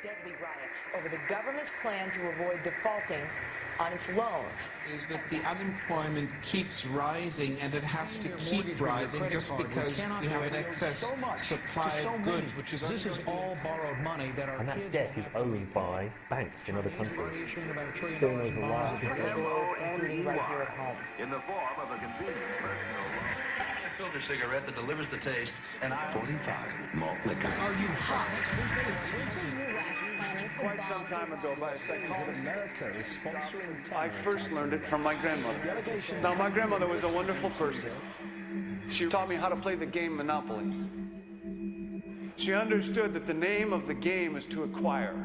deadly riots over the government's plan to avoid defaulting on its loans. Is that the unemployment keeps rising, and it has to keep rising just because you have an excess supply of goods, which is this is all borrowed money that our and that kids debt is owed by banks in other countries. It's been over a while. Including right here at home. In the form of a convenient personal loan. A filter cigarette that delivers the taste, and 45 malt liquor. Are you hot? Quite some time ago, by a second, America is sponsoring I first learned it from my grandmother. Now, my grandmother was a wonderful person. She taught me how to play the game Monopoly. She understood that the name of the game is to acquire.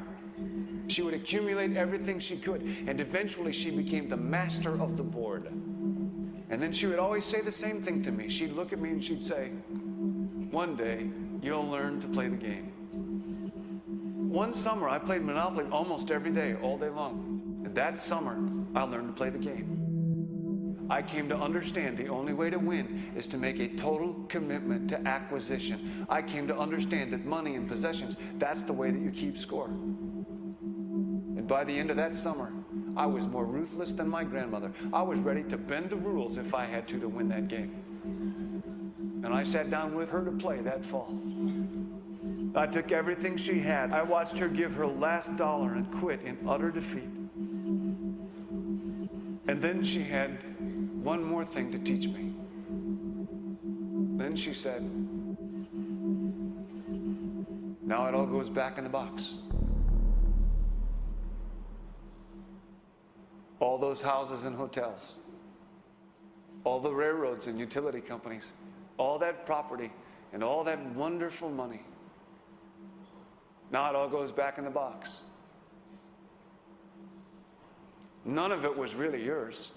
She would accumulate everything she could, and eventually she became the master of the board. And then she would always say the same thing to me. She'd look at me and she'd say, "One day, you'll learn to play the game." One summer, I played Monopoly almost every day, all day long. And that summer, I learned to play the game. I came to understand the only way to win is to make a total commitment to acquisition. I came to understand that money and possessions, that's the way that you keep score. And by the end of that summer, I was more ruthless than my grandmother. I was ready to bend the rules if I had to win that game. And I sat down with her to play that fall. I took everything she had. I watched her give her last dollar and quit in utter defeat. And then she had one more thing to teach me. Then she said, "Now it all goes back in the box." All those houses and hotels, all the railroads and utility companies, all that property and all that wonderful money. Now it all goes back in the box. None of it was really yours.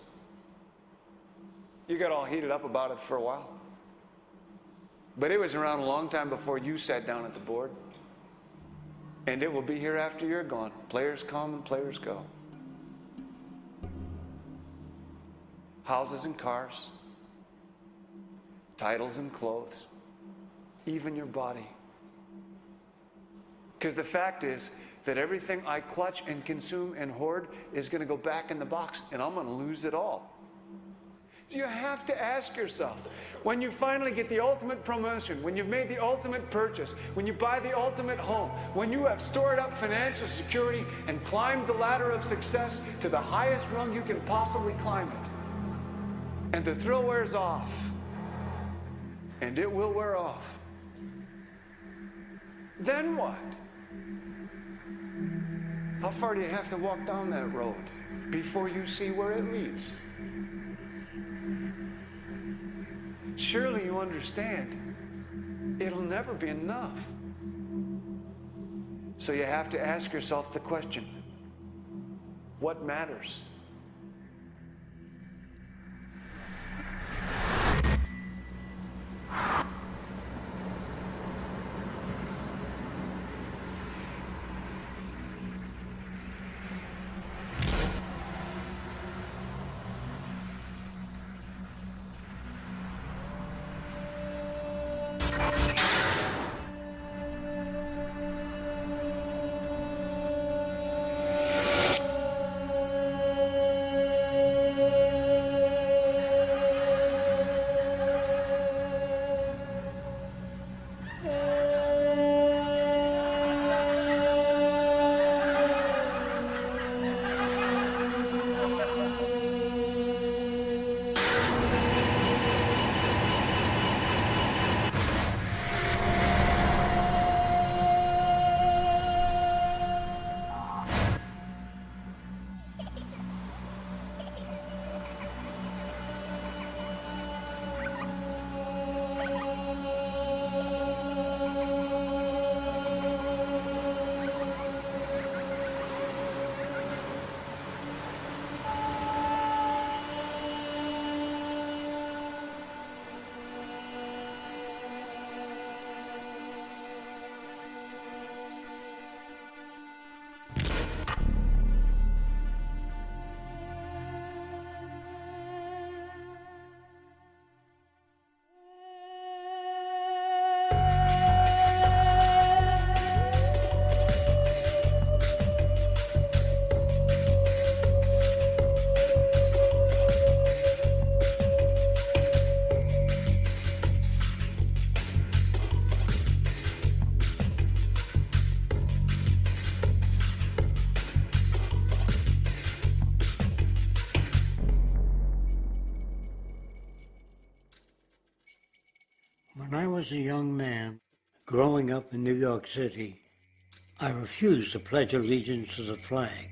You got all heated up about it for a while. But it was around a long time before you sat down at the board. And it will be here after you're gone. Players come and players go. Houses and cars, titles and clothes, even your body. Because the fact is that everything I clutch and consume and hoard is going to go back in the box, and I'm going to lose it all. You have to ask yourself, when you finally get the ultimate promotion, when you've made the ultimate purchase, when you buy the ultimate home, when you have stored up financial security and climbed the ladder of success to the highest rung you can possibly climb it, and the thrill wears off, and it will wear off, then what? How far do you have to walk down that road before you see where it leads? Surely you understand, it'll never be enough. So you have to ask yourself the question, what matters? When I was a young man, growing up in New York City, I refused to pledge allegiance to the flag.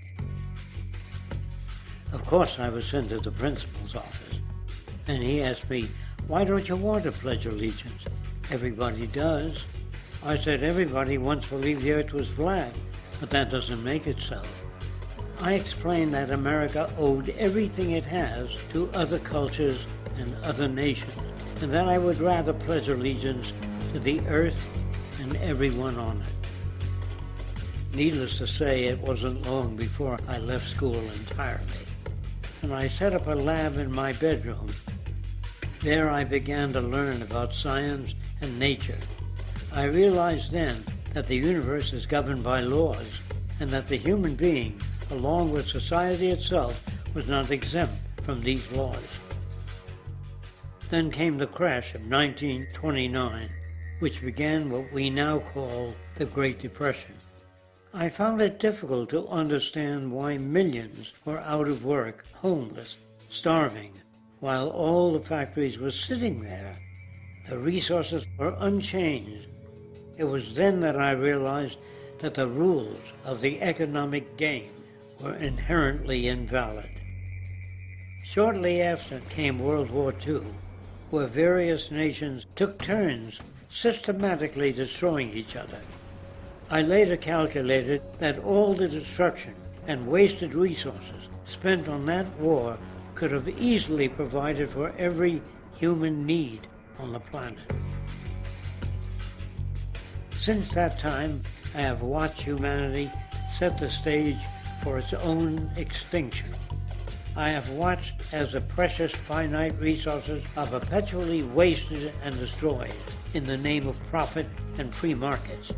Of course, I was sent to the principal's office, and he asked me, "Why don't you want to pledge allegiance? Everybody does." I said, "Everybody once believed the earth was flat, but that doesn't make it so." I explained that America owed everything it has to other cultures and other nations, and that I would rather pledge allegiance to the earth and everyone on it. Needless to say, it wasn't long before I left school entirely, and I set up a lab in my bedroom. There I began to learn about science and nature. I realized then that the universe is governed by laws, and that the human being, along with society itself, was not exempt from these laws. Then came the crash of 1929, which began what we now call the Great Depression. I found it difficult to understand why millions were out of work, homeless, starving, while all the factories were sitting there. The resources were unchanged. It was then that I realized that the rules of the economic game were inherently invalid. Shortly after came World War II, where various nations took turns systematically destroying each other. I later calculated that all the destruction and wasted resources spent on that war could have easily provided for every human need on the planet. Since that time, I have watched humanity set the stage for its own extinction. I have watched as the precious finite resources are perpetually wasted and destroyed in the name of profit and free markets.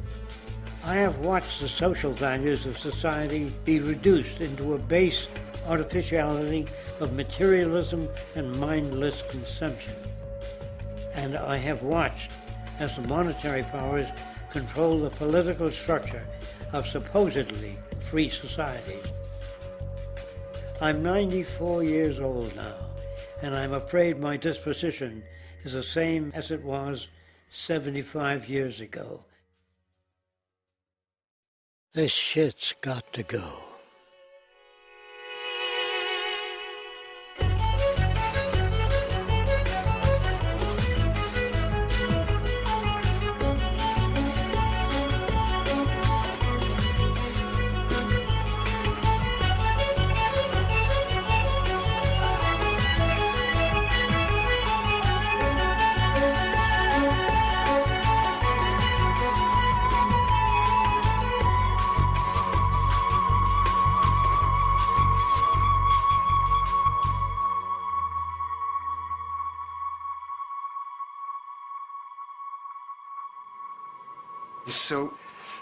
I have watched the social values of society be reduced into a base artificiality of materialism and mindless consumption. And I have watched as the monetary powers control the political structure of supposedly free societies. I'm 94 years old now, and I'm afraid my disposition is the same as it was 75 years ago. This shit's got to go. So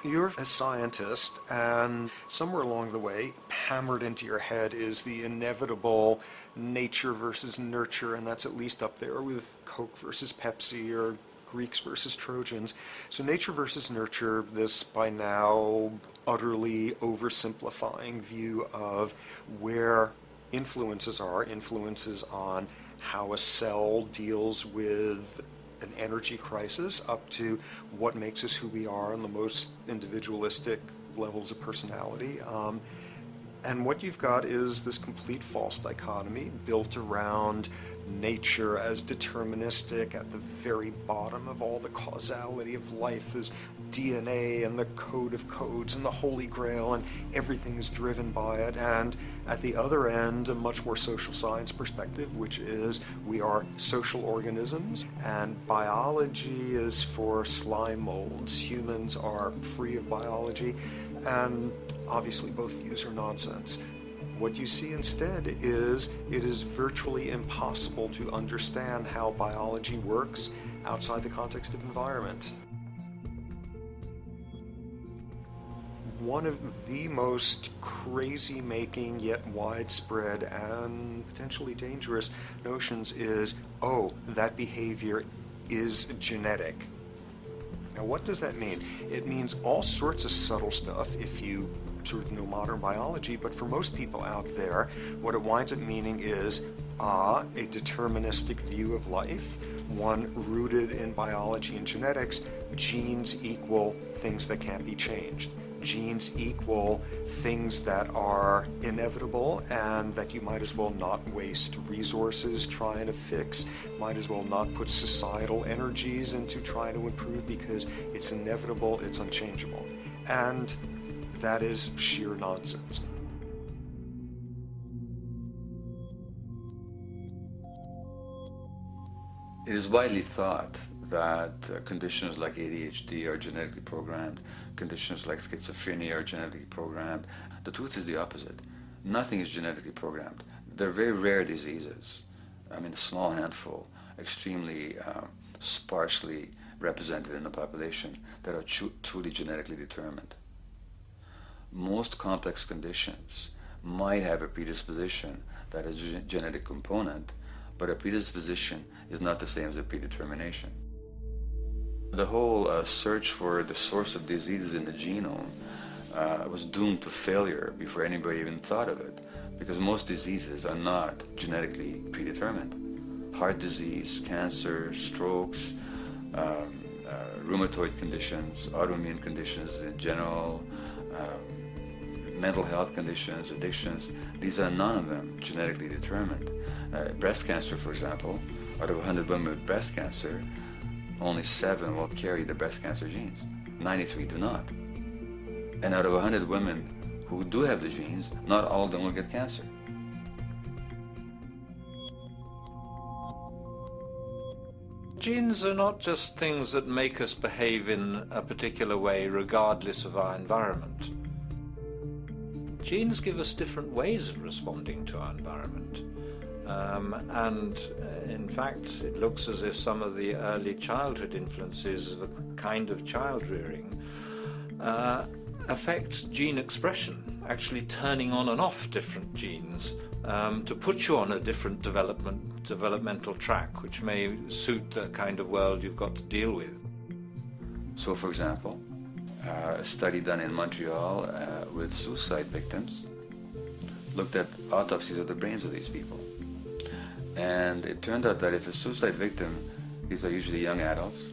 you're a scientist, and somewhere along the way, hammered into your head is the inevitable nature versus nurture, and that's at least up there with Coke versus Pepsi or Greeks versus Trojans. So nature versus nurture, this by now utterly oversimplifying view of where influences on how a cell deals with an energy crisis, up to what makes us who we are on the most individualistic levels of personality. And what you've got is this complete false dichotomy built around nature as deterministic. At the very bottom of all the causality of life is DNA and the code of codes and the Holy Grail, and everything is driven by it. And at the other end, a much more social science perspective, which is we are social organisms, and biology is for slime molds. Humans are free of biology, and obviously both views are nonsense. What you see instead is it is virtually impossible to understand how biology works outside the context of environment. One of the most crazy-making yet widespread and potentially dangerous notions is, oh, that behavior is genetic. Now, what does that mean? It means all sorts of subtle stuff if you sort of know modern biology, but for most people out there, what it winds up meaning is a deterministic view of life, one rooted in biology and genetics. Genes equal things that can't be changed. Genes equal things that are inevitable and that you might as well not waste resources trying to fix, might as well not put societal energies into trying to improve because it's inevitable, it's unchangeable. And that is sheer nonsense. It is widely thought that conditions like ADHD are genetically programmed, conditions like schizophrenia are genetically programmed. The truth is the opposite. Nothing is genetically programmed. They're very rare diseases. I mean, a small handful, extremely sparsely represented in the population, that are truly genetically determined. Most complex conditions might have a predisposition that is a genetic component, but a predisposition is not the same as a predetermination. The whole search for the source of diseases in the genome was doomed to failure before anybody even thought of it, because most diseases are not genetically predetermined. Heart disease, cancer, strokes, rheumatoid conditions, autoimmune conditions in general, mental health conditions, addictions, these are none of them genetically determined. Breast cancer, for example, out of 100 women with breast cancer, only 7 will carry the breast cancer genes. 93 do not. And out of 100 women who do have the genes, not all of them will get cancer. Genes are not just things that make us behave in a particular way regardless of our environment. Genes give us different ways of responding to our environment. In fact, it looks as if some of the early childhood influences of a kind of child rearing affect gene expression, actually turning on and off different genes to put you on a different developmental track, which may suit the kind of world you've got to deal with. So, for example, a study done in Montreal with suicide victims looked at autopsies of the brains of these people. And it turned out that if a suicide victim, these are usually young adults,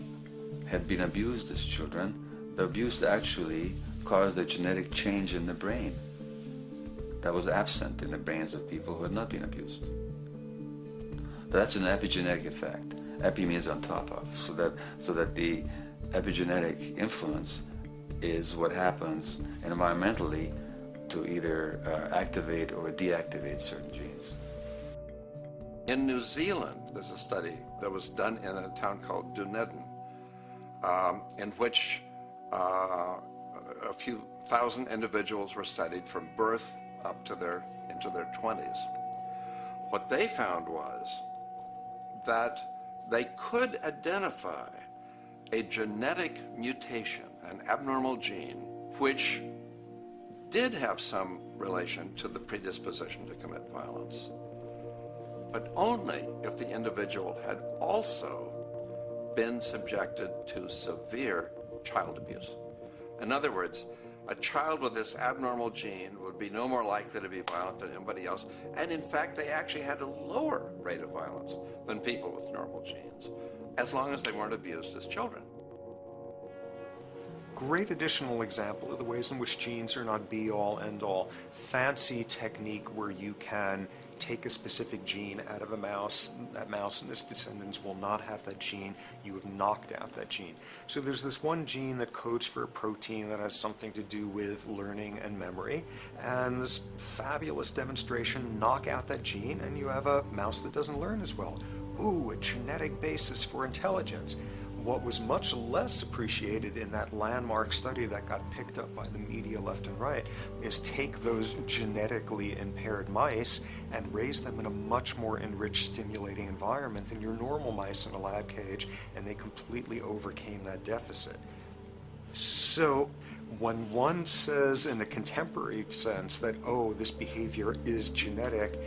had been abused as children, the abuse actually caused a genetic change in the brain that was absent in the brains of people who had not been abused. That's an epigenetic effect. Epi means on top of, so that the epigenetic influence is what happens environmentally to either activate or deactivate certain genes. In New Zealand, there's a study that was done in a town called Dunedin, in which a few thousand individuals were studied from birth up to into their 20s. What they found was that they could identify a genetic mutation, an abnormal gene, which did have some relation to the predisposition to commit violence, but only if the individual had also been subjected to severe child abuse. In other words, a child with this abnormal gene would be no more likely to be violent than anybody else, and in fact they actually had a lower rate of violence than people with normal genes, as long as they weren't abused as children. Great additional example of the ways in which genes are not be-all, end-all. Fancy technique where you can take a specific gene out of a mouse, that mouse and its descendants will not have that gene, you have knocked out that gene. So there's this one gene that codes for a protein that has something to do with learning and memory, and this fabulous demonstration, knock out that gene and you have a mouse that doesn't learn as well. Ooh, a genetic basis for intelligence. What was much less appreciated in that landmark study that got picked up by the media left and right is take those genetically impaired mice and raise them in a much more enriched, stimulating environment than your normal mice in a lab cage, and they completely overcame that deficit. So when one says in a contemporary sense that, oh, this behavior is genetic,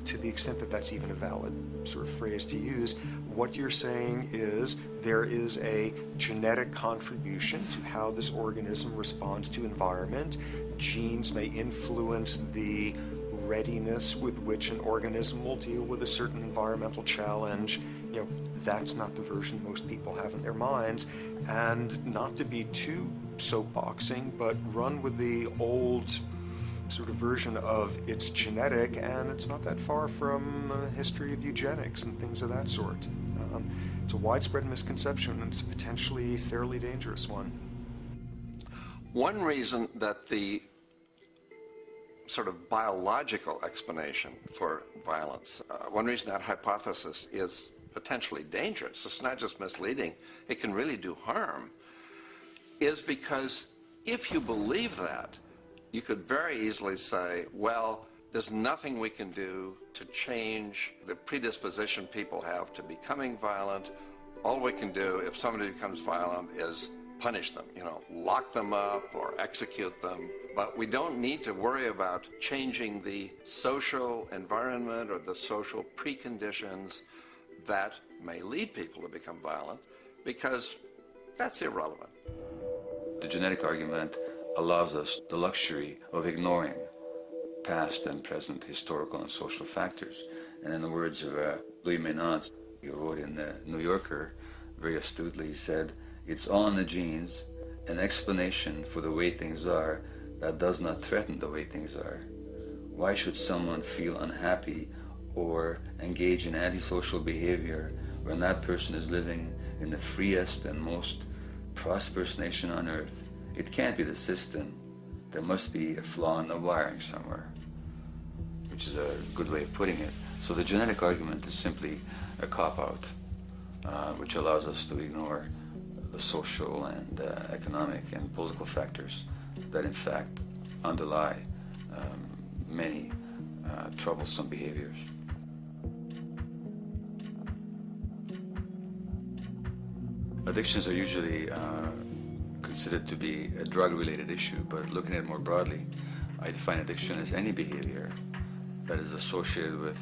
to the extent that that's even a valid sort of phrase to use, what you're saying is there is a genetic contribution to how this organism responds to environment. Genes may influence the readiness with which an organism will deal with a certain environmental challenge. You know, that's not the version most people have in their minds. And not to be too soapboxing, but run with the old sort of version of it's genetic, and it's not that far from a history of eugenics and things of that sort. It's a widespread misconception, and it's a potentially fairly dangerous one. One reason that the sort of biological explanation for violence, one reason that hypothesis is potentially dangerous, it's not just misleading, it can really do harm, is because if you believe that, you could very easily say, well, there's nothing we can do to change the predisposition people have to becoming violent. All we can do if somebody becomes violent is punish them, you know, lock them up or execute them. But we don't need to worry about changing the social environment or the social preconditions that may lead people to become violent, because that's irrelevant. The genetic argument allows us the luxury of ignoring past and present historical and social factors. And in the words of Louis Menand, he wrote in the New Yorker, very astutely, he said, "It's all in the genes, an explanation for the way things are that does not threaten the way things are. Why should someone feel unhappy or engage in antisocial behavior when that person is living in the freest and most prosperous nation on earth? It can't be the system. There must be a flaw in the wiring somewhere," which is a good way of putting it. So the genetic argument is simply a cop-out, which allows us to ignore the social and economic and political factors that in fact underlie many troublesome behaviors. Addictions are usually considered to be a drug-related issue, but looking at it more broadly, I define addiction as any behavior that is associated with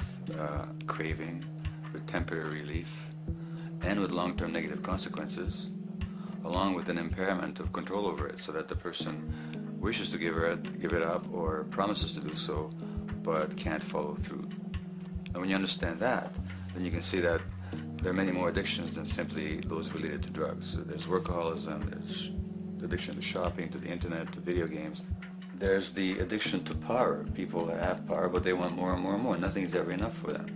craving, with temporary relief, and with long-term negative consequences, along with an impairment of control over it, so that the person wishes to give it up or promises to do so, but can't follow through. And when you understand that, then you can see that there are many more addictions than simply those related to drugs. So there's workaholism, there's addiction to shopping, to the internet, to video games. There's the addiction to power. People have power, but they want more and more and more. Nothing is ever enough for them.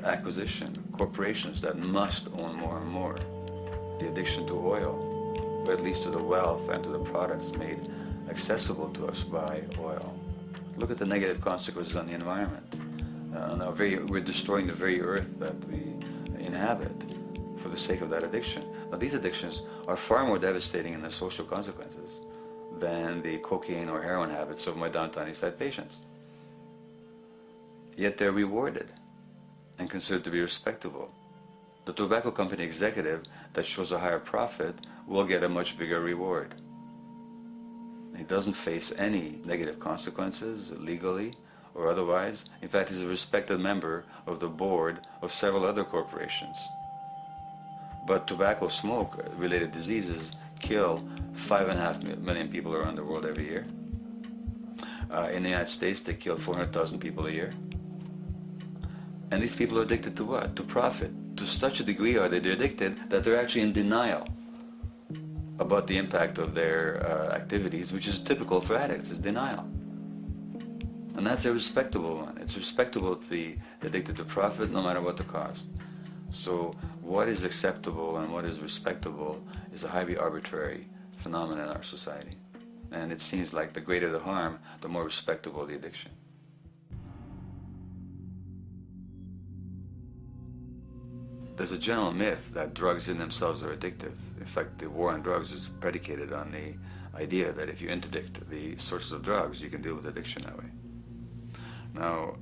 Acquisition, corporations that must own more and more. The addiction to oil, or at least to the wealth and to the products made accessible to us by oil. Look at the negative consequences on the environment. We're destroying the very earth that we inhabit for the sake of that addiction. Now, these addictions are far more devastating in their social consequences than the cocaine or heroin habits of my downtown East Side patients. Yet they're rewarded and considered to be respectable. The tobacco company executive that shows a higher profit will get a much bigger reward. He doesn't face any negative consequences legally or otherwise. In fact, he's a respected member of the board of several other corporations. But tobacco smoke-related diseases kill 5.5 million people around the world every year. In the United States, they kill 400,000 people a year. And these people are addicted to what? To profit. To such a degree are they addicted that they're actually in denial about the impact of their activities, which is typical for addicts, is denial. And that's a respectable one. It's respectable to be addicted to profit no matter what the cost. So what is acceptable and what is respectable is a highly arbitrary phenomenon in our society. And it seems like the greater the harm, the more respectable the addiction. There's a general myth that drugs in themselves are addictive. In fact, the war on drugs is predicated on the idea that if you interdict the sources of drugs, you can deal with addiction that way. Now,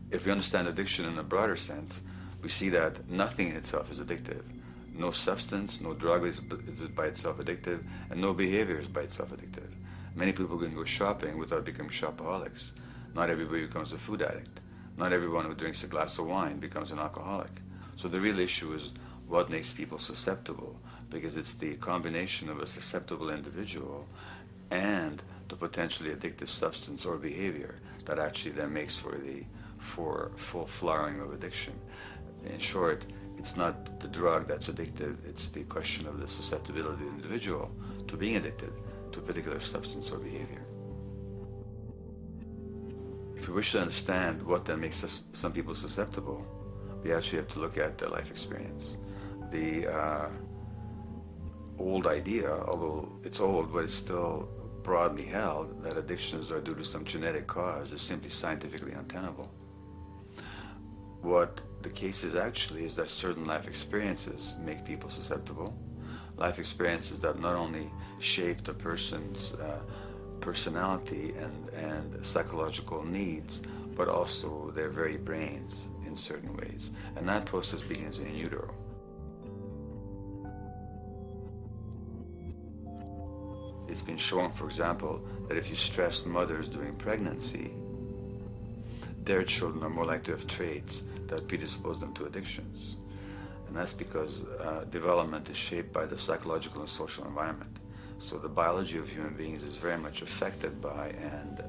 if we understand addiction in a broader sense, we see that nothing in itself is addictive. No substance, no drug is by itself addictive, and no behavior is by itself addictive. Many people can go shopping without becoming shopaholics. Not everybody becomes a food addict. Not everyone who drinks a glass of wine becomes an alcoholic. So the real issue is what makes people susceptible, because it's the combination of a susceptible individual and the potentially addictive substance or behavior that actually then makes for full flowering of addiction. In short, it's not the drug that's addictive, it's the question of the susceptibility of the individual to being addicted to a particular substance or behavior. If we wish to understand what then makes some people susceptible, we actually have to look at their life experience. The old idea, although it's old, but it's still broadly held, that addictions are due to some genetic cause is simply scientifically untenable. What the case is actually is that certain life experiences make people susceptible. Life experiences that not only shape the person's personality and psychological needs, but also their very brains in certain ways. And that process begins in utero. It's been shown, for example, that if you stress mothers during pregnancy, their children are more likely to have traits that predispose them to addictions. And that's because development is shaped by the psychological and social environment. So the biology of human beings is very much affected by and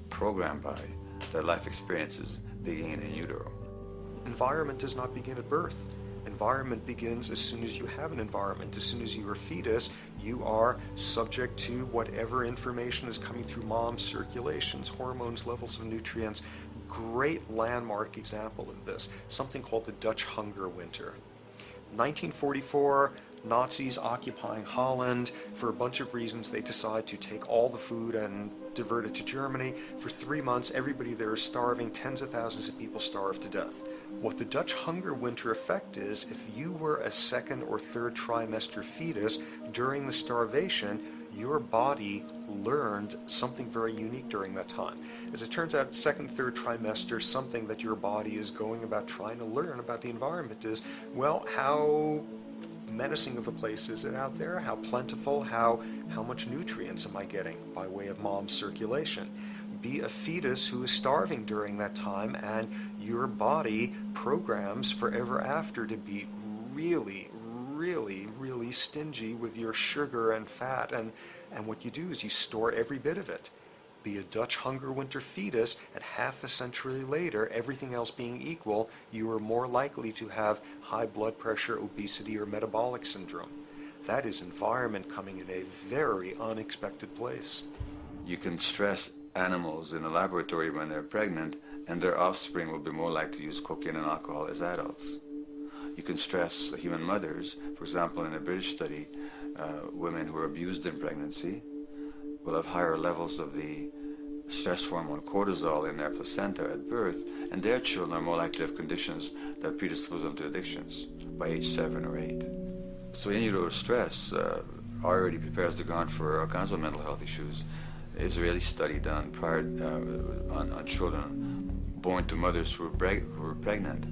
programmed by their life experiences beginning in utero. Environment does not begin at birth. Environment begins as soon as you have an environment. As soon as you're a fetus, you are subject to whatever information is coming through mom's circulations, hormones, levels of nutrients. Great landmark example of this, something called the Dutch hunger winter. 1944, Nazis occupying Holland. For a bunch of reasons, they decide to take all the food and divert it to Germany. For 3 months, everybody there is starving. Tens of thousands of people starve to death. What the Dutch hunger winter effect is, if you were a second or third trimester fetus during the starvation, your body learned something very unique during that time. As it turns out, second, third trimester, something that your body is going about trying to learn about the environment is, well, how menacing of a place is it out there? How plentiful? How much nutrients am I getting by way of mom's circulation? Be a fetus who is starving during that time, and your body programs forever after to be really, really, really stingy with your sugar and fat, and what you do is you store every bit of it. Be a Dutch hunger winter fetus, and half a century later, everything else being equal, you are more likely to have high blood pressure, obesity, or metabolic syndrome. That is environment coming in a very unexpected place. You can stress animals in a laboratory when they're pregnant, and their offspring will be more likely to use cocaine and alcohol as adults. You can stress human mothers. For example, in a British study, women who are abused in pregnancy will have higher levels of the stress hormone cortisol in their placenta at birth, and their children are more likely to have conditions that predispose them to addictions by age 7 or 8. So in utero stress already prepares the ground for all kinds of mental health issues. Israeli study done prior on children born to mothers who were pregnant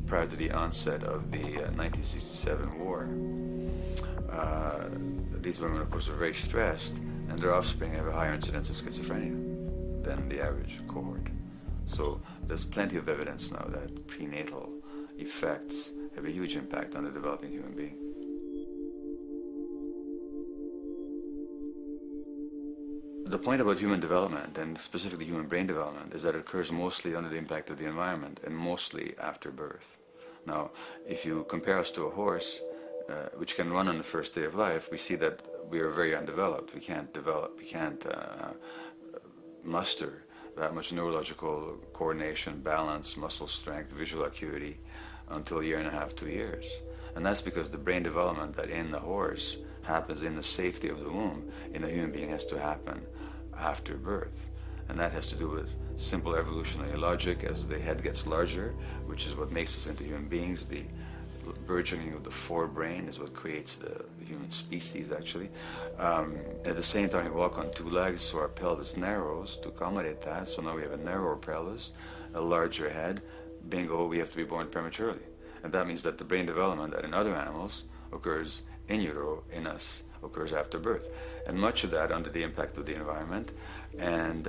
prior to the onset of the 1967 war. These women, of course, are very stressed, and their offspring have a higher incidence of schizophrenia than the average cohort. So there's plenty of evidence now that prenatal effects have a huge impact on the developing human being. The point about human development, and specifically human brain development, is that it occurs mostly under the impact of the environment and mostly after birth. Now, if you compare us to a horse, which can run on the first day of life, we see that we are very undeveloped. We can't muster that much neurological coordination, balance, muscle strength, visual acuity until a year and a half, 2 years. And that's because the brain development that in the horse happens in the safety of the womb, in a human being has to happen after birth. And that has to do with simple evolutionary logic. As the head gets larger, which is what makes us into human beings, the burgeoning of the forebrain is what creates the human species, actually. At the same time, we walk on 2 legs, so our pelvis narrows to accommodate that. So now we have a narrower pelvis, a larger head. Bingo, we have to be born prematurely. And that means that the brain development that in other animals occurs in utero, in us, occurs after birth. And much of that under the impact of the environment. And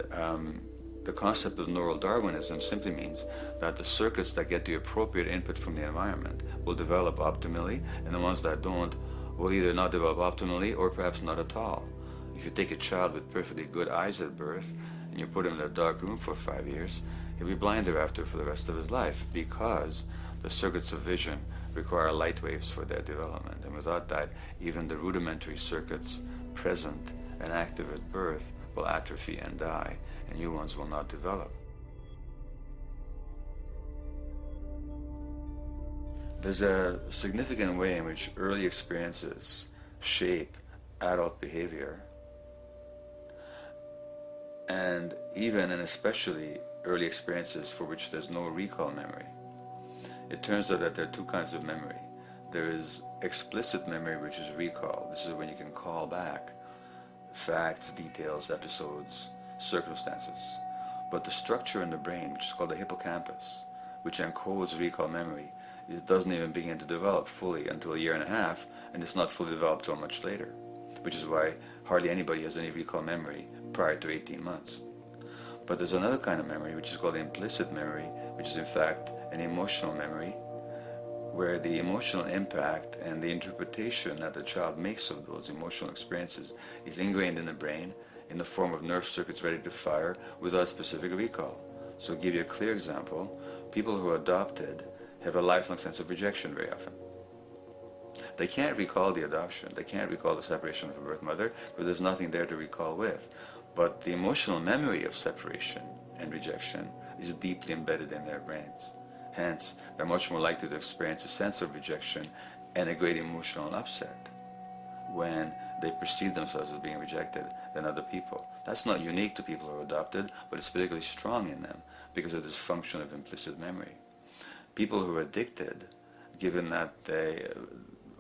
The concept of neural Darwinism simply means that the circuits that get the appropriate input from the environment will develop optimally, and the ones that don't will either not develop optimally or perhaps not at all. If you take a child with perfectly good eyes at birth and you put him in a dark room for 5 years, he'll be blind thereafter for the rest of his life, because the circuits of vision require light waves for their development. And without that, even the rudimentary circuits present and active at birth will atrophy and die, and new ones will not develop. There's a significant way in which early experiences shape adult behavior, and even and especially early experiences for which there's no recall memory. It turns out that there are two kinds of memory. There is explicit memory, which is recall. This is when you can call back facts, details, episodes, circumstances. But the structure in the brain, which is called the hippocampus, which encodes recall memory, it doesn't even begin to develop fully until 1.5 years, and it's not fully developed till much later, which is why hardly anybody has any recall memory prior to 18 months. But there's another kind of memory, which is called implicit memory, which is in fact an emotional memory, where the emotional impact and the interpretation that the child makes of those emotional experiences is ingrained in the brain in the form of nerve circuits ready to fire without specific recall. So to give you a clear example, people who are adopted have a lifelong sense of rejection very often. They can't recall the adoption, they can't recall the separation from birth mother, because there's nothing there to recall with. But the emotional memory of separation and rejection is deeply embedded in their brains. Hence, they're much more likely to experience a sense of rejection and a great emotional upset when they perceive themselves as being rejected than other people. That's not unique to people who are adopted, but it's particularly strong in them because of this function of implicit memory. People who are addicted, given that they,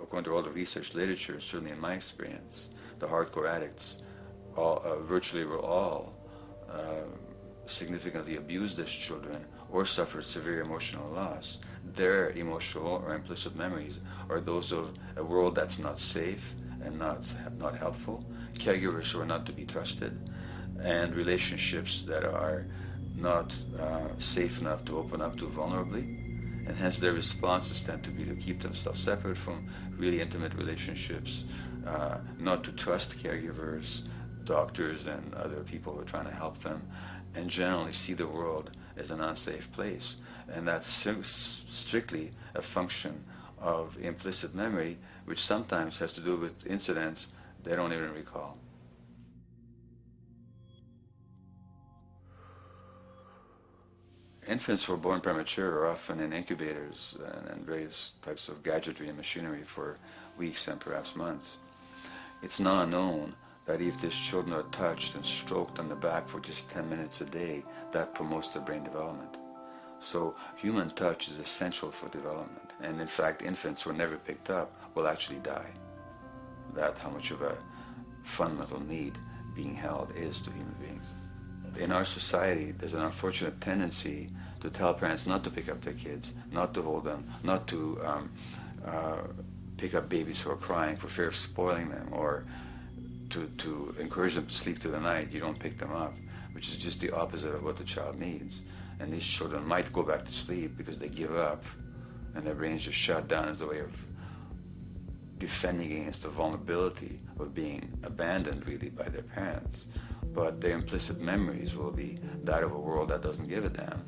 according to all the research literature, certainly in my experience, the hardcore addicts virtually were all significantly abused as children or suffered severe emotional loss. Their emotional or implicit memories are those of a world that's not safe and not helpful, caregivers who are not to be trusted, and relationships that are not safe enough to open up to vulnerably. And hence their responses tend to be to keep themselves separate from really intimate relationships, not to trust caregivers, doctors and other people who are trying to help them, and generally see the world as an unsafe place. And that's strictly a function of implicit memory, which sometimes has to do with incidents they don't even recall. Infants who are born premature are often in incubators and various types of gadgetry and machinery for weeks and perhaps months. It's now known that if these children are touched and stroked on the back for just 10 minutes a day, that promotes their brain development. So human touch is essential for development. And in fact, infants who are never picked up will actually die. That's how much of a fundamental need being held is to human beings. In our society, there's an unfortunate tendency to tell parents not to pick up their kids, not to hold them, not to pick up babies who are crying for fear of spoiling them, or to encourage them to sleep through the night. You don't pick them up, which is just the opposite of what the child needs. And these children might go back to sleep because they give up and their brains just shut down as a way of defending against the vulnerability of being abandoned really by their parents. But their implicit memories will be that of a world that doesn't give a damn.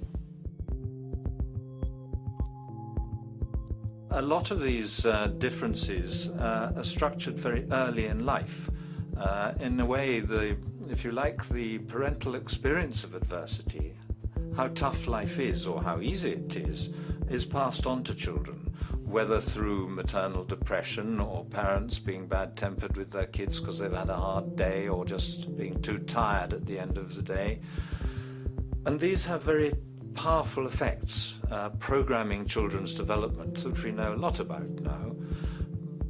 A lot of these differences are structured very early in life. In a way, if you like, the parental experience of adversity, how tough life is or how easy it is passed on to children, whether through maternal depression or parents being bad-tempered with their kids because they've had a hard day or just being too tired at the end of the day. And these have very powerful effects, programming children's development, which we know a lot about now.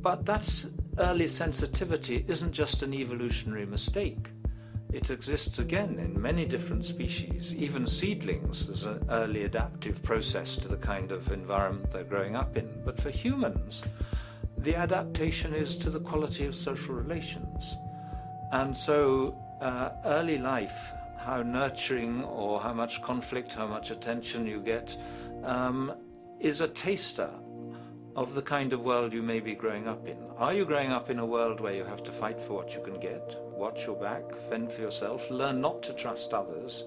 But that's early sensitivity isn't just an evolutionary mistake. It exists again in many different species. Even seedlings, there's an early adaptive process to the kind of environment they're growing up in. But for humans, the adaptation is to the quality of social relations. And so early life how nurturing or how much conflict, how much attention you get, is a taster of the kind of world you may be growing up in. Are you growing up in a world where you have to fight for what you can get, watch your back, fend for yourself, learn not to trust others?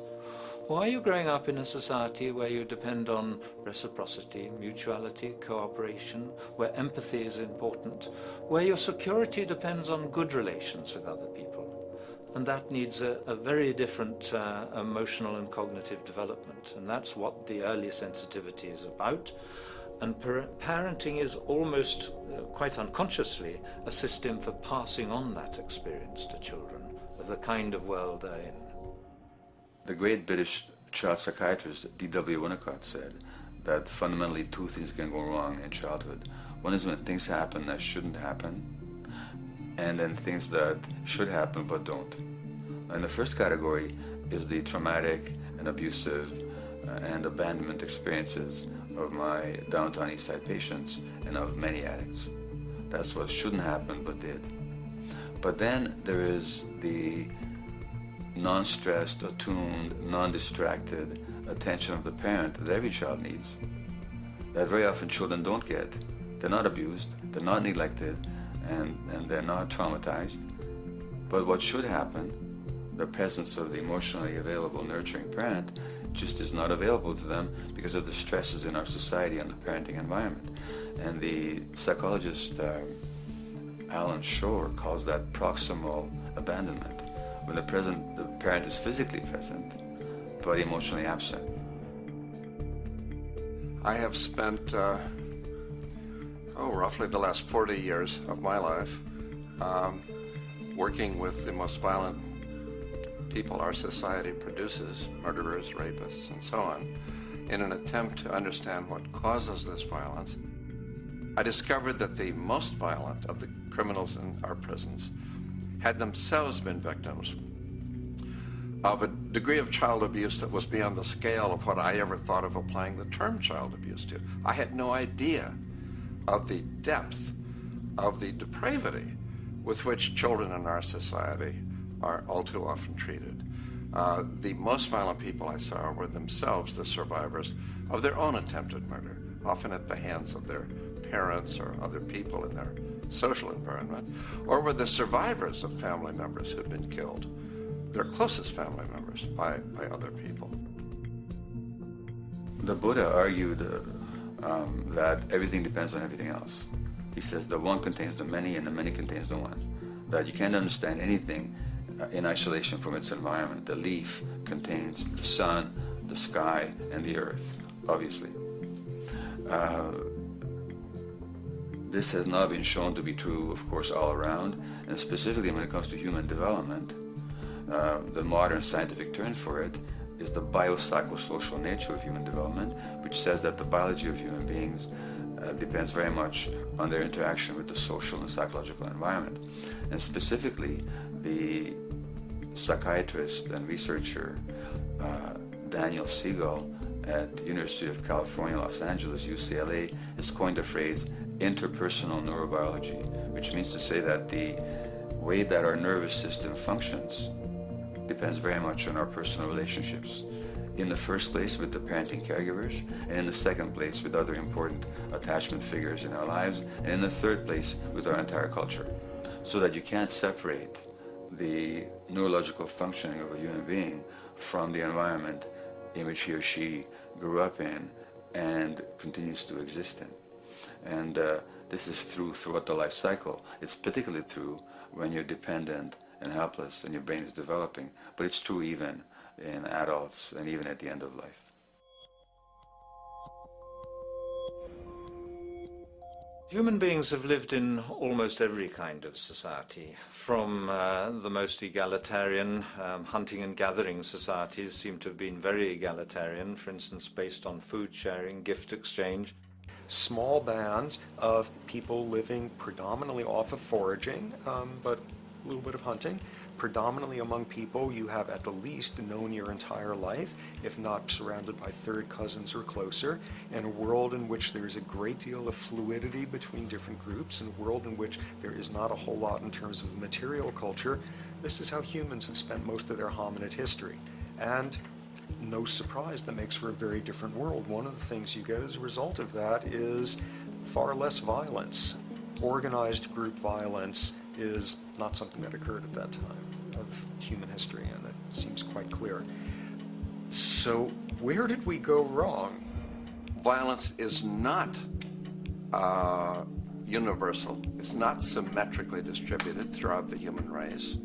Or are you growing up in a society where you depend on reciprocity, mutuality, cooperation, where empathy is important, where your security depends on good relations with other people? And that needs a very different emotional and cognitive development. And that's what the early sensitivity is about. And parenting is almost, quite unconsciously, a system for passing on that experience to children of the kind of world they're in. The great British child psychiatrist D.W. Winnicott said that fundamentally two things can go wrong in childhood. One is when things happen that shouldn't happen, and then things that should happen but don't. And the first category is the traumatic and abusive and abandonment experiences of my downtown East Side patients and of many addicts. That's what shouldn't happen but did. But then there is the non-stressed, attuned, non-distracted attention of the parent that every child needs, that very often children don't get. They're not abused, they're not neglected, and they're not traumatized. But what should happen, the presence of the emotionally available, nurturing parent, just is not available to them because of the stresses in our society and the parenting environment. And the psychologist Alan Shore calls that proximal abandonment, when the parent is physically present but emotionally absent. I have spent roughly the last 40 years of my life working with the most violent people our society produces, murderers, rapists, and so on, in an attempt to understand what causes this violence. I discovered that the most violent of the criminals in our prisons had themselves been victims of a degree of child abuse that was beyond the scale of what I ever thought of applying the term child abuse to. I had no idea of the depth of the depravity with which children in our society are all too often treated. The most violent people I saw were themselves the survivors of their own attempted murder, often at the hands of their parents or other people in their social environment, or were the survivors of family members who'd been killed, their closest family members, by other people. The Buddha argued that everything depends on everything else. He says the one contains the many and the many contains the one. That you can't understand anything in isolation from its environment. The leaf contains the sun, the sky, and the earth, obviously. This has not been shown to be true, of course, all around, and specifically when it comes to human development. The modern scientific term for it is the biopsychosocial nature of human development, which says that the biology of human beings depends very much on their interaction with the social and psychological environment. And specifically, the psychiatrist and researcher Daniel Siegel at the University of California, Los Ángeles, UCLA, has coined the phrase interpersonal neurobiology, which means to say that the way that our nervous system functions depends very much on our personal relationships. In the first place with the parenting caregivers, and in the second place with other important attachment figures in our lives, and in the third place with our entire culture. So that you can't separate the neurological functioning of a human being from the environment in which he or she grew up in and continues to exist in. And this is true throughout the life cycle. It's particularly true when you're dependent and helpless and your brain is developing, but it's true even in adults and even at the end of life. Human beings have lived in almost every kind of society, from the most egalitarian, hunting and gathering societies seem to have been very egalitarian, for instance, based on food sharing, gift exchange. Small bands of people living predominantly off of foraging, but a little bit of hunting. Predominantly among people you have at the least known your entire life, if not surrounded by third cousins or closer, and a world in which there is a great deal of fluidity between different groups, and a world in which there is not a whole lot in terms of material culture. This is how humans have spent most of their hominid history. And no surprise, that makes for a very different world. One of the things you get as a result of that is far less violence. Organized group violence is not something that occurred at that time of human history, and that seems quite clear. So where did we go wrong? Violence is not universal. It's not symmetrically distributed throughout the human race.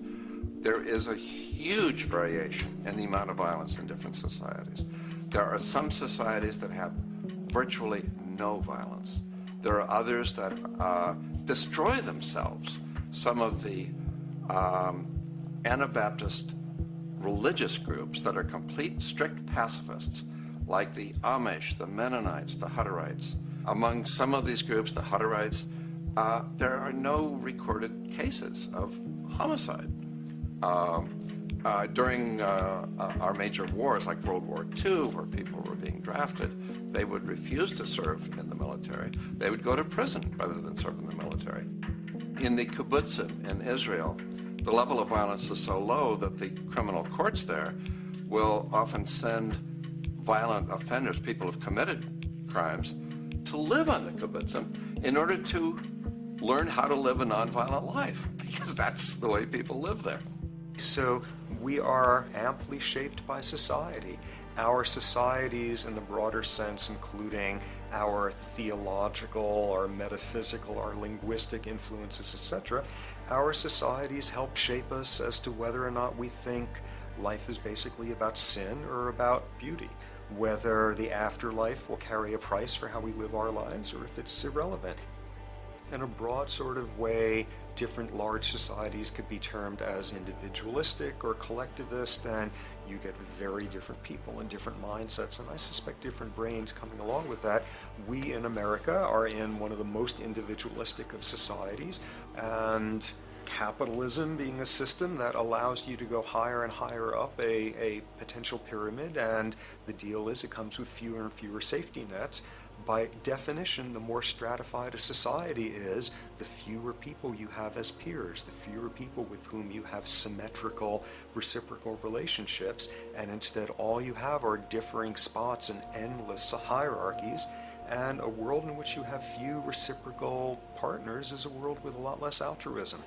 There is a huge variation in the amount of violence in different societies. There are some societies that have virtually no violence. There are others that destroy themselves. Some of the Anabaptist religious groups that are complete, strict pacifists, like the Amish, the Mennonites, the Hutterites. Among some of these groups, the Hutterites, there are no recorded cases of homicide. During our major wars, like World War II, where people were being drafted, they would refuse to serve in the military. They would go to prison rather than serve in the military. In the kibbutzim in Israel, the level of violence is so low that the criminal courts there will often send violent offenders, people who've committed crimes, to live on the kibbutzim in order to learn how to live a nonviolent life, because that's the way people live there. So we are amply shaped by society. Our societies in the broader sense, including our theological, our metaphysical, our linguistic influences, etc., our societies help shape us as to whether or not we think life is basically about sin or about beauty, whether the afterlife will carry a price for how we live our lives or if it's irrelevant. In a broad sort of way, different large societies could be termed as individualistic or collectivist, and you get very different people and different mindsets, and I suspect different brains coming along with that. We in America are in one of the most individualistic of societies, and capitalism being a system that allows you to go higher and higher up a potential pyramid, and the deal is it comes with fewer and fewer safety nets. By definition, the more stratified a society is, the fewer people you have as peers, the fewer people with whom you have symmetrical, reciprocal relationships, and instead all you have are differing spots and endless hierarchies, and a world in which you have few reciprocal partners is a world with a lot less altruism.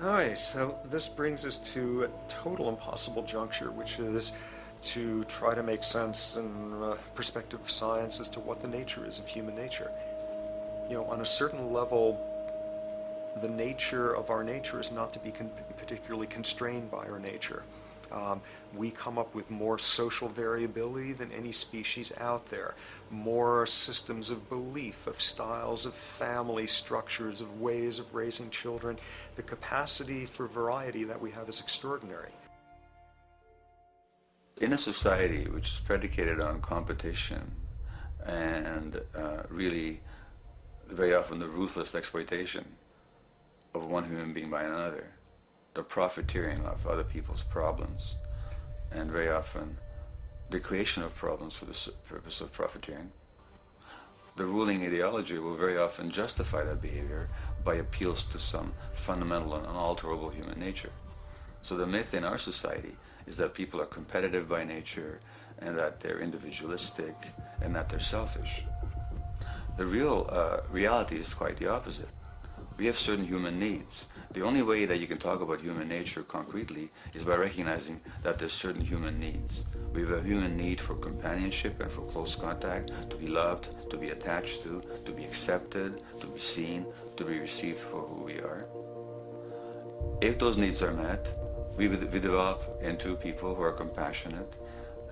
Alright, so this brings us to a total impossible juncture, which is to try to make sense in perspective of science as to what the nature is of human nature. You know, on a certain level, the nature of our nature is not to be particularly constrained by our nature. We come up with more social variability than any species out there, more systems of belief, of styles of family structures, of ways of raising children. The capacity for variety that we have is extraordinary. In a society which is predicated on competition and really very often the ruthless exploitation of one human being by another, the profiteering of other people's problems, and very often the creation of problems for the purpose of profiteering, the ruling ideology will very often justify that behavior by appeals to some fundamental and unalterable human nature. So the myth in our society is that people are competitive by nature, and that they're individualistic, and that they're selfish. The real reality is quite the opposite. We have certain human needs. The only way that you can talk about human nature concretely is by recognizing that there's certain human needs. We have a human need for companionship and for close contact, to be loved, to be attached to be accepted, to be seen, to be received for who we are. If those needs are met, we develop into people who are compassionate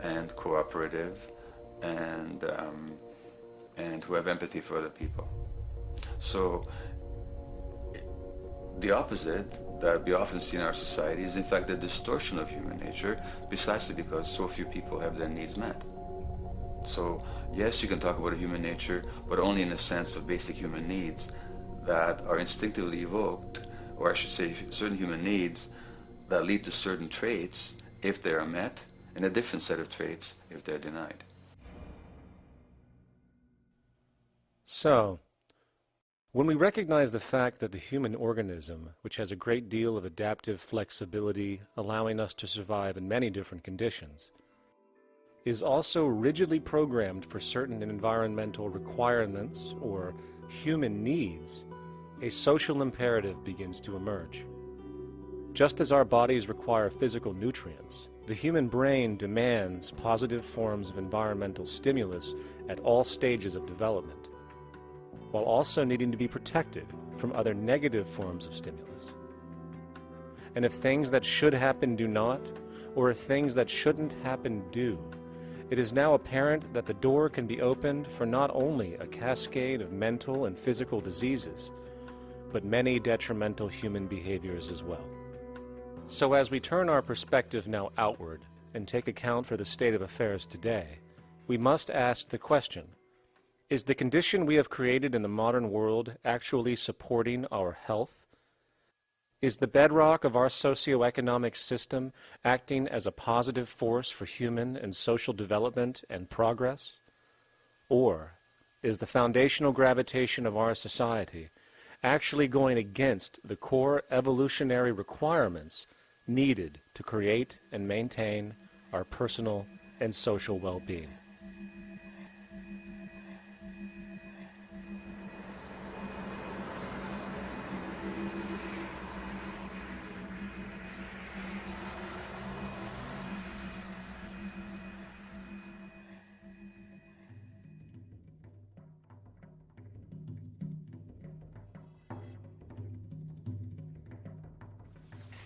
and cooperative and who have empathy for other people. So the opposite that we often see in our society is in fact the distortion of human nature, precisely because so few people have their needs met. So yes, you can talk about a human nature, but only in the sense of basic human needs that are instinctively evoked, or I should say certain human needs that lead to certain traits if they are met, and a different set of traits if they're denied. So, When we recognize the fact that the human organism, which has a great deal of adaptive flexibility, allowing us to survive in many different conditions, is also rigidly programmed for certain environmental requirements or human needs, a social imperative begins to emerge. Just as our bodies require physical nutrients, the human brain demands positive forms of environmental stimulus at all stages of development, while also needing to be protected from other negative forms of stimulus. And if things that should happen do not, or if things that shouldn't happen do, it is now apparent that the door can be opened for not only a cascade of mental and physical diseases, but many detrimental human behaviors as well. So as we turn our perspective now outward and take account for the state of affairs today, we must ask the question, is the condition we have created in the modern world actually supporting our health? Is the bedrock of our socioeconomic system acting as a positive force for human and social development and progress? Or is the foundational gravitation of our society actually going against the core evolutionary requirements needed to create and maintain our personal and social well-being?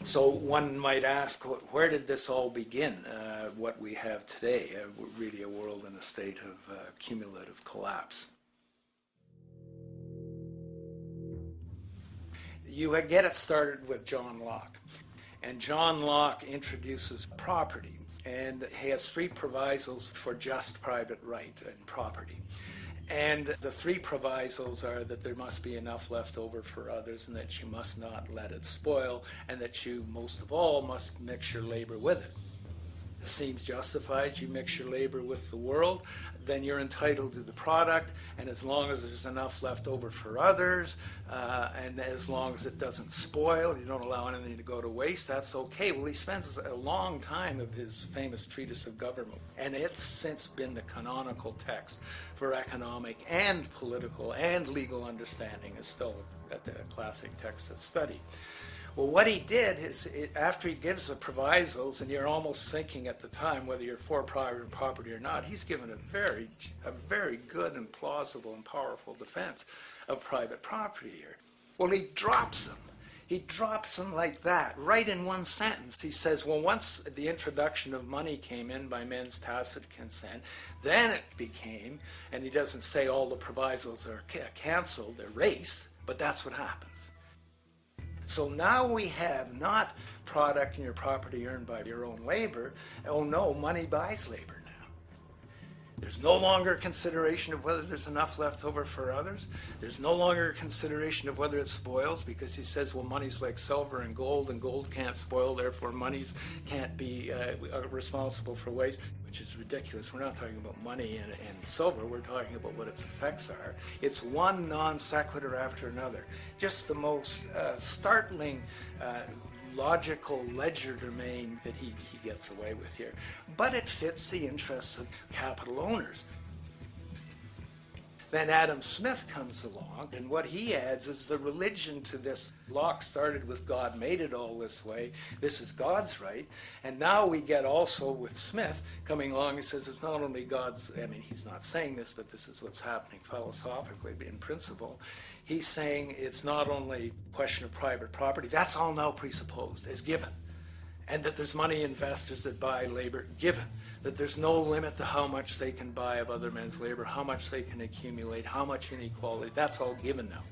So one might ask, where did this all begin? What we have today, really a world in a state of cumulative collapse. You get it started with John Locke. And John Locke introduces property, and he has three provisos for just private right and property. And the three provisos are that there must be enough left over for others, and that you must not let it spoil, and that you, most of all, must mix your labor with it. It seems justified. You mix your labor with the world, then you're entitled to the product, and as long as there's enough left over for others, and as long as it doesn't spoil, you don't allow anything to go to waste, that's okay. Well, he spends a long time of his famous treatise of government, and it's since been the canonical text for economic and political and legal understanding. Is still a classic text of study. Well, what he did is, after he gives the provisos, and you're almost thinking at the time whether you're for private property or not, he's given a very good and plausible and powerful defense of private property here. Well, he drops them. He drops them like that, right in one sentence. He says, well, once the introduction of money came in by men's tacit consent, then it became, and he doesn't say all the provisos are canceled, erased, but that's what happens. So now we have not product and your property earned by your own labor. Oh no, money buys labor now. There's no longer a consideration of whether there's enough left over for others. There's no longer a consideration of whether it spoils, because he says, well, money's like silver and gold can't spoil, therefore monies can't be responsible for waste, which is ridiculous. We're not talking about money and silver, we're talking about what its effects are. It's one non sequitur after another. Just the most startling logical legerdemain that he gets away with here. But it fits the interests of capital owners. Then Adam Smith comes along, and what he adds is the religion to this. Locke started with God made it all this way. This is God's right. And now we get also with Smith coming along and says it's not only God's, I mean, he's not saying this, but this is what's happening philosophically in principle. He's saying it's not only a question of private property, that's all now presupposed as given. And that there's money investors that buy labor given. That there's no limit to how much they can buy of other men's labor, how much they can accumulate, how much inequality, that's all given now.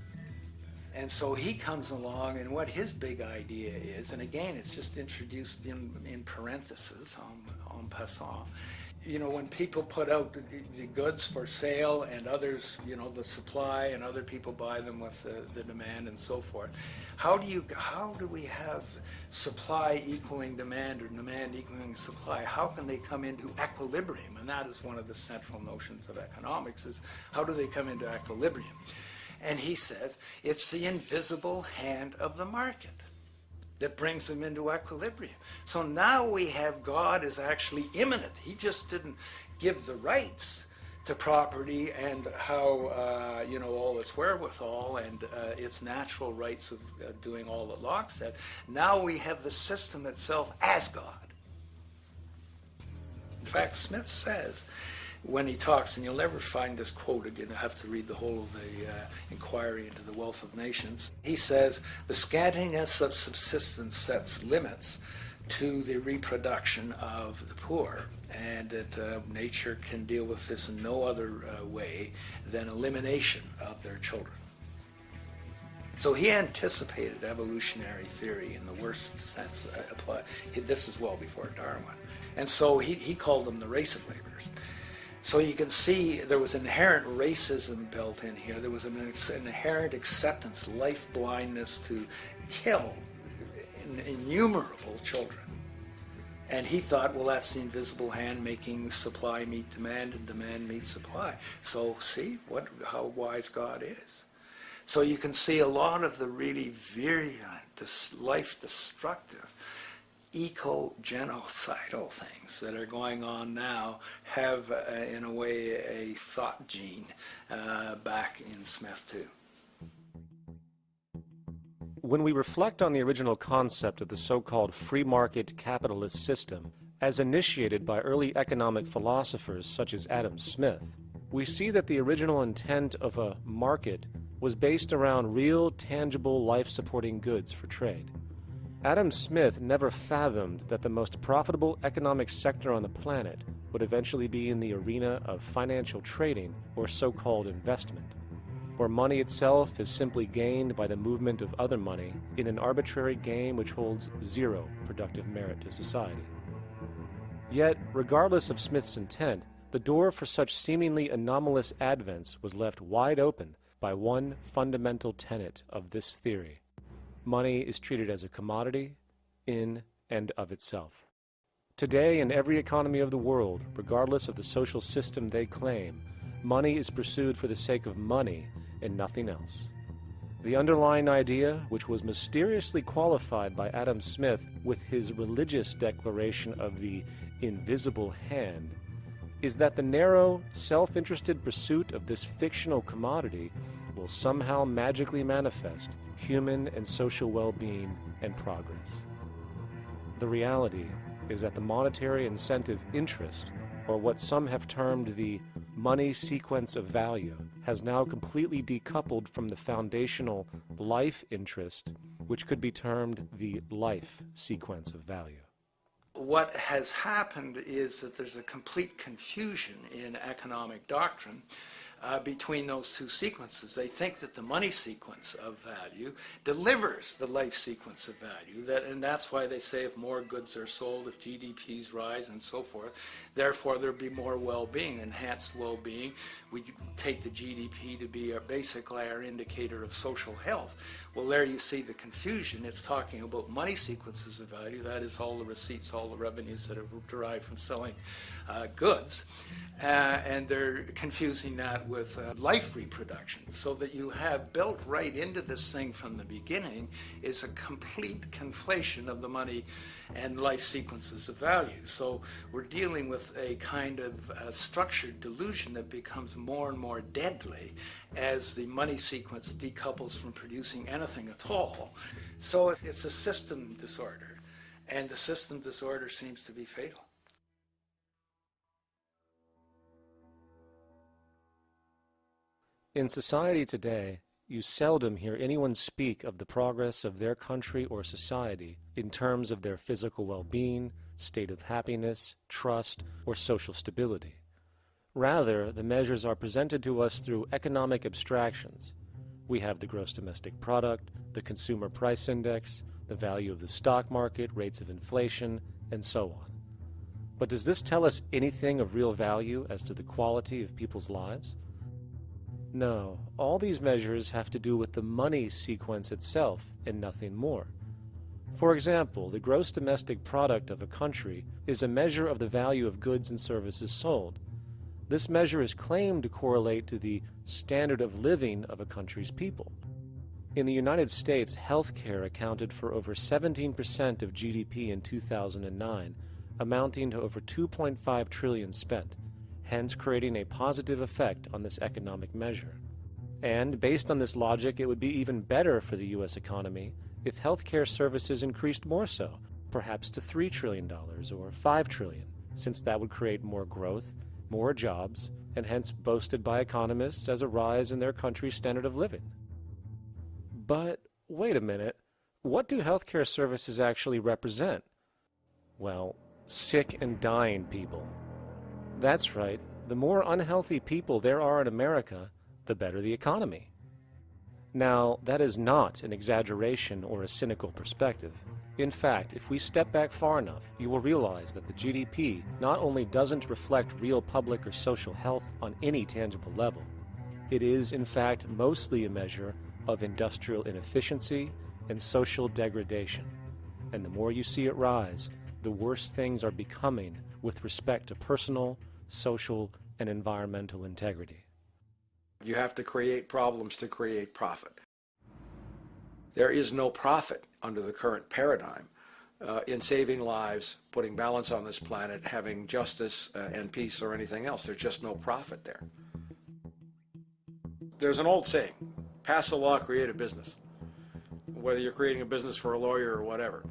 And so he comes along, and what his big idea is, and again, it's just introduced in parentheses, en passant. You know, when people put out the goods for sale and others, you know, the supply, and other people buy them with the demand and so forth, how do we have supply equaling demand or demand equaling supply? How can they come into equilibrium? And that is one of the central notions of economics, is how do they come into equilibrium? And he says it's the invisible hand of the market that brings them into equilibrium. So now we have God is actually immanent. He just didn't give the rights to property and how, you know, all its wherewithal and its natural rights of doing all that Locke said. Now we have the system itself as God. In fact, Smith says, when he talks, and you'll never find this quote again, I have to read the whole of the Inquiry into the Wealth of Nations. He says, the scantiness of subsistence sets limits to the reproduction of the poor, and that nature can deal with this in no other way than elimination of their children. So he anticipated evolutionary theory in the worst sense applied. This is well before Darwin. And so he called them the race of laborers. So you can see there was inherent racism built in here. There was an inherent acceptance, life blindness to kill innumerable children. And he thought, well, that's the invisible hand making supply meet demand and demand meet supply. So see how wise God is. So you can see a lot of the really virulent, life-destructive, eco-genocidal things that are going on now have, in a way, a thought gene back in Smith too. When we reflect on the original concept of the so-called free market capitalist system, as initiated by early economic philosophers such as Adam Smith, we see that the original intent of a market was based around real, tangible, life-supporting goods for trade. Adam Smith never fathomed that the most profitable economic sector on the planet would eventually be in the arena of financial trading or so-called investment, where money itself is simply gained by the movement of other money in an arbitrary game which holds zero productive merit to society. Yet, regardless of Smith's intent, the door for such seemingly anomalous advents was left wide open by one fundamental tenet of this theory. Money is treated as a commodity in and of itself. Today, in every economy of the world, regardless of the social system they claim, money is pursued for the sake of money and nothing else. The underlying idea, which was mysteriously qualified by Adam Smith with his religious declaration of the invisible hand, is that the narrow, self-interested pursuit of this fictional commodity will somehow magically manifest human and social well-being and progress. The reality is that the monetary incentive interest, or what some have termed the money sequence of value, has now completely decoupled from the foundational life interest, which could be termed the life sequence of value. What has happened is that there's a complete confusion in economic doctrine between those two sequences. They think that the money sequence of value delivers the life sequence of value, and that's why they say if more goods are sold, if GDPs rise and so forth, therefore there'll be more well-being, enhanced well-being. We take the GDP to be basically our indicator of social health. Well, there you see the confusion. It's talking about money sequences of value, that is all the receipts, all the revenues that are derived from selling goods, and they're confusing that with life reproduction, so that you have built right into this thing from the beginning is a complete conflation of the money and life sequences of value. So we're dealing with a kind of structured delusion that becomes more and more deadly as the money sequence decouples from producing anything at all. So it's a system disorder, and the system disorder seems to be fatal. In society today, you seldom hear anyone speak of the progress of their country or society in terms of their physical well-being, state of happiness, trust, or social stability. Rather, the measures are presented to us through economic abstractions. We have the gross domestic product, the consumer price index, the value of the stock market, rates of inflation, and so on. But does this tell us anything of real value as to the quality of people's lives? No, all these measures have to do with the money sequence itself and nothing more. For example, the gross domestic product of a country is a measure of the value of goods and services sold. This measure is claimed to correlate to the standard of living of a country's people. In the United States, healthcare accounted for over 17% of GDP in 2009, amounting to over $2.5 trillion spent, hence creating a positive effect on this economic measure. And based on this logic, it would be even better for the U.S. economy if healthcare services increased more so, perhaps to $3 trillion or $5 trillion, since that would create more growth, more jobs, and hence boasted by economists as a rise in their country's standard of living. But wait a minute, what do healthcare services actually represent? Well, sick and dying people. That's right, the more unhealthy people there are in America, the better the economy. Now, that is not an exaggeration or a cynical perspective. In fact, if we step back far enough, you will realize that the GDP not only doesn't reflect real public or social health on any tangible level, it is, in fact, mostly a measure of industrial inefficiency and social degradation. And the more you see it rise, the worse things are becoming with respect to personal, social, and environmental integrity. You have to create problems to create profit. There is no profit under the current paradigm in saving lives, putting balance on this planet, having justice and peace or anything else. There's just no profit there. There's an old saying, pass a law, create a business, whether you're creating a business for a lawyer or whatever.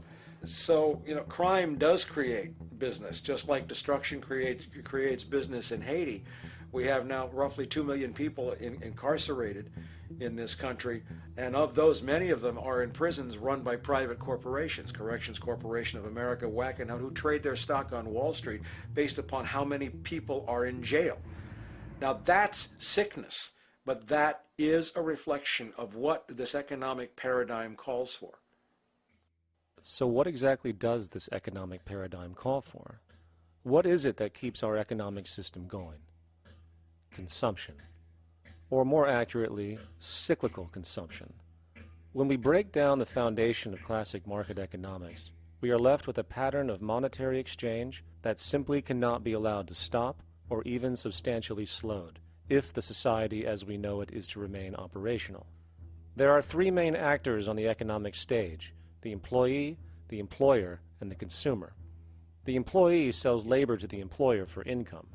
So, crime does create business, just like destruction creates business in Haiti. We have now roughly 2 million people incarcerated in this country, and of those, many of them are in prisons run by private corporations, Corrections Corporation of America, Wackenhut, who trade their stock on Wall Street based upon how many people are in jail. Now that's sickness, but that is a reflection of what this economic paradigm calls for. So what exactly does this economic paradigm call for? What is it that keeps our economic system going? Consumption. Or more accurately, cyclical consumption. When we break down the foundation of classic market economics, we are left with a pattern of monetary exchange that simply cannot be allowed to stop or even substantially slowed, if the society as we know it is to remain operational. There are three main actors on the economic stage: the employee, the employer, and the consumer. The employee sells labor to the employer for income.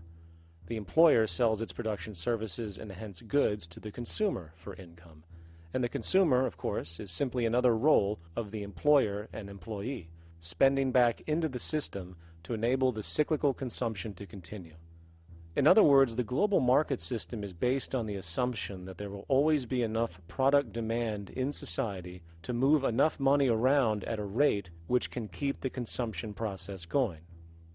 The employer sells its production services and hence goods to the consumer for income. And the consumer, of course, is simply another role of the employer and employee, spending back into the system to enable the cyclical consumption to continue. In other words, the global market system is based on the assumption that there will always be enough product demand in society to move enough money around at a rate which can keep the consumption process going.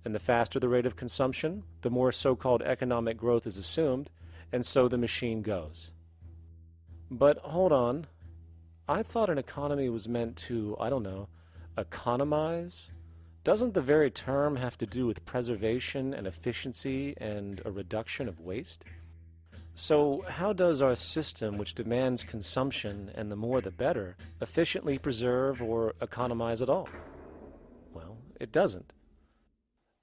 And the faster the rate of consumption, the more so-called economic growth is assumed, and so the machine goes. But hold on, I thought an economy was meant to, economize? Doesn't the very term have to do with preservation and efficiency and a reduction of waste? So how does our system, which demands consumption and the more the better, efficiently preserve or economize at all? Well, it doesn't.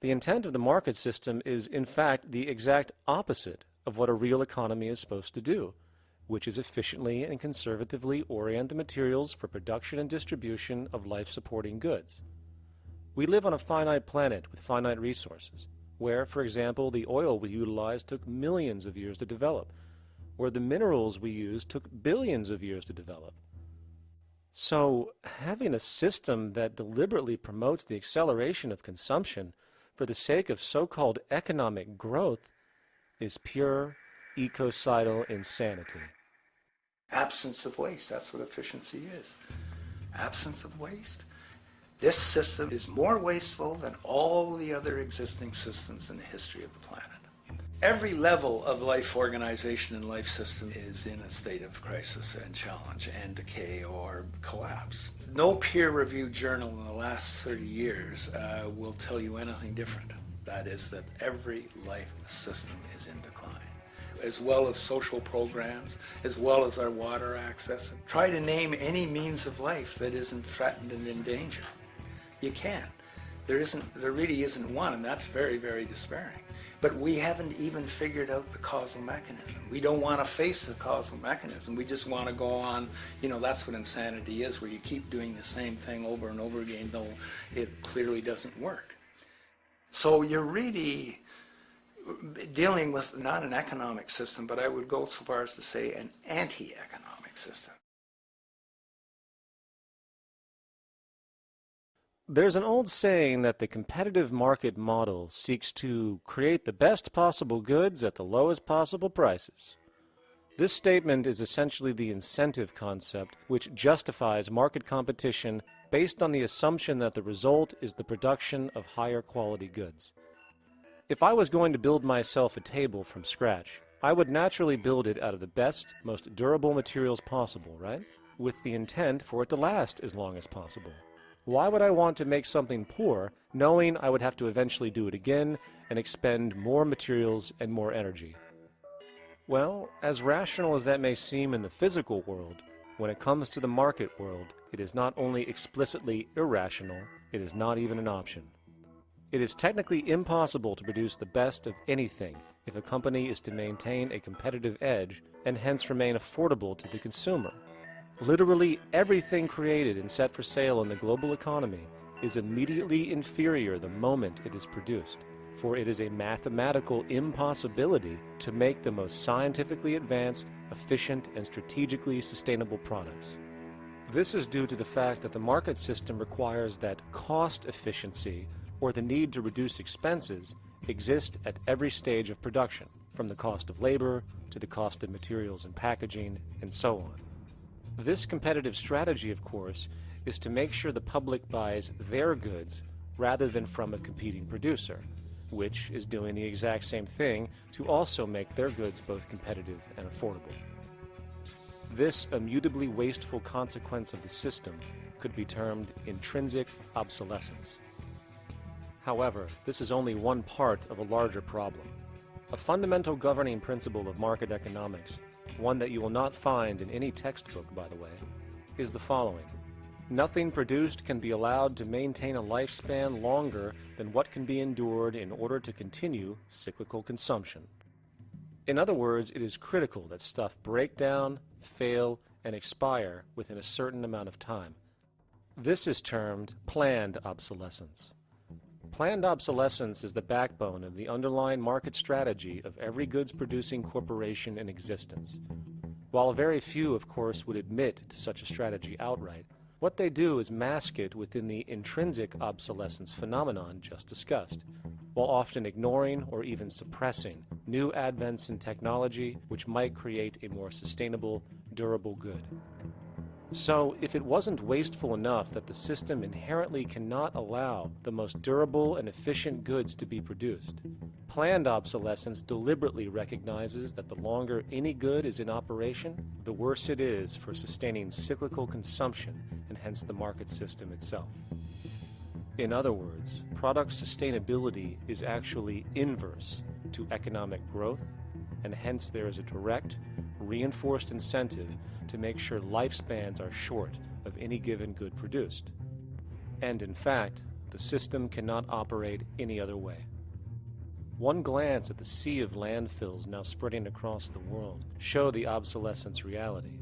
The intent of the market system is, in fact, the exact opposite of what a real economy is supposed to do, which is efficiently and conservatively orient the materials for production and distribution of life-supporting goods. We live on a finite planet with finite resources, where, for example, the oil we utilize took millions of years to develop, where the minerals we use took billions of years to develop. So, having a system that deliberately promotes the acceleration of consumption for the sake of so-called economic growth is pure ecocidal insanity. Absence of waste, that's what efficiency is. Absence of waste. This system is more wasteful than all the other existing systems in the history of the planet. Every level of life organization and life system is in a state of crisis and challenge and decay or collapse. No peer-reviewed journal in the last 30 years will tell you anything different. That is that every life system is in decline, as well as social programs, as well as our water access. Try to name any means of life that isn't threatened and in danger. You can't. There really isn't one, and that's very, very despairing. But we haven't even figured out the causal mechanism. We don't want to face the causal mechanism. We just want to go on, that's what insanity is, where you keep doing the same thing over and over again, though it clearly doesn't work. So you're really dealing with not an economic system, but I would go so far as to say an anti-economic system. There's an old saying that the competitive market model seeks to create the best possible goods at the lowest possible prices. This statement is essentially the incentive concept, which justifies market competition based on the assumption that the result is the production of higher quality goods. If I was going to build myself a table from scratch, I would naturally build it out of the best, most durable materials possible, right? With the intent for it to last as long as possible. Why would I want to make something poor, knowing I would have to eventually do it again and expend more materials and more energy? Well, as rational as that may seem in the physical world, when it comes to the market world, it is not only explicitly irrational, it is not even an option. It is technically impossible to produce the best of anything if a company is to maintain a competitive edge and hence remain affordable to the consumer. Literally everything created and set for sale in the global economy is immediately inferior the moment it is produced, for it is a mathematical impossibility to make the most scientifically advanced, efficient, and strategically sustainable products. This is due to the fact that the market system requires that cost efficiency, or the need to reduce expenses, exist at every stage of production, from the cost of labor to the cost of materials and packaging, and so on. This competitive strategy, of course, is to make sure the public buys their goods rather than from a competing producer, which is doing the exact same thing to also make their goods both competitive and affordable. This immutably wasteful consequence of the system could be termed intrinsic obsolescence. However, this is only one part of a larger problem. A fundamental governing principle of market economics, one that you will not find in any textbook, by the way, is the following. Nothing produced can be allowed to maintain a lifespan longer than what can be endured in order to continue cyclical consumption. In other words, it is critical that stuff break down, fail, and expire within a certain amount of time. This is termed planned obsolescence. Planned obsolescence is the backbone of the underlying market strategy of every goods-producing corporation in existence. While very few, of course, would admit to such a strategy outright, what they do is mask it within the intrinsic obsolescence phenomenon just discussed, while often ignoring or even suppressing new advents in technology which might create a more sustainable, durable good. So, if it wasn't wasteful enough that the system inherently cannot allow the most durable and efficient goods to be produced, planned obsolescence deliberately recognizes that the longer any good is in operation, the worse it is for sustaining cyclical consumption and hence the market system itself. In other words, product sustainability is actually inverse to economic growth, and hence there is a direct, reinforced incentive to make sure lifespans are short of any given good produced. And in fact, the system cannot operate any other way. One glance at the sea of landfills now spreading across the world show the obsolescence reality.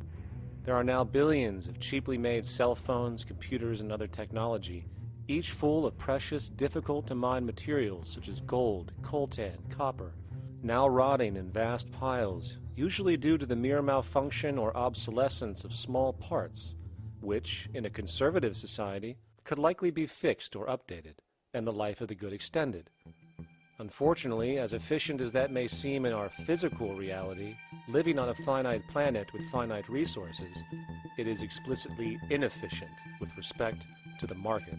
There are now billions of cheaply made cell phones, computers, and other technology, each full of precious, difficult-to-mine materials such as gold, coltan, copper, now rotting in vast piles, usually due to the mere malfunction or obsolescence of small parts, which, in a conservative society, could likely be fixed or updated, and the life of the good extended. Unfortunately, as efficient as that may seem in our physical reality, living on a finite planet with finite resources, it is explicitly inefficient with respect to the market.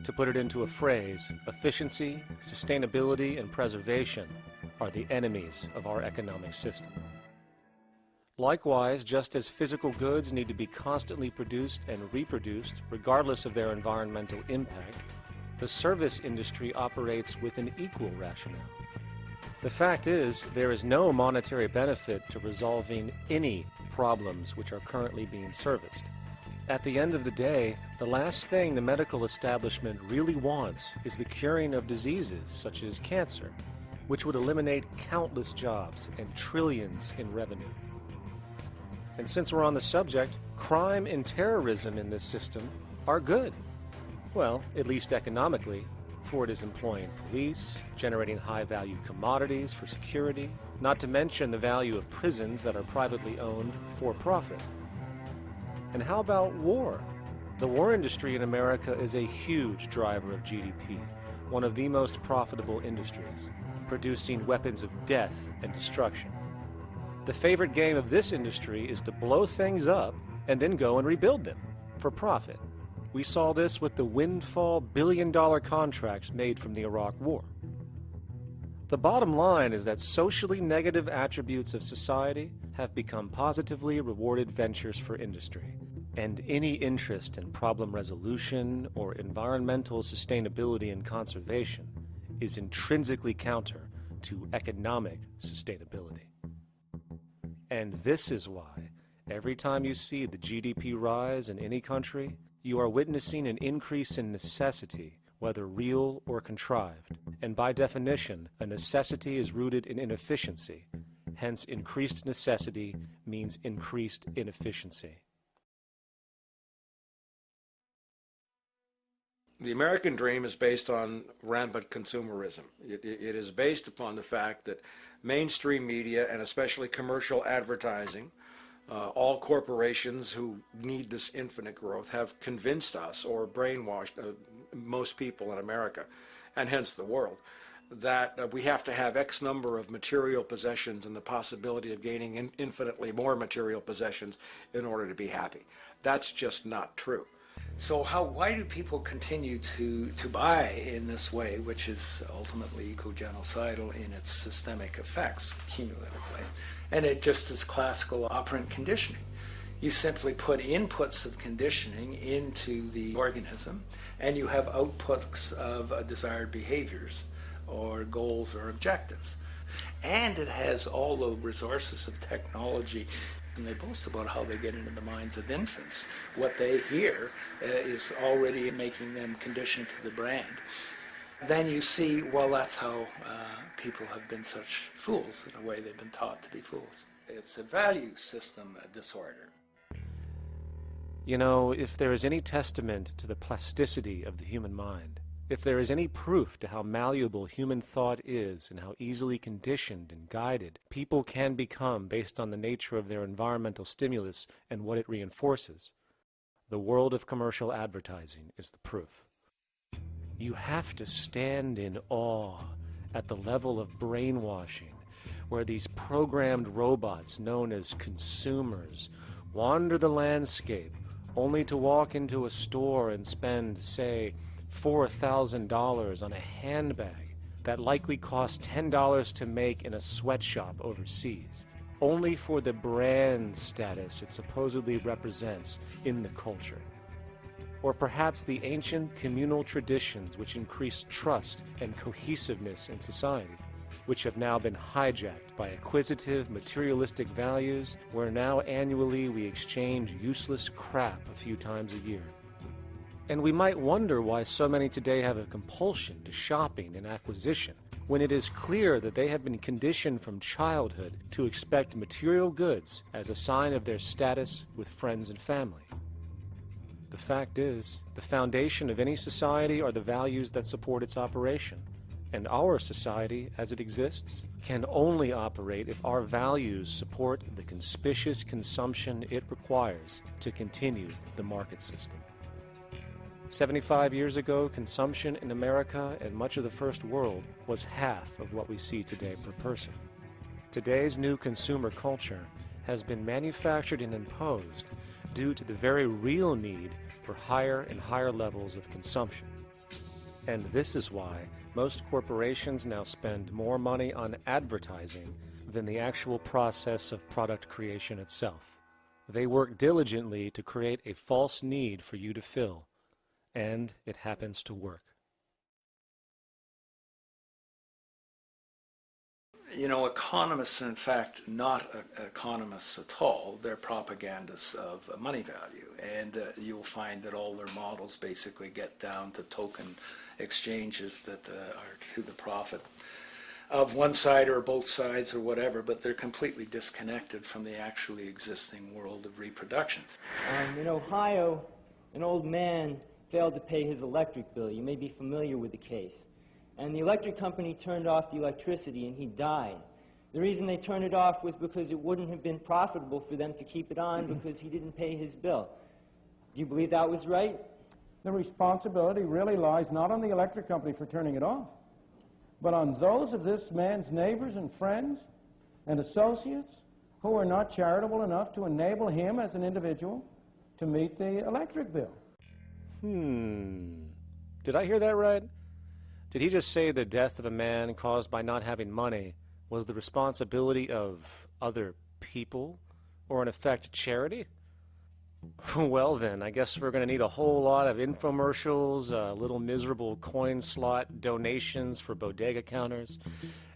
To put it into a phrase, efficiency, sustainability, and preservation are the enemies of our economic system. Likewise, just as physical goods need to be constantly produced and reproduced regardless of their environmental impact, the service industry operates with an equal rationale. The fact is, there is no monetary benefit to resolving any problems which are currently being serviced. At the end of the day, the last thing the medical establishment really wants is the curing of diseases such as cancer, which would eliminate countless jobs and trillions in revenue. And since we're on the subject, crime and terrorism in this system are good. Well, at least economically, for it is employing police, generating high-value commodities for security, not to mention the value of prisons that are privately owned for profit. And how about war? The war industry in America is a huge driver of GDP, one of the most profitable industries, producing weapons of death and destruction. The favorite game of this industry is to blow things up and then go and rebuild them for profit. We saw this with the windfall billion-dollar contracts made from the Iraq War. The bottom line is that socially negative attributes of society have become positively rewarded ventures for industry, and any interest in problem resolution or environmental sustainability and conservation is intrinsically counter to economic sustainability. And this is why every time you see the GDP rise in any country, you are witnessing an increase in necessity, whether real or contrived. And by definition, a necessity is rooted in inefficiency. Hence, increased necessity means increased inefficiency. The American dream is based on rampant consumerism. It is based upon the fact that mainstream media, and especially commercial advertising, all corporations who need this infinite growth, have convinced us or brainwashed most people in America, and hence the world, that we have to have X number of material possessions and the possibility of gaining infinitely more material possessions in order to be happy. That's just not true. So why do people continue to buy in this way, which is ultimately eco-genocidal in its systemic effects cumulatively? And it just is classical operant conditioning. You simply put inputs of conditioning into the organism, and you have outputs of desired behaviors or goals or objectives. And it has all the resources of technology. And they boast about how they get into the minds of infants. What they hear is already making them conditioned to the brand. Then you see, well, that's how people have been such fools, in a way they've been taught to be fools. It's a value system disorder. You know, if there is any testament to the plasticity of the human mind, if there is any proof to how malleable human thought is and how easily conditioned and guided people can become based on the nature of their environmental stimulus and what it reinforces, the world of commercial advertising is the proof. You have to stand in awe at the level of brainwashing where these programmed robots known as consumers wander the landscape only to walk into a store and spend, say, $4,000 on a handbag that likely costs $10 to make in a sweatshop overseas, only for the brand status it supposedly represents in the culture. Or perhaps the ancient communal traditions which increase trust and cohesiveness in society, which have now been hijacked by acquisitive, materialistic values, where now annually we exchange useless crap a few times a year. And we might wonder why so many today have a compulsion to shopping and acquisition, when it is clear that they have been conditioned from childhood to expect material goods as a sign of their status with friends and family. The fact is, the foundation of any society are the values that support its operation, and our society, as it exists, can only operate if our values support the conspicuous consumption it requires to continue the market system. 75 years ago, consumption in America and much of the First World was half of what we see today per person. Today's new consumer culture has been manufactured and imposed due to the very real need for higher and higher levels of consumption. And this is why most corporations now spend more money on advertising than the actual process of product creation itself. They work diligently to create a false need for you to fill, and it happens to work. You know, economists are in fact not economists at all. They're propagandists of money value, and you'll find that all their models basically get down to token exchanges that are to the profit of one side or both sides or whatever, but they're completely disconnected from the actually existing world of reproduction. In Ohio, an old man failed to pay his electric bill. You may be familiar with the case. And the electric company turned off the electricity and he died. The reason they turned it off was because it wouldn't have been profitable for them to keep it on because he didn't pay his bill. Do you believe that was right? The responsibility really lies not on the electric company for turning it off, but on those of this man's neighbors and friends and associates who are not charitable enough to enable him as an individual to meet the electric bill. Did I hear that right? Did he just say the death of a man caused by not having money was the responsibility of other people, or in effect, charity? Well then, I guess we're going to need a whole lot of infomercials, little miserable coin slot donations for bodega counters,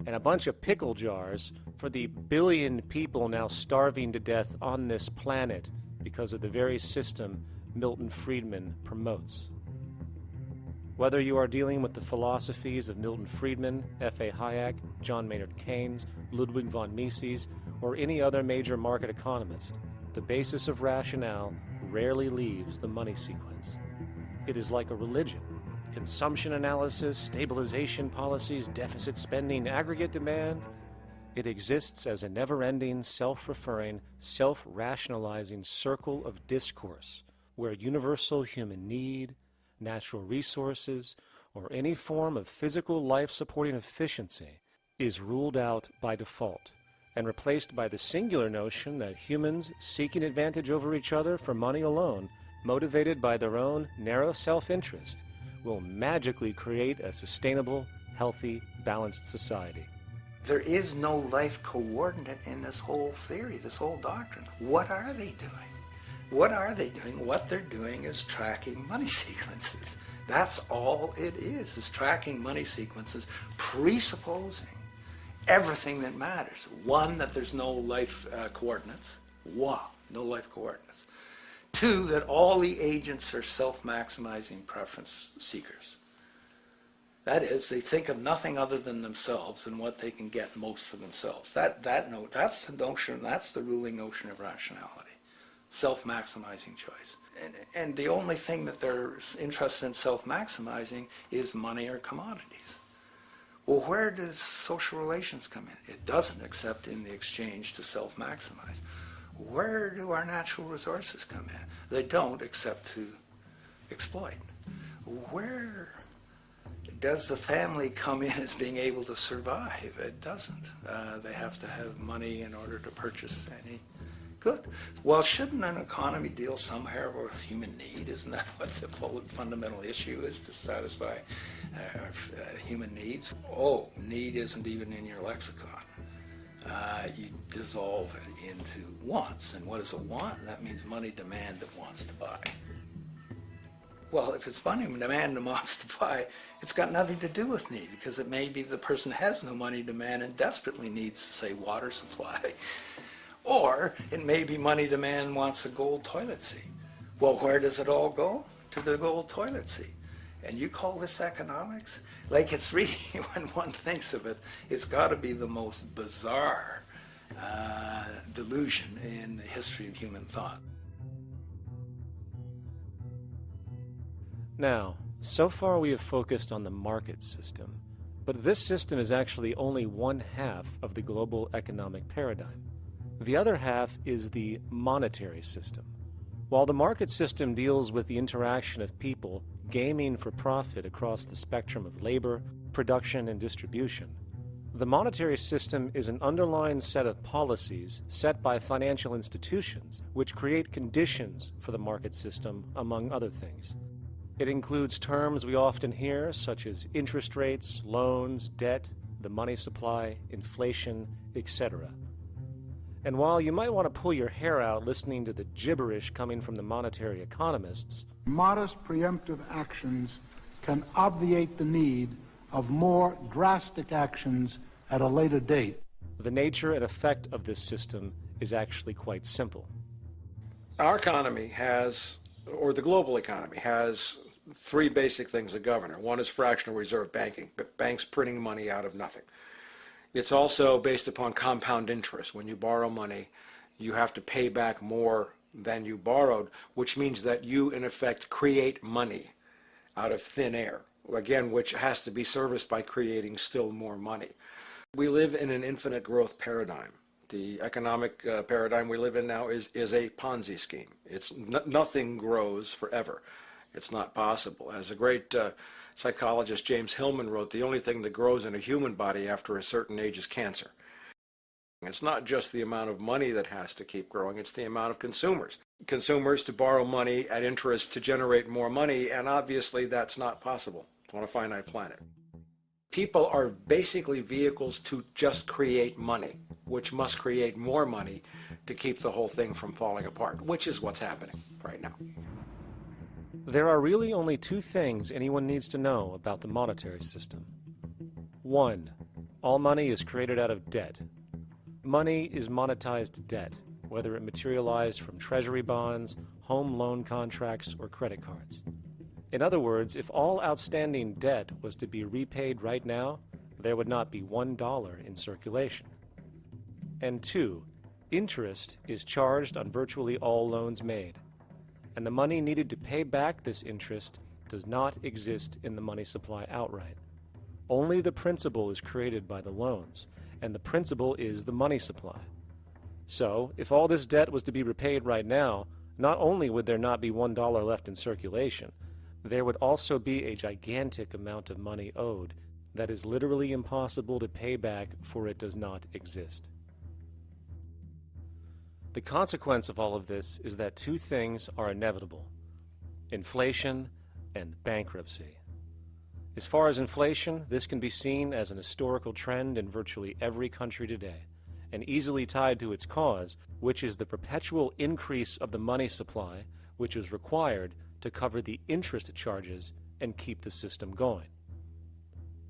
and a bunch of pickle jars for the billion people now starving to death on this planet because of the very system Milton Friedman promotes. Whether you are dealing with the philosophies of Milton Friedman, F.A. Hayek, John Maynard Keynes, Ludwig von Mises, or any other major market economist, the basis of rationale rarely leaves the money sequence. It is like a religion. Consumption analysis, stabilization policies, deficit spending, aggregate demand. It exists as a never-ending, self-referring, self-rationalizing circle of discourse where universal human need, natural resources, or any form of physical life-supporting efficiency is ruled out by default and replaced by the singular notion that humans seeking advantage over each other for money alone, motivated by their own narrow self-interest, will magically create a sustainable, healthy, balanced society. There is no life coordinate in this whole theory, this whole doctrine. What are they doing? What are they doing? What they're doing is tracking money sequences. That's all it is tracking money sequences, presupposing everything that matters. One, that there's no life coordinates. No life coordinates. Two, that all the agents are self-maximizing preference seekers. That is, they think of nothing other than themselves and what they can get most for themselves. That's the notion, that's the ruling notion of rationality. Self-maximizing choice. And the only thing that they're interested in self-maximizing is money or commodities. Well, where does social relations come in? It doesn't, except in the exchange to self-maximize. Where do our natural resources come in? They don't, except to exploit. Where does the family come in as being able to survive? It doesn't. They have to have money in order to purchase any good. Well, shouldn't an economy deal somehow with human need? Isn't that what the fundamental issue is, to satisfy human needs? Oh, need isn't even in your lexicon. You dissolve it into wants. And what is a want? That means money demand that wants to buy. Well, if it's money demand that wants to buy, it's got nothing to do with need, because it may be the person has no money demand and desperately needs, say, water supply. Or it may be money demand wants a gold toilet seat. Well, where does it all go? To the gold toilet seat. And you call this economics? Like, it's really, when one thinks of it, it's got to be the most bizarre delusion in the history of human thought. Now, so far we have focused on the market system, but this system is actually only one half of the global economic paradigm. The other half is the monetary system. While the market system deals with the interaction of people gaming for profit across the spectrum of labor, production, and distribution, the monetary system is an underlying set of policies set by financial institutions which create conditions for the market system, among other things. It includes terms we often hear, such as interest rates, loans, debt, the money supply, inflation, etc. And while you might want to pull your hair out listening to the gibberish coming from the monetary economists, modest preemptive actions can obviate the need of more drastic actions at a later date. The nature and effect of this system is actually quite simple. Our economy has, or the global economy, has three basic things that govern it. One is fractional reserve banking, banks printing money out of nothing. It's also based upon compound interest. When you borrow money, you have to pay back more than you borrowed, which means that you, in effect, create money out of thin air, again, which has to be serviced by creating still more money. We live in an infinite growth paradigm. The economic paradigm we live in now is a Ponzi scheme. Nothing grows forever. It's not possible. As a great psychologist James Hillman wrote, the only thing that grows in a human body after a certain age is cancer. It's not just the amount of money that has to keep growing, it's the amount of consumers. Consumers to borrow money at interest to generate more money, and obviously that's not possible on a finite planet. People are basically vehicles to just create money, which must create more money to keep the whole thing from falling apart, which is what's happening right now. There are really only two things anyone needs to know about the monetary system. 1. All money is created out of debt. Money is monetized debt, whether it materialized from treasury bonds, home loan contracts, or credit cards. In other words, if all outstanding debt was to be repaid right now, there would not be $1 in circulation. And 2, interest is charged on virtually all loans made, and the money needed to pay back this interest does not exist in the money supply outright. Only the principal is created by the loans, and the principal is the money supply. So, if all this debt was to be repaid right now, not only would there not be $1 left in circulation, there would also be a gigantic amount of money owed that is literally impossible to pay back, for it does not exist. The consequence of all of this is that two things are inevitable: inflation and bankruptcy. As far as inflation, this can be seen as an historical trend in virtually every country today, and easily tied to its cause, which is the perpetual increase of the money supply, which is required to cover the interest charges and keep the system going.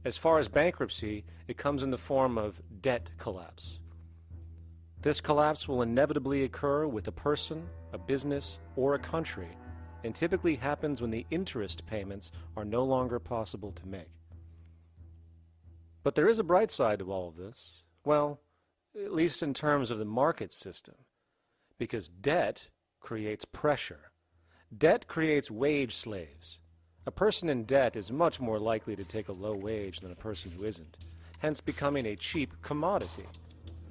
As far as bankruptcy, it comes in the form of debt collapse. This collapse will inevitably occur with a person, a business, or a country, and typically happens when the interest payments are no longer possible to make. But there is a bright side to all of this. Well, at least in terms of the market system, because debt creates pressure. Debt creates wage slaves. A person in debt is much more likely to take a low wage than a person who isn't, hence becoming a cheap commodity.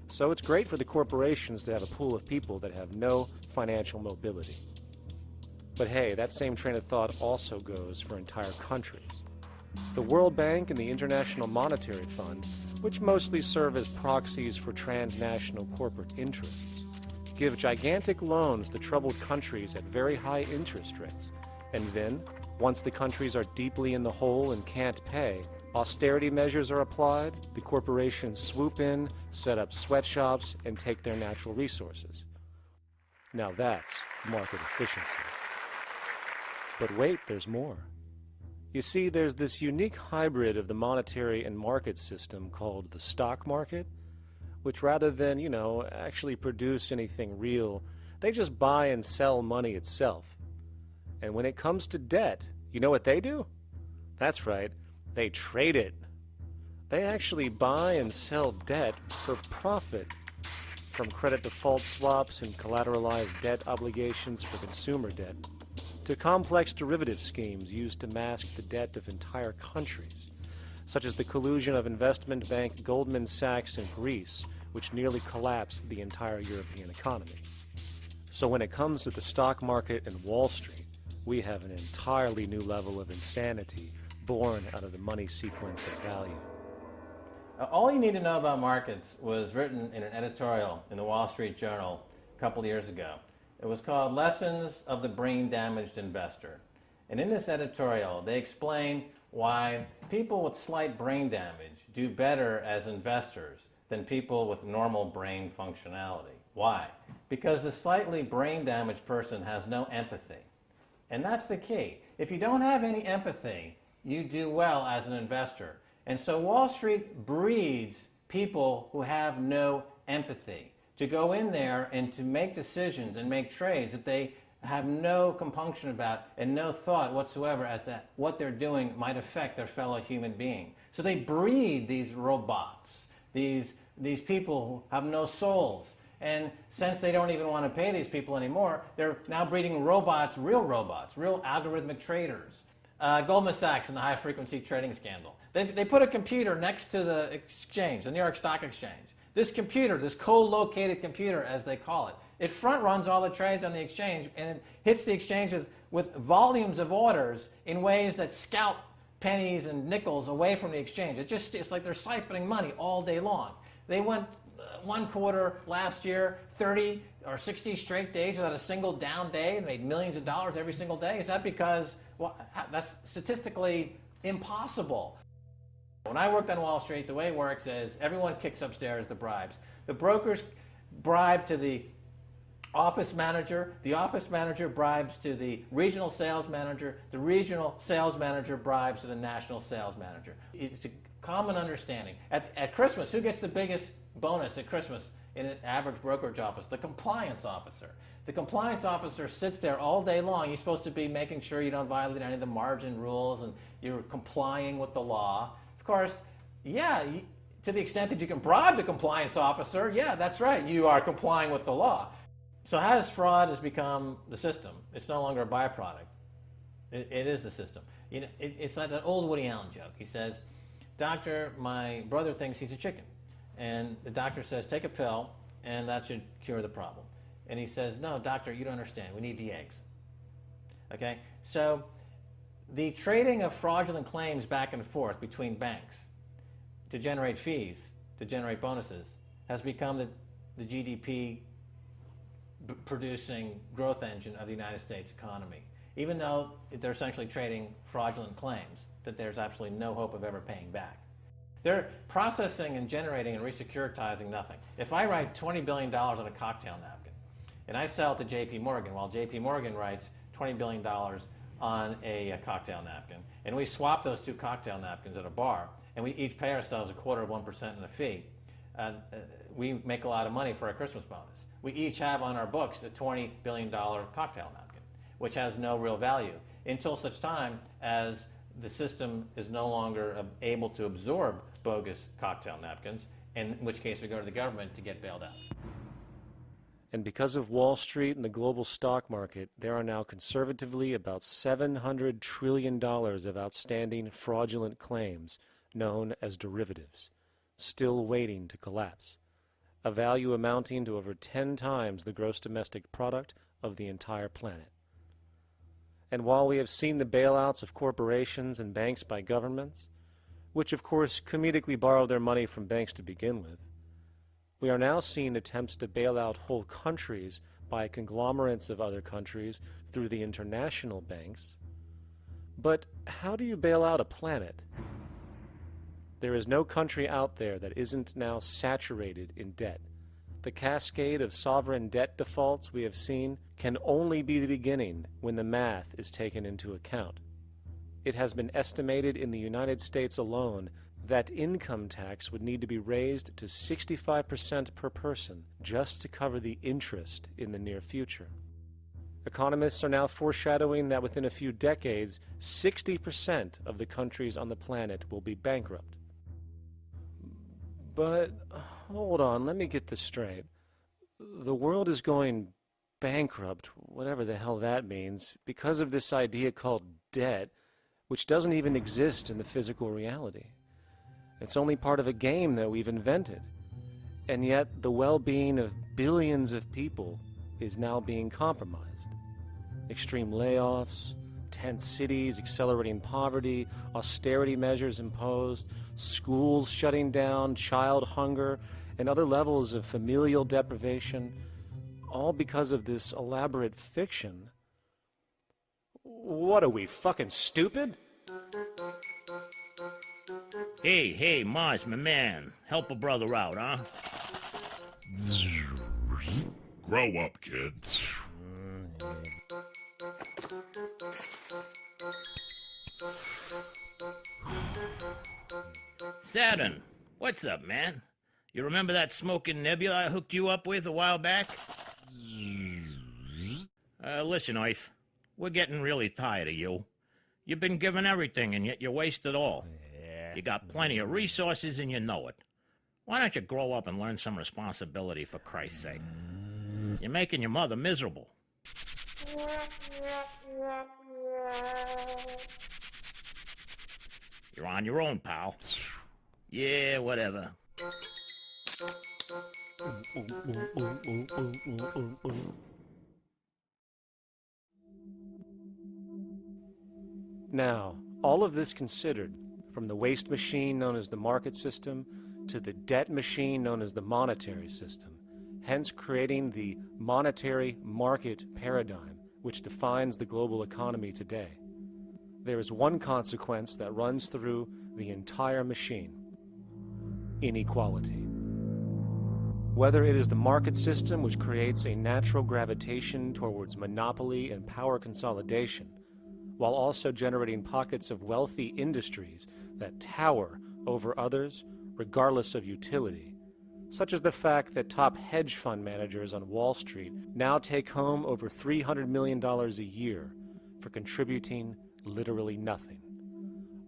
So it's great for the corporations to have a pool of people that have no financial mobility. But hey, that same train of thought also goes for entire countries. The World Bank and the International Monetary Fund, which mostly serve as proxies for transnational corporate interests, give gigantic loans to troubled countries at very high interest rates, and then, once the countries are deeply in the hole and can't pay, austerity measures are applied, the corporations swoop in, set up sweatshops, and take their natural resources. Now that's market efficiency. But wait, there's more. You see, there's this unique hybrid of the monetary and market system called the stock market, which rather than, actually produce anything real, they just buy and sell money itself. And when it comes to debt, you know what they do? That's right, they trade it. They actually buy and sell debt for profit, from credit default swaps and collateralized debt obligations for consumer debt, to complex derivative schemes used to mask the debt of entire countries, such as the collusion of investment bank Goldman Sachs in Greece, which nearly collapsed the entire European economy. So when it comes to the stock market and Wall Street, we have an entirely new level of insanity born out of the money sequence of value. All you need to know about markets was written in an editorial in the Wall Street Journal a couple of years ago. It was called Lessons of the Brain-Damaged Investor. And in this editorial, they explain why people with slight brain damage do better as investors than people with normal brain functionality. Why? Because the slightly brain-damaged person has no empathy. And that's the key. If you don't have any empathy, you do well as an investor. And so Wall Street breeds people who have no empathy to go in there and to make decisions and make trades that they have no compunction about and no thought whatsoever as to what they're doing might affect their fellow human being. So they breed these robots these people who have no souls. And since they don't even want to pay these people anymore, they're now breeding robots, real algorithmic traders. Goldman Sachs in the high-frequency trading scandal. They put a computer next to the exchange, the New York Stock Exchange. This computer, this co-located computer, as they call it, it front-runs all the trades on the exchange, and it hits the exchange with volumes of orders in ways that scalp pennies and nickels away from the exchange. It's like they're siphoning money all day long. They went one quarter last year, 30 or 60 straight days without a single down day and made millions of dollars every single day. Is that because, well, that's statistically impossible. When I worked on Wall Street, the way it works is everyone kicks upstairs the bribes. The brokers bribe to the office manager bribes to the regional sales manager bribes to the national sales manager. It's a common understanding. At Christmas, who gets the biggest bonus at Christmas in an average brokerage office? The compliance officer. The compliance officer sits there all day long. He's supposed to be making sure you don't violate any of the margin rules and you're complying with the law. Of course, yeah, to the extent that you can bribe the compliance officer, yeah, that's right, you are complying with the law. So how does fraud has become the system? It's no longer a byproduct. It is the system. You know, it's like that old Woody Allen joke. He says, "Doctor, my brother thinks he's a chicken." And the doctor says, "Take a pill, and that should cure the problem." And he says, "No, doctor, you don't understand. We need the eggs." Okay? So the trading of fraudulent claims back and forth between banks to generate fees, to generate bonuses, has become the GDP producing growth engine of the United States economy. Even though they're essentially trading fraudulent claims that there's absolutely no hope of ever paying back. They're processing and generating and resecuritizing nothing. If I write $20 billion on a cocktail napkin and I sell it to JP Morgan, while JP Morgan writes $20 billion on a cocktail napkin, and we swap those two cocktail napkins at a bar, and we each pay ourselves 1/4% in a fee, we make a lot of money for our Christmas bonus. We each have on our books a $20 billion cocktail napkin, which has no real value until such time as the system is no longer able to absorb bogus cocktail napkins, in which case we go to the government to get bailed out. And because of Wall Street and the global stock market, there are now conservatively about $700 trillion of outstanding fraudulent claims known as derivatives, still waiting to collapse, a value amounting to over 10 times the gross domestic product of the entire planet. And while we have seen the bailouts of corporations and banks by governments, which of course comedically borrow their money from banks to begin with, we are now seeing attempts to bail out whole countries by conglomerates of other countries through the international banks. But how do you bail out a planet? There is no country out there that isn't now saturated in debt. The cascade of sovereign debt defaults we have seen can only be the beginning when the math is taken into account. It has been estimated in the United States alone that income tax would need to be raised to 65% per person just to cover the interest in the near future. Economists are now foreshadowing that within a few decades, 60% of the countries on the planet will be bankrupt. But, hold on, let me get this straight. The world is going bankrupt, whatever the hell that means, because of this idea called debt, which doesn't even exist in the physical reality. It's only part of a game that we've invented. And yet, the well-being of billions of people is now being compromised. Extreme layoffs, tent cities, accelerating poverty, austerity measures imposed, schools shutting down, child hunger, and other levels of familial deprivation, all because of this elaborate fiction. What are we, fucking stupid? Hey, Mars, my man. Help a brother out, huh? Grow up, kid. Saturn, what's up, man? You remember that smoking nebula I hooked you up with a while back? Listen, Earth, we're getting really tired of you. You've been given everything, and yet you waste it all. You got plenty of resources, and you know it. Why don't you grow up and learn some responsibility, for Christ's sake? You're making your mother miserable. You're on your own, pal. Yeah, whatever. Now, all of this considered, from the waste machine known as the market system to the debt machine known as the monetary system, hence creating the monetary market paradigm which defines the global economy today, there is one consequence that runs through the entire machine: inequality. Whether it is the market system which creates a natural gravitation towards monopoly and power consolidation, while also generating pockets of wealthy industries that tower over others regardless of utility, such as the fact that top hedge fund managers on Wall Street now take home over $300 million a year for contributing literally nothing,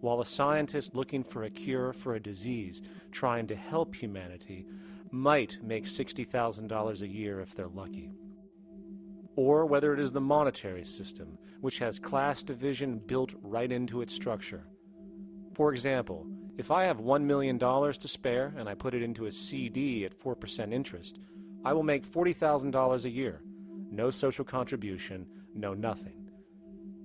while a scientist looking for a cure for a disease trying to help humanity might make $60,000 a year if they're lucky. Or whether it is the monetary system, which has class division built right into its structure. For example, if I have $1 million to spare and I put it into a CD at 4% interest, I will make $40,000 a year. No social contribution, no nothing.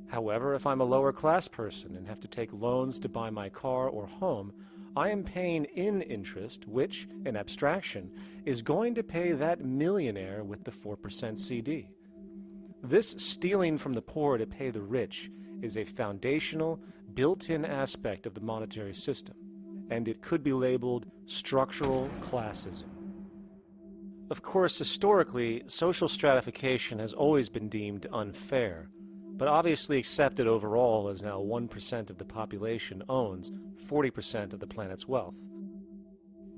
However, if I'm a lower class person and have to take loans to buy my car or home, I am paying in interest, which, in abstraction, is going to pay that millionaire with the 4% CD. This stealing from the poor to pay the rich is a foundational, built-in aspect of the monetary system, and it could be labeled structural classism. Of course, historically, social stratification has always been deemed unfair, but obviously accepted overall as now 1% of the population owns 40% of the planet's wealth.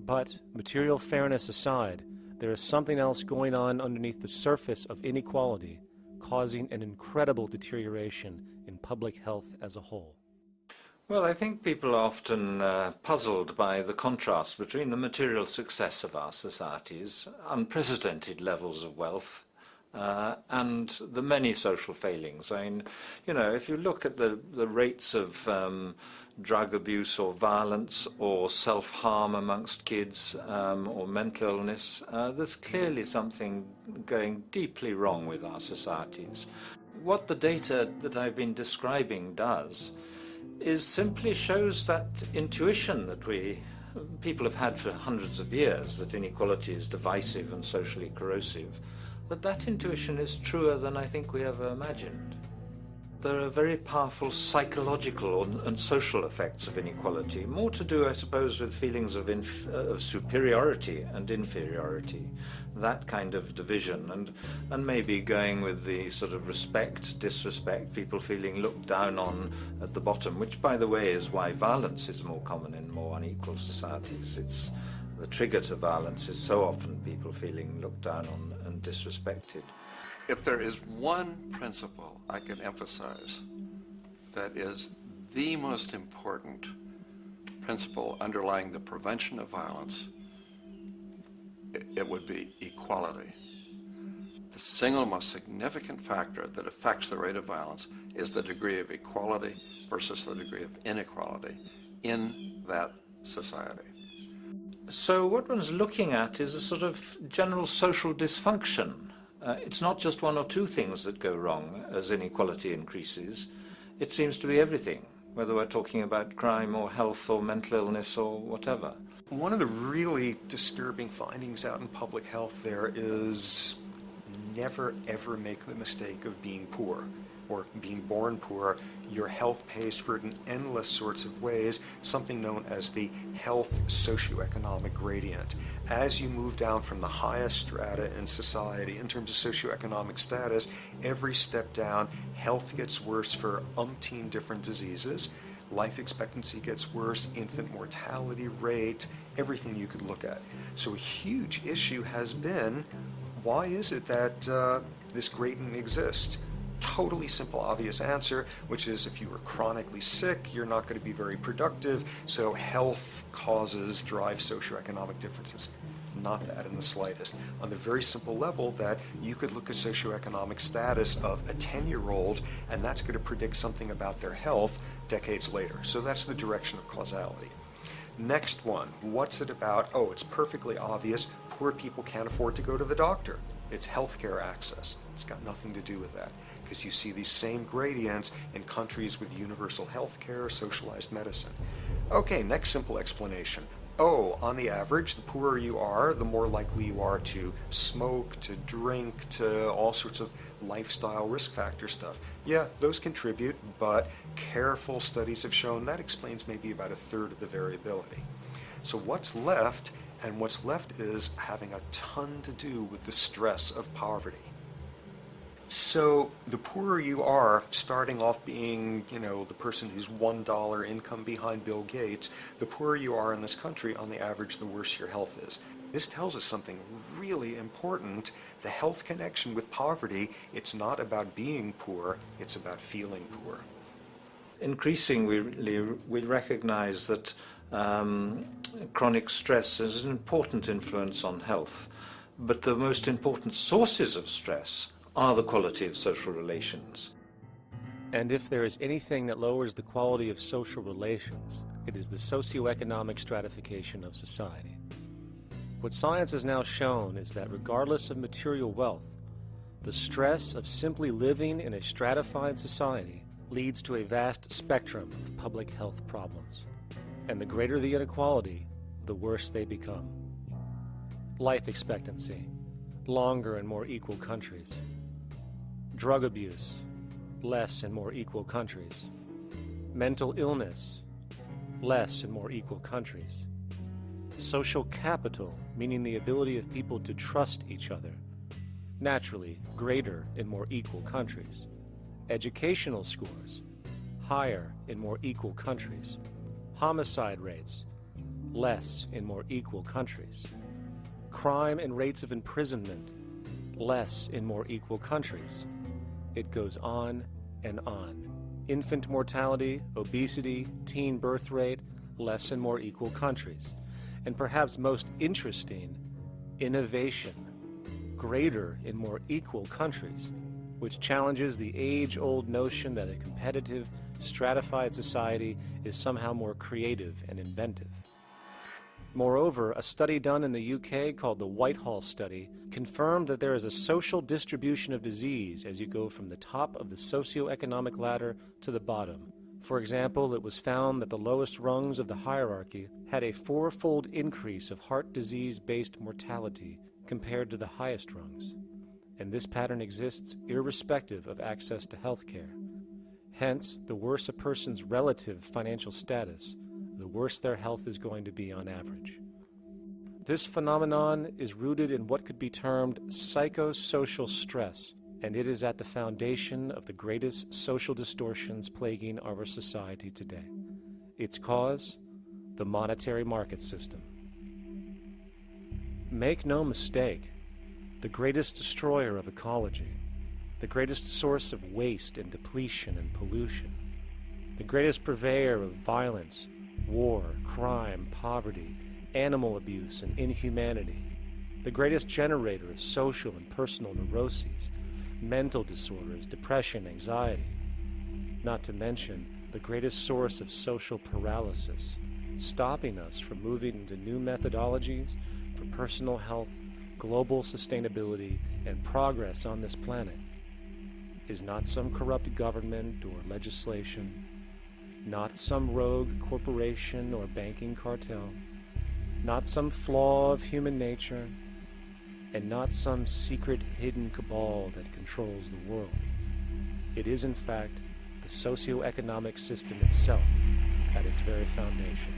But, material fairness aside, there is something else going on underneath the surface of inequality, causing an incredible deterioration in public health as a whole. Well, I think people are often puzzled by the contrast between the material success of our societies, unprecedented levels of wealth, and the many social failings. I mean, you know, if you look at the rates of drug abuse or violence or self-harm amongst kids or mental illness, there's clearly something going deeply wrong with our societies. What the data that I've been describing does is simply shows that intuition that people have had for hundreds of years, that inequality is divisive and socially corrosive, that intuition is truer than I think we ever imagined. There are very powerful psychological and social effects of inequality, more to do, I suppose, with feelings of superiority and inferiority, that kind of division, and maybe going with the sort of respect, disrespect, people feeling looked down on at the bottom, which, by the way, is why violence is more common in more unequal societies. It's the trigger to violence is so often people feeling looked down on and disrespected. If there is one principle I can emphasize that is the most important principle underlying the prevention of violence, it would be equality. The single most significant factor that affects the rate of violence is the degree of equality versus the degree of inequality in that society. So what one's looking at is a sort of general social dysfunction. It's not just one or two things that go wrong as inequality increases. It seems to be everything, whether we're talking about crime or health or mental illness or whatever. One of the really disturbing findings out in public health there is never ever make the mistake of being poor or being born poor. Your health pays for it in endless sorts of ways, something known as the health socioeconomic gradient. As you move down from the highest strata in society in terms of socioeconomic status, every step down, health gets worse for umpteen different diseases. Life expectancy gets worse, infant mortality rate, everything you could look at. So a huge issue has been, why is it that this gradient exists? totally simple, obvious answer, which is if you are chronically sick, you're not going to be very productive, so health causes drive socioeconomic differences. Not that in the slightest. On the very simple level that you could look at socioeconomic status of a 10-year-old, and that's going to predict something about their health decades later. So that's the direction of causality. Next one, what's it about? Oh, it's perfectly obvious. Poor people can't afford to go to the doctor. It's healthcare access. It's got nothing to do with that, because you see these same gradients in countries with universal healthcare, socialized medicine. Okay, next simple explanation. Oh, on the average, the poorer you are, the more likely you are to smoke, to drink, to all sorts of lifestyle risk factor stuff. Yeah, those contribute, but careful studies have shown that explains maybe about a third of the variability. So what's left? And what's left is having a ton to do with the stress of poverty. So the poorer you are, starting off being, the person who's $1 income behind Bill Gates, the poorer you are in this country, on the average, the worse your health is. This tells us something really important. The health connection with poverty, it's not about being poor, it's about feeling poor. Increasingly, we recognize that chronic stress is an important influence on health, but the most important sources of stress are the quality of social relations. And if there is anything that lowers the quality of social relations, it is the socioeconomic stratification of society. What science has now shown is that regardless of material wealth, the stress of simply living in a stratified society leads to a vast spectrum of public health problems. And the greater the inequality, the worse they become. Life expectancy, longer in more equal countries. Drug abuse, less in more equal countries. Mental illness, less in more equal countries. Social capital, meaning the ability of people to trust each other, naturally greater in more equal countries. Educational scores, higher in more equal countries. Homicide rates, less in more equal countries. Crime and rates of imprisonment, less in more equal countries. It goes on and on. Infant mortality, obesity, teen birth rate, less in more equal countries. And perhaps most interesting, innovation, greater in more equal countries, which challenges the age-old notion that a competitive, stratified society is somehow more creative and inventive. Moreover, a study done in the UK called the Whitehall Study confirmed that there is a social distribution of disease as you go from the top of the socioeconomic ladder to the bottom. For example, it was found that the lowest rungs of the hierarchy had a 4-fold increase of heart disease-based mortality compared to the highest rungs. And this pattern exists irrespective of access to health care. Hence, the worse a person's relative financial status, the worse their health is going to be on average. This phenomenon is rooted in what could be termed psychosocial stress, and it is at the foundation of the greatest social distortions plaguing our society today. Its cause? The monetary market system. Make no mistake, the greatest destroyer of ecology, the greatest source of waste and depletion and pollution, the greatest purveyor of violence, war, crime, poverty, animal abuse, and inhumanity, the greatest generator of social and personal neuroses, mental disorders, depression, anxiety, not to mention the greatest source of social paralysis, stopping us from moving into new methodologies for personal health, global sustainability, and progress on this planet, is not some corrupt government or legislation, not some rogue corporation or banking cartel, not some flaw of human nature, and not some secret hidden cabal that controls the world. It is, in fact, the socio-economic system itself at its very foundation.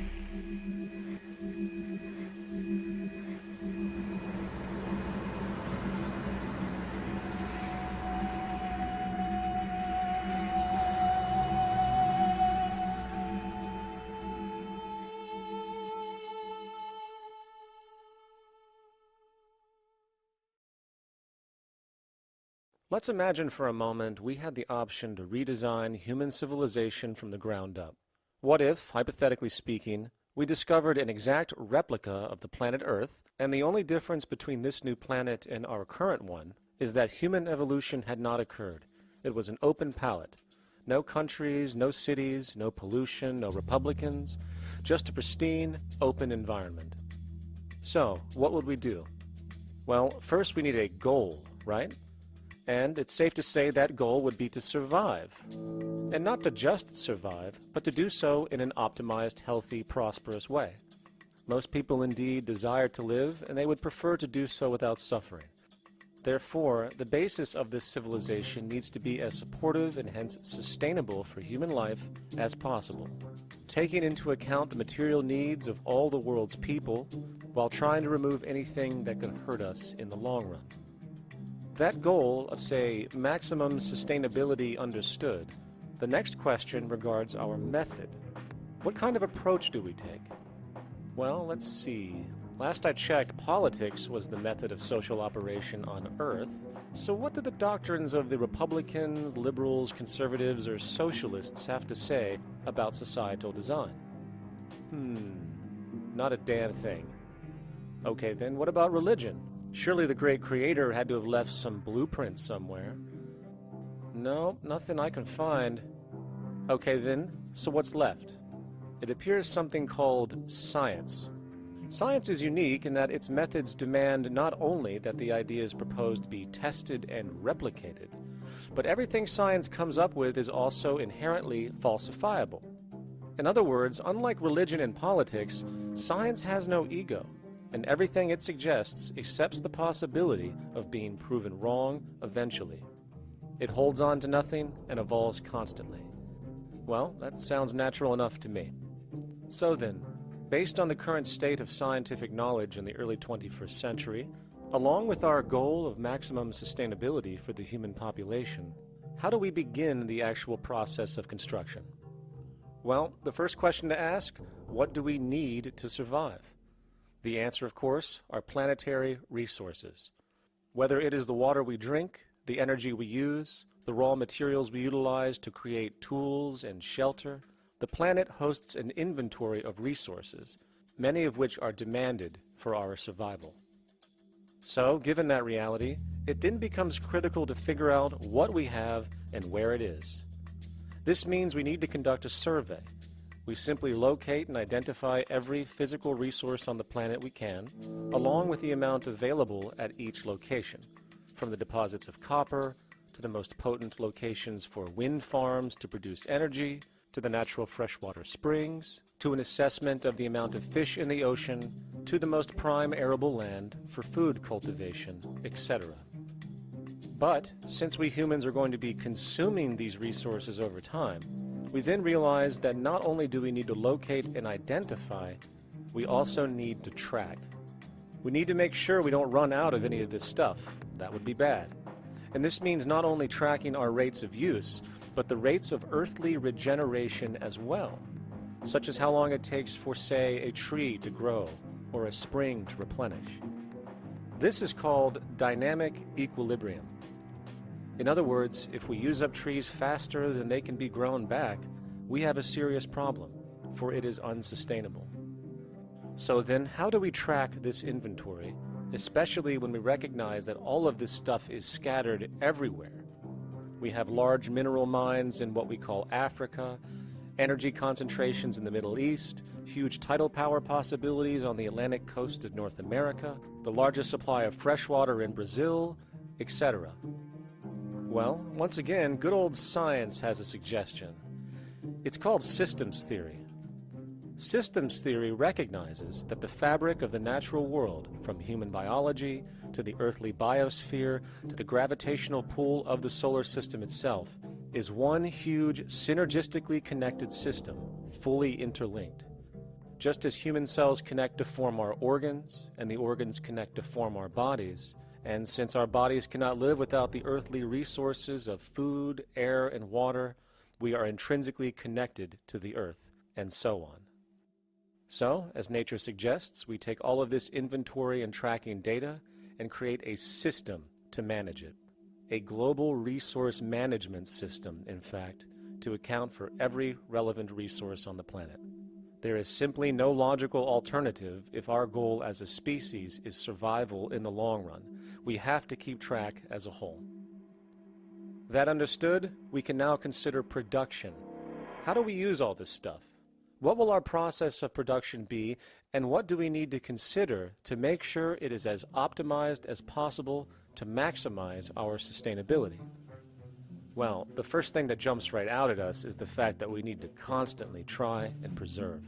Let's imagine for a moment we had the option to redesign human civilization from the ground up. What if, hypothetically speaking, we discovered an exact replica of the planet Earth, and the only difference between this new planet and our current one is that human evolution had not occurred. It was an open palette. No countries, no cities, no pollution, no Republicans, just a pristine, open environment. So, what would we do? Well, first we need a goal, right? And it's safe to say that goal would be to survive. And not to just survive, but to do so in an optimized, healthy, prosperous way. Most people indeed desire to live, and they would prefer to do so without suffering. Therefore, the basis of this civilization needs to be as supportive and hence sustainable for human life as possible, taking into account the material needs of all the world's people while trying to remove anything that could hurt us in the long run. That goal of, say, maximum sustainability understood, the next question regards our method. What kind of approach do we take? Well, let's see. Last I checked, politics was the method of social operation on Earth. So what do the doctrines of the Republicans, liberals, conservatives, or socialists have to say about societal design? Not a damn thing. Okay, then what about religion? Surely the great creator had to have left some blueprint somewhere. No, nothing I can find. Okay then, so what's left? It appears something called science. Science is unique in that its methods demand not only that the ideas proposed be tested and replicated, but everything science comes up with is also inherently falsifiable. In other words, unlike religion and politics, science has no ego, and everything it suggests accepts the possibility of being proven wrong eventually. It holds on to nothing and evolves constantly. Well, that sounds natural enough to me. So then, based on the current state of scientific knowledge in the early 21st century, along with our goal of maximum sustainability for the human population, how do we begin the actual process of construction? Well, the first question to ask, what do we need to survive? The answer, of course, are planetary resources. Whether it is the water we drink, the energy we use, the raw materials we utilize to create tools and shelter, the planet hosts an inventory of resources, many of which are demanded for our survival. So, given that reality, it then becomes critical to figure out what we have and where it is. This means we need to conduct a survey. We simply locate and identify every physical resource on the planet we can, along with the amount available at each location, from the deposits of copper to the most potent locations for wind farms to produce energy, to the natural freshwater springs, to an assessment of the amount of fish in the ocean, to the most prime arable land for food cultivation, etc. But since we humans are going to be consuming these resources over time, we then realize that not only do we need to locate and identify, we also need to track. We need to make sure we don't run out of any of this stuff. That would be bad. And this means not only tracking our rates of use, but the rates of earthly regeneration as well, such as how long it takes for, say, a tree to grow or a spring to replenish. This is called dynamic equilibrium. In other words, if we use up trees faster than they can be grown back, we have a serious problem, for it is unsustainable. So then, how do we track this inventory, especially when we recognize that all of this stuff is scattered everywhere? We have large mineral mines in what we call Africa, energy concentrations in the Middle East, huge tidal power possibilities on the Atlantic coast of North America, the largest supply of fresh water in Brazil, etc. Well, once again, good old science has a suggestion. It's called systems theory. Systems theory recognizes that the fabric of the natural world, from human biology to the earthly biosphere to the gravitational pull of the solar system itself, is one huge synergistically connected system, fully interlinked. Just as human cells connect to form our organs, and the organs connect to form our bodies, and since our bodies cannot live without the earthly resources of food, air, and water, we are intrinsically connected to the earth, and so on. So, as nature suggests, we take all of this inventory and tracking data and create a system to manage it. a global resource management system, in fact, to account for every relevant resource on the planet. There is simply no logical alternative if our goal as a species is survival in the long run. We have to keep track as a whole. That understood, we can now consider production. How do we use all this stuff? What will our process of production be, and what do we need to consider to make sure it is as optimized as possible to maximize our sustainability? Well, the first thing that jumps right out at us is the fact that we need to constantly try and preserve.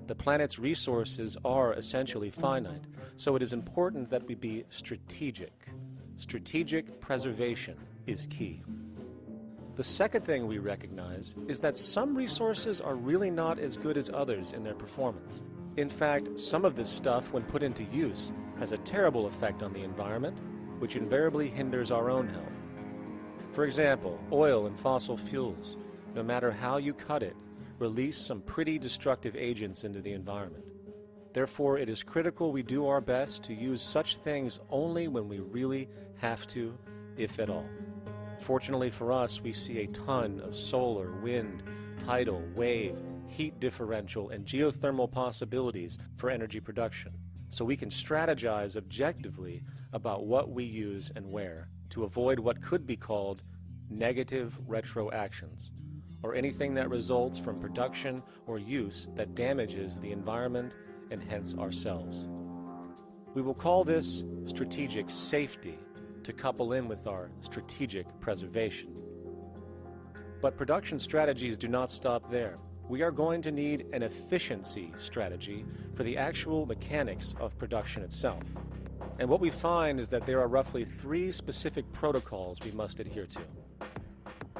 The planet's resources are essentially finite, so it is important that we be strategic. Strategic preservation is key. The second thing we recognize is that some resources are really not as good as others in their performance. In fact, some of this stuff, when put into use, has a terrible effect on the environment, which invariably hinders our own health. For example, oil and fossil fuels, no matter how you cut it, release some pretty destructive agents into the environment. Therefore, it is critical we do our best to use such things only when we really have to, if at all. Fortunately for us, we see a ton of solar, wind, tidal, wave, heat differential, and geothermal possibilities for energy production, so we can strategize objectively about what we use and where to avoid what could be called negative retroactions, or anything that results from production or use that damages the environment and hence ourselves. We will call this strategic safety to couple in with our strategic preservation. But production strategies do not stop there. We are going to need an efficiency strategy for the actual mechanics of production itself. And what we find is that there are roughly 3 specific protocols we must adhere to.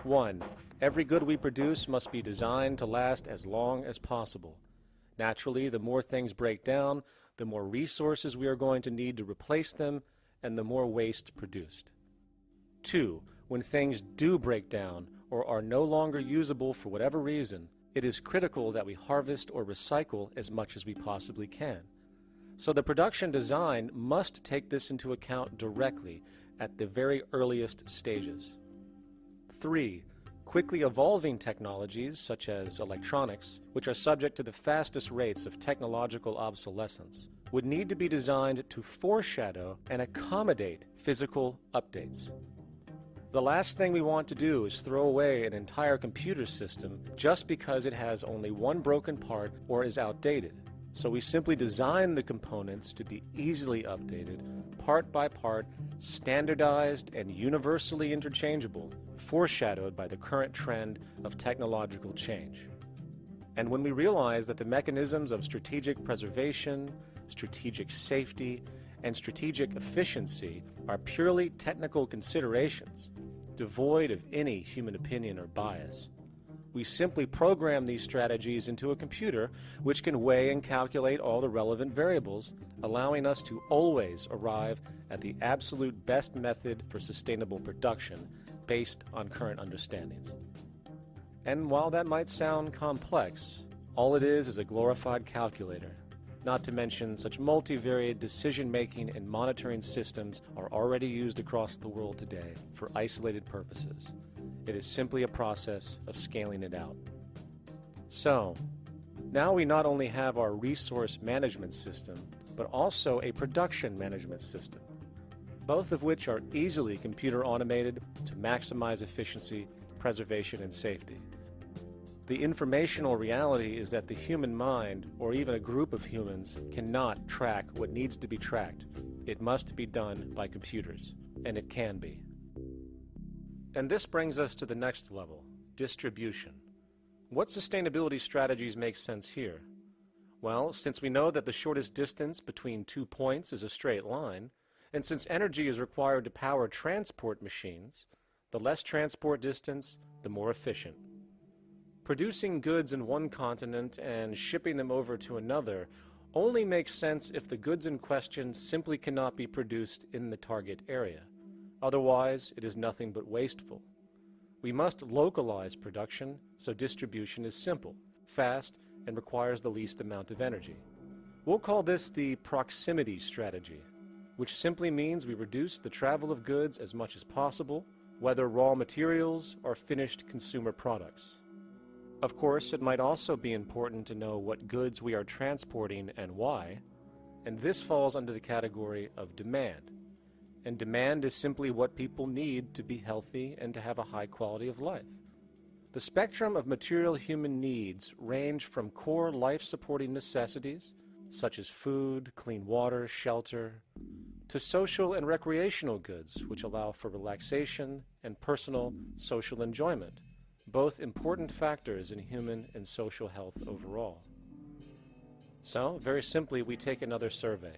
1. Every good we produce must be designed to last as long as possible. Naturally, the more things break down, the more resources we are going to need to replace them, and the more waste produced. 2. When things do break down or are no longer usable for whatever reason, it is critical that we harvest or recycle as much as we possibly can. So the production design must take this into account directly at the very earliest stages. 3. Quickly evolving technologies, such as electronics, which are subject to the fastest rates of technological obsolescence, would need to be designed to foreshadow and accommodate physical updates. The last thing we want to do is throw away an entire computer system just because it has only one broken part or is outdated. So we simply design the components to be easily updated, part by part, standardized and universally interchangeable, foreshadowed by the current trend of technological change. And when we realize that the mechanisms of strategic preservation, strategic safety, and strategic efficiency are purely technical considerations, devoid of any human opinion or bias, we simply program these strategies into a computer which can weigh and calculate all the relevant variables, allowing us to always arrive at the absolute best method for sustainable production based on current understandings. And while that might sound complex, all it is a glorified calculator. Not to mention such multivariate decision-making and monitoring systems are already used across the world today for isolated purposes. It is simply a process of scaling it out. So, now we not only have our resource management system, but also a production management system, both of which are easily computer automated to maximize efficiency, preservation, and safety. The informational reality is that the human mind, or even a group of humans, cannot track what needs to be tracked. It must be done by computers, and it can be. And this brings us to the next level, distribution. What sustainability strategies make sense here? Well, since we know that the shortest distance between 2 points is a straight line, and since energy is required to power transport machines, the less transport distance, the more efficient. Producing goods in one continent and shipping them over to another only makes sense if the goods in question simply cannot be produced in the target area. Otherwise, it is nothing but wasteful. We must localize production so distribution is simple, fast, and requires the least amount of energy. We'll call this the proximity strategy. which simply means we reduce the travel of goods as much as possible, whether raw materials or finished consumer products. Of course, it might also be important to know what goods we are transporting and why, and this falls under the category of demand. And demand is simply what people need to be healthy and to have a high quality of life. The spectrum of material human needs range from core life-supporting necessities, such as food, clean water, shelter, to social and recreational goods, which allow for relaxation and personal social enjoyment, both important factors in human and social health overall. So, very simply, we take another survey.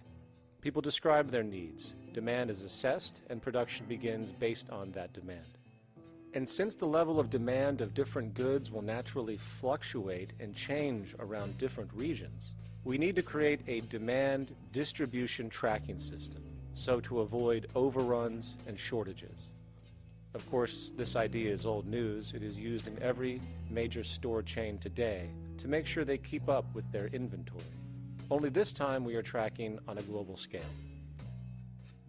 People describe their needs. Demand is assessed, and production begins based on that demand. And since the level of demand of different goods will naturally fluctuate and change around different regions, we need to create a demand distribution tracking system, so to avoid overruns and shortages. Of course, this idea is old news. It is used in every major store chain today to make sure they keep up with their inventory. Only this time we are tracking on a global scale.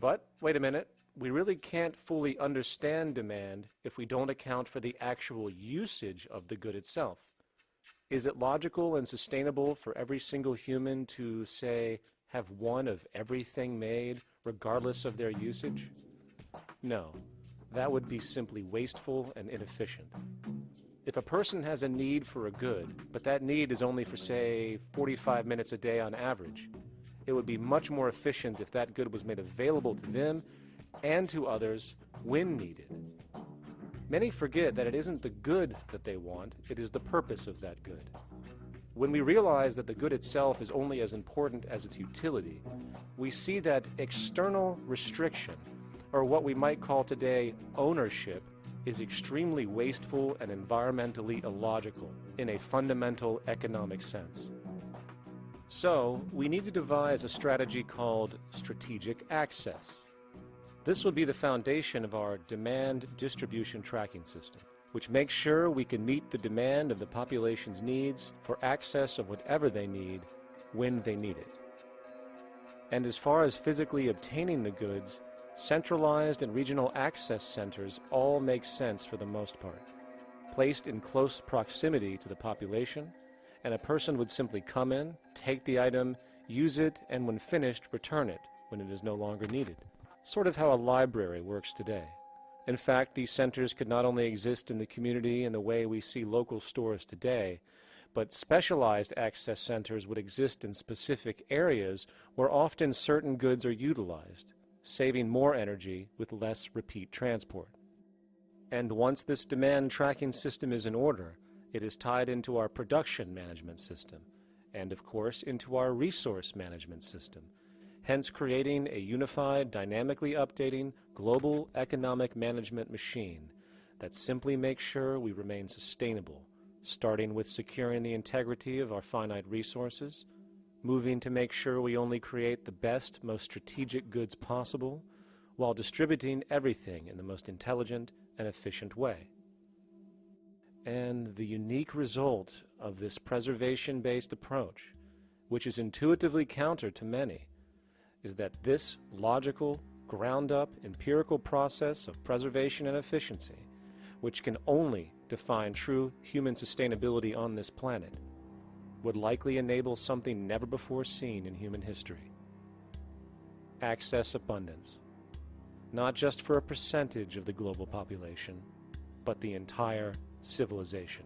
But, wait a minute, we really can't fully understand demand if we don't account for the actual usage of the good itself. Is it logical and sustainable for every single human to, say, have one of everything made, regardless of their usage? No, that would be simply wasteful and inefficient. If a person has a need for a good, but that need is only for, say, 45 minutes a day on average, it would be much more efficient if that good was made available to them and to others when needed. Many forget that it isn't the good that they want, it is the purpose of that good. When we realize that the good itself is only as important as its utility, we see that external restriction, or what we might call today ownership, is extremely wasteful and environmentally illogical in a fundamental economic sense. So, we need to devise a strategy called strategic access. This will be the foundation of our demand distribution tracking system, which makes sure we can meet the demand of the population's needs for access of whatever they need when they need it. And as far as physically obtaining the goods, centralized and regional access centers all make sense for the most part, placed in close proximity to the population, and a person would simply come in, take the item, use it, and when finished, return it when it is no longer needed. Sort of how a library works today. In fact, these centers could not only exist in the community in the way we see local stores today, but specialized access centers would exist in specific areas where often certain goods are utilized, saving more energy with less repeat transport. And once this demand tracking system is in order, it is tied into our production management system, and of course into our resource management system, hence creating a unified, dynamically updating, global economic management machine that simply makes sure we remain sustainable, starting with securing the integrity of our finite resources, moving to make sure we only create the best, most strategic goods possible, while distributing everything in the most intelligent and efficient way. And the unique result of this preservation-based approach, which is intuitively counter to many, is that this logical, ground-up, empirical process of preservation and efficiency, which can only define true human sustainability on this planet, would likely enable something never before seen in human history. Access abundance, not just for a percentage of the global population, but the entire civilization.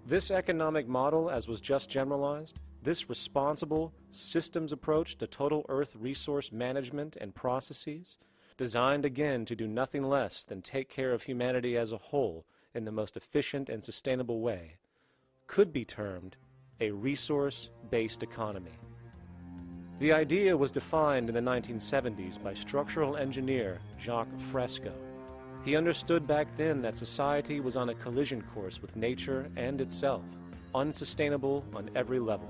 This economic model, as was just generalized, this responsible systems approach to total Earth resource management and processes, designed again to do nothing less than take care of humanity as a whole in the most efficient and sustainable way, could be termed a resource-based economy. The idea was defined in the 1970s by structural engineer JACC Fresco. He understood back then that society was on a collision course with nature and itself, unsustainable on every level.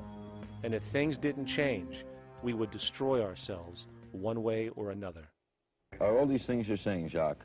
And if things didn't change, we would destroy ourselves one way or another. Are all these things you're saying, Jacques,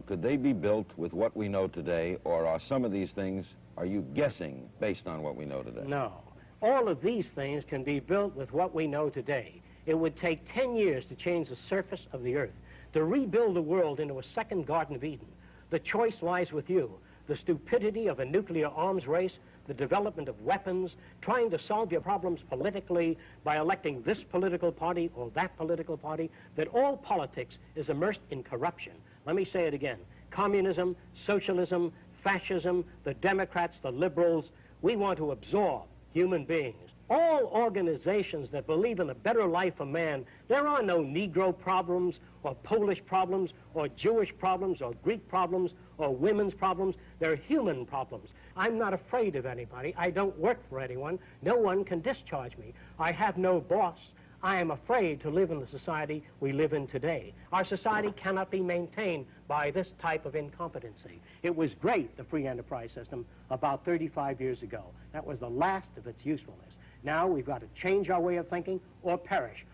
could they be built with what we know today, or are some of these things, are you guessing based on what we know today? No. All of these things can be built with what we know today. It would take 10 years to change the surface of the earth, to rebuild the world into a second Garden of Eden. The choice lies with you. The stupidity of a nuclear arms race, the development of weapons, trying to solve your problems politically by electing this political party or that political party, that all politics is immersed in corruption. Let me say it again. Communism, socialism, fascism, the Democrats, the liberals, we want to absorb human beings. All organizations that believe in a better life for man, there are no Negro problems or Polish problems or Jewish problems or Greek problems or women's problems. They're human problems. I'm not afraid of anybody. I don't work for anyone. No one can discharge me. I have no boss. I am afraid to live in the society we live in today. Our society cannot be maintained by this type of incompetency. It was great, the free enterprise system, about 35 years ago. That was the last of its usefulness. Now we've got to change our way of thinking or perish.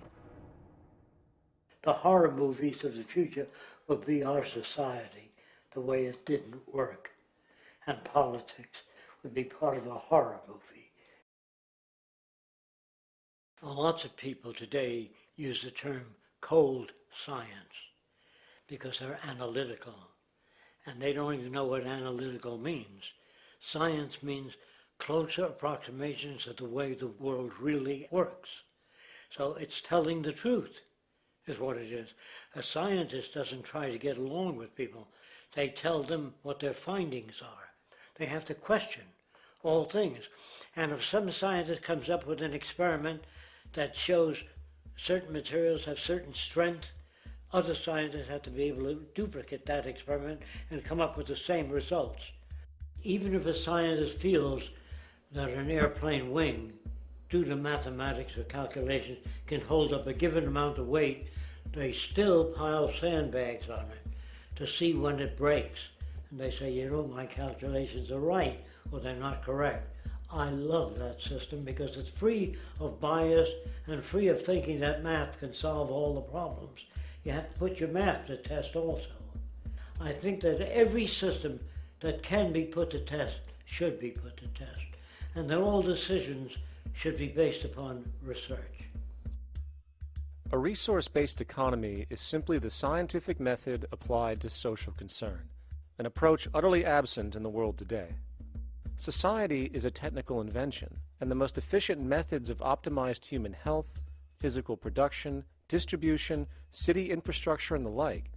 The horror movies of the future will be our society, the way it didn't work. And politics would be part of a horror movie. Lots of people today use the term cold science because they're analytical. And they don't even know what analytical means. Science means closer approximations of the way the world really works. So it's telling the truth, is what it is. A scientist doesn't try to get along with people. They tell them what their findings are. They have to question all things. And if some scientist comes up with an experiment that shows certain materials have certain strength, other scientists have to be able to duplicate that experiment and come up with the same results. Even if a scientist feels that an airplane wing, due to mathematics or calculations, can hold up a given amount of weight, they still pile sandbags on it to see when it breaks. And they say, you know, my calculations are right, or they're not correct. I love that system because it's free of bias and free of thinking that math can solve all the problems. You have to put your math to test also. I think that every system that can be put to test should be put to test. And that all decisions should be based upon research. A resource-based economy is simply the scientific method applied to social concern, an approach utterly absent in the world today. Society is a technical invention, and the most efficient methods of optimized human health, physical production, distribution, city infrastructure, and the like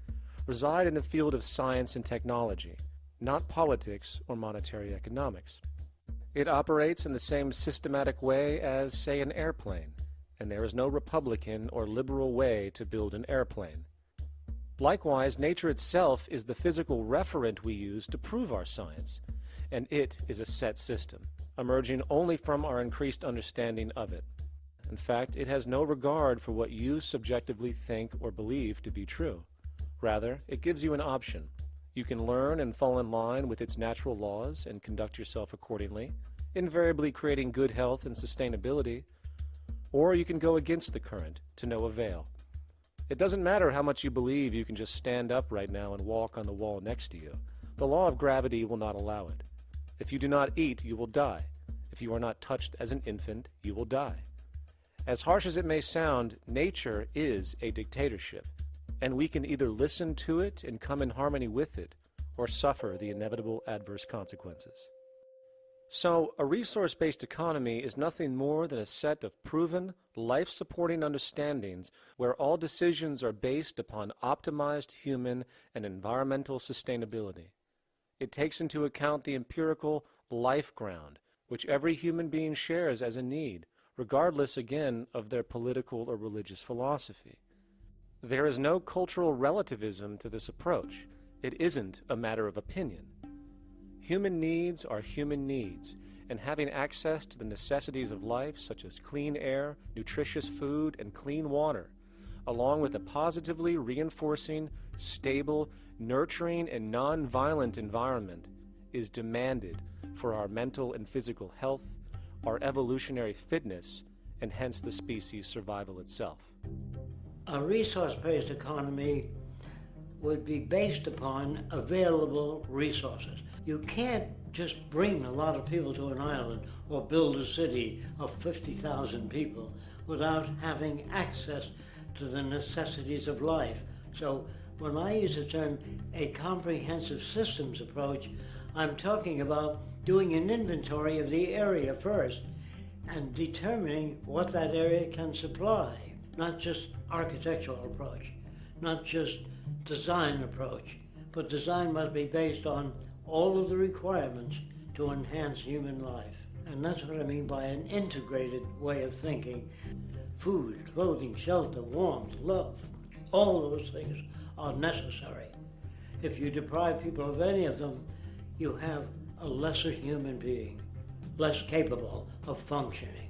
reside in the field of science and technology, not politics or monetary economics. It operates in the same systematic way as, say, an airplane, and there is no Republican or liberal way to build an airplane. Likewise, nature itself is the physical referent we use to prove our science, and it is a set system, emerging only from our increased understanding of it. In fact, it has no regard for what you subjectively think or believe to be true. Rather, it gives you an option. You can learn and fall in line with its natural laws and conduct yourself accordingly, invariably creating good health and sustainability, or you can go against the current to no avail. It doesn't matter how much you believe you can just stand up right now and walk on the wall next to you. The law of gravity will not allow it. If you do not eat, you will die. If you are not touched as an infant, you will die. As harsh as it may sound, nature is a dictatorship, and we can either listen to it and come in harmony with it, or suffer the inevitable adverse consequences. So, a resource-based economy is nothing more than a set of proven, life-supporting understandings where all decisions are based upon optimized human and environmental sustainability. It takes into account the empirical life ground, which every human being shares as a need, regardless, again, of their political or religious philosophy. There is no cultural relativism to this approach. It isn't a matter of opinion. Human needs are human needs, and having access to the necessities of life, such as clean air, nutritious food, and clean water, along with a positively reinforcing, stable, nurturing, and non-violent environment, is demanded for our mental and physical health, our evolutionary fitness, and hence the species' survival itself. A resource-based economy would be based upon available resources. You can't just bring a lot of people to an island or build a city of 50,000 people without having access to the necessities of life. So when I use the term a comprehensive systems approach, I'm talking about doing an inventory of the area first and determining what that area can supply, not just architectural approach, not just design approach, but design must be based on all of the requirements to enhance human life. And that's what I mean by an integrated way of thinking. Food, clothing, shelter, warmth, love, all those things are necessary. If you deprive people of any of them, you have a lesser human being, less capable of functioning.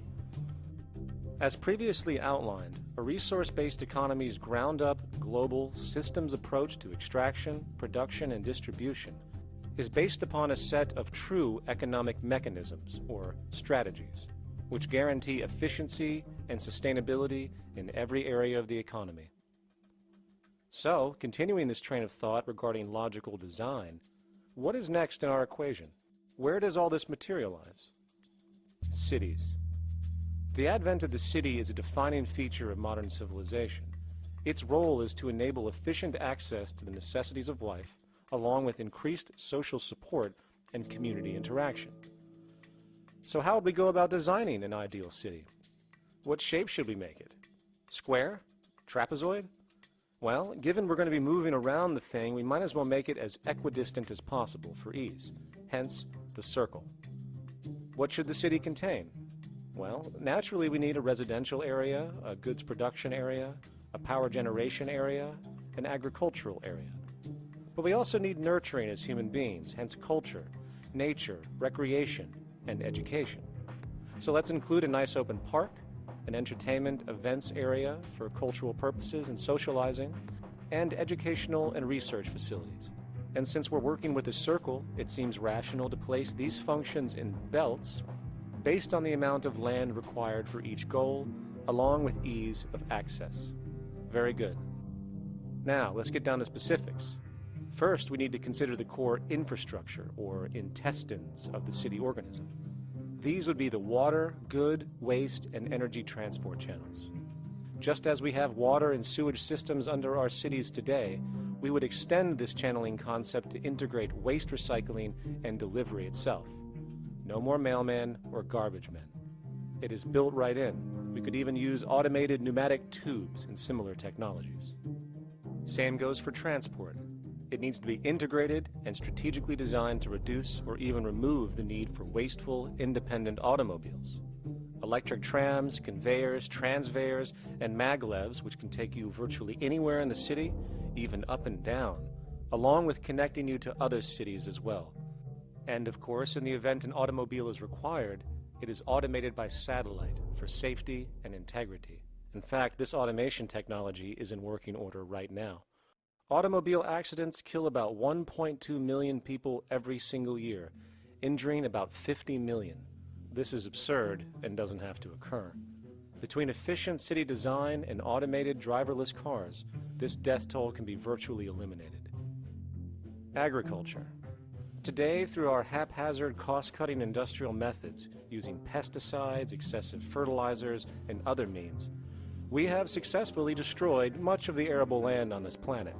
As previously outlined, a resource-based economy's ground-up, global, systems approach to extraction, production, and distribution is based upon a set of true economic mechanisms, or strategies, which guarantee efficiency and sustainability in every area of the economy. So, continuing this train of thought regarding logical design, what is next in our equation? Where does all this materialize? Cities. The advent of the city is a defining feature of modern civilization. Its role is to enable efficient access to the necessities of life, along with increased social support and community interaction. So how would we go about designing an ideal city? What shape should we make it? Square? Trapezoid? Well, given we're going to be moving around the thing, we might as well make it as equidistant as possible for ease, hence the circle. What should the city contain? Well, naturally we need a residential area, a goods production area, a power generation area, an agricultural area. But we also need nurturing as human beings, hence culture, nature, recreation, and education. So let's include a nice open park, an entertainment events area for cultural purposes and socializing, and educational and research facilities. And since we're working with a circle, it seems rational to place these functions in belts based on the amount of land required for each goal, along with ease of access. Very good. Now, let's get down to specifics. First, we need to consider the core infrastructure, or intestines, of the city organism. These would be the water, good, waste, and energy transport channels. Just as we have water and sewage systems under our cities today, we would extend this channeling concept to integrate waste recycling and delivery itself. No more mailmen or garbage men. It is built right in. We could even use automated pneumatic tubes and similar technologies. Same goes for transport. It needs to be integrated and strategically designed to reduce or even remove the need for wasteful, independent automobiles. Electric trams, conveyors, transveyors, and maglevs, which can take you virtually anywhere in the city, even up and down, along with connecting you to other cities as well. And of course, in the event an automobile is required, it is automated by satellite for safety and integrity. In fact, this automation technology is in working order right now. Automobile accidents kill about 1.2 million people every single year, injuring about 50 million. This is absurd and doesn't have to occur. Between efficient city design and automated driverless cars, this death toll can be virtually eliminated. Agriculture. Today, through our haphazard, cost-cutting industrial methods, using pesticides, excessive fertilizers, and other means, we have successfully destroyed much of the arable land on this planet,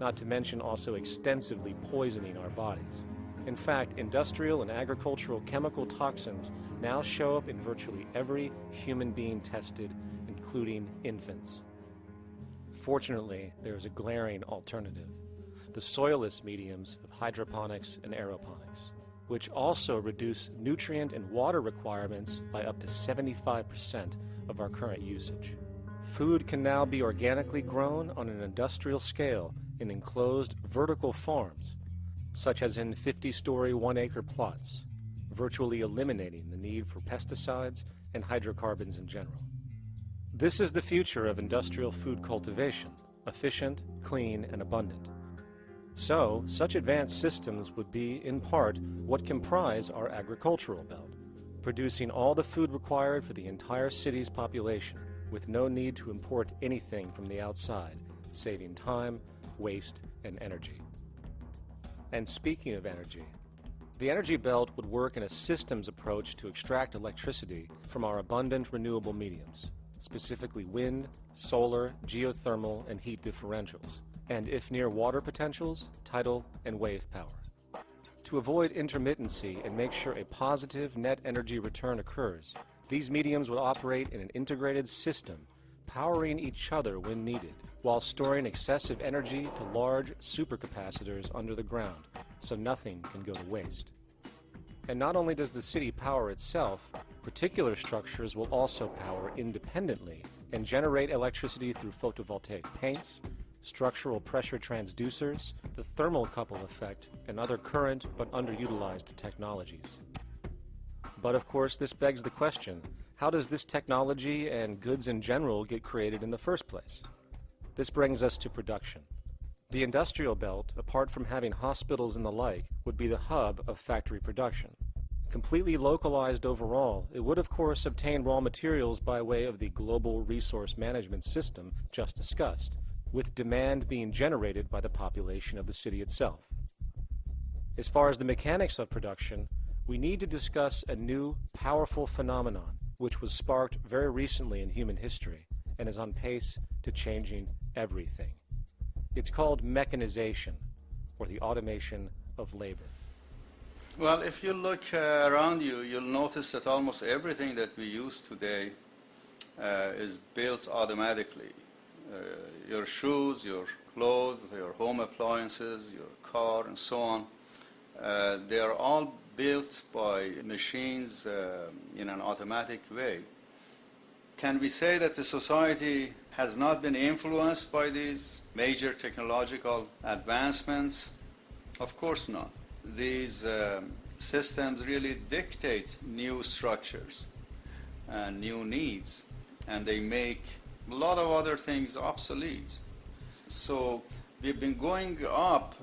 not to mention also extensively poisoning our bodies. In fact, industrial and agricultural chemical toxins now show up in virtually every human being tested, including infants. Fortunately, there is a glaring alternative: the soilless mediums of hydroponics and aeroponics, which also reduce nutrient and water requirements by up to 75% of our current usage. Food can now be organically grown on an industrial scale in enclosed vertical farms, such as in 50-story, 1-acre plots, virtually eliminating the need for pesticides and hydrocarbons in general. This is the future of industrial food cultivation, efficient, clean, and abundant. So, such advanced systems would be, in part, what comprise our agricultural belt, producing all the food required for the entire city's population, with no need to import anything from the outside, saving time, waste, and energy. And speaking of energy, The energy belt would work in a systems approach to extract electricity from our abundant renewable mediums, specifically wind, solar, geothermal, and heat differentials, and if near water potentials, tidal and wave power. To avoid intermittency and make sure a positive net energy return occurs, these mediums would operate in an integrated system, powering each other when needed, while storing excessive energy to large supercapacitors under the ground, so nothing can go to waste. And not only does the city power itself, particular structures will also power independently and generate electricity through photovoltaic paints, structural pressure transducers, the thermocouple effect, and other current but underutilized technologies. But of course, this begs the question, how does this technology and goods in general get created in the first place? This brings us to production. The industrial belt, apart from having hospitals and the like, would be the hub of factory production. Completely localized overall, it would of course obtain raw materials by way of the global resource management system just discussed, with demand being generated by the population of the city itself. As far as the mechanics of production, we need to discuss a new, powerful phenomenon which was sparked very recently in human history and is on pace to changing everything. It's called mechanization, or the automation of labor. Well, if you look around you, you'll notice that almost everything that we use today is built automatically. Your shoes, your clothes, your home appliances, your car, and so on, they are all built by machines in an automatic way. Can we say that the society has not been influenced by these major technological advancements? Of course not. These systems really dictate new structures and new needs, and they make a lot of other things obsolete. So we've been going up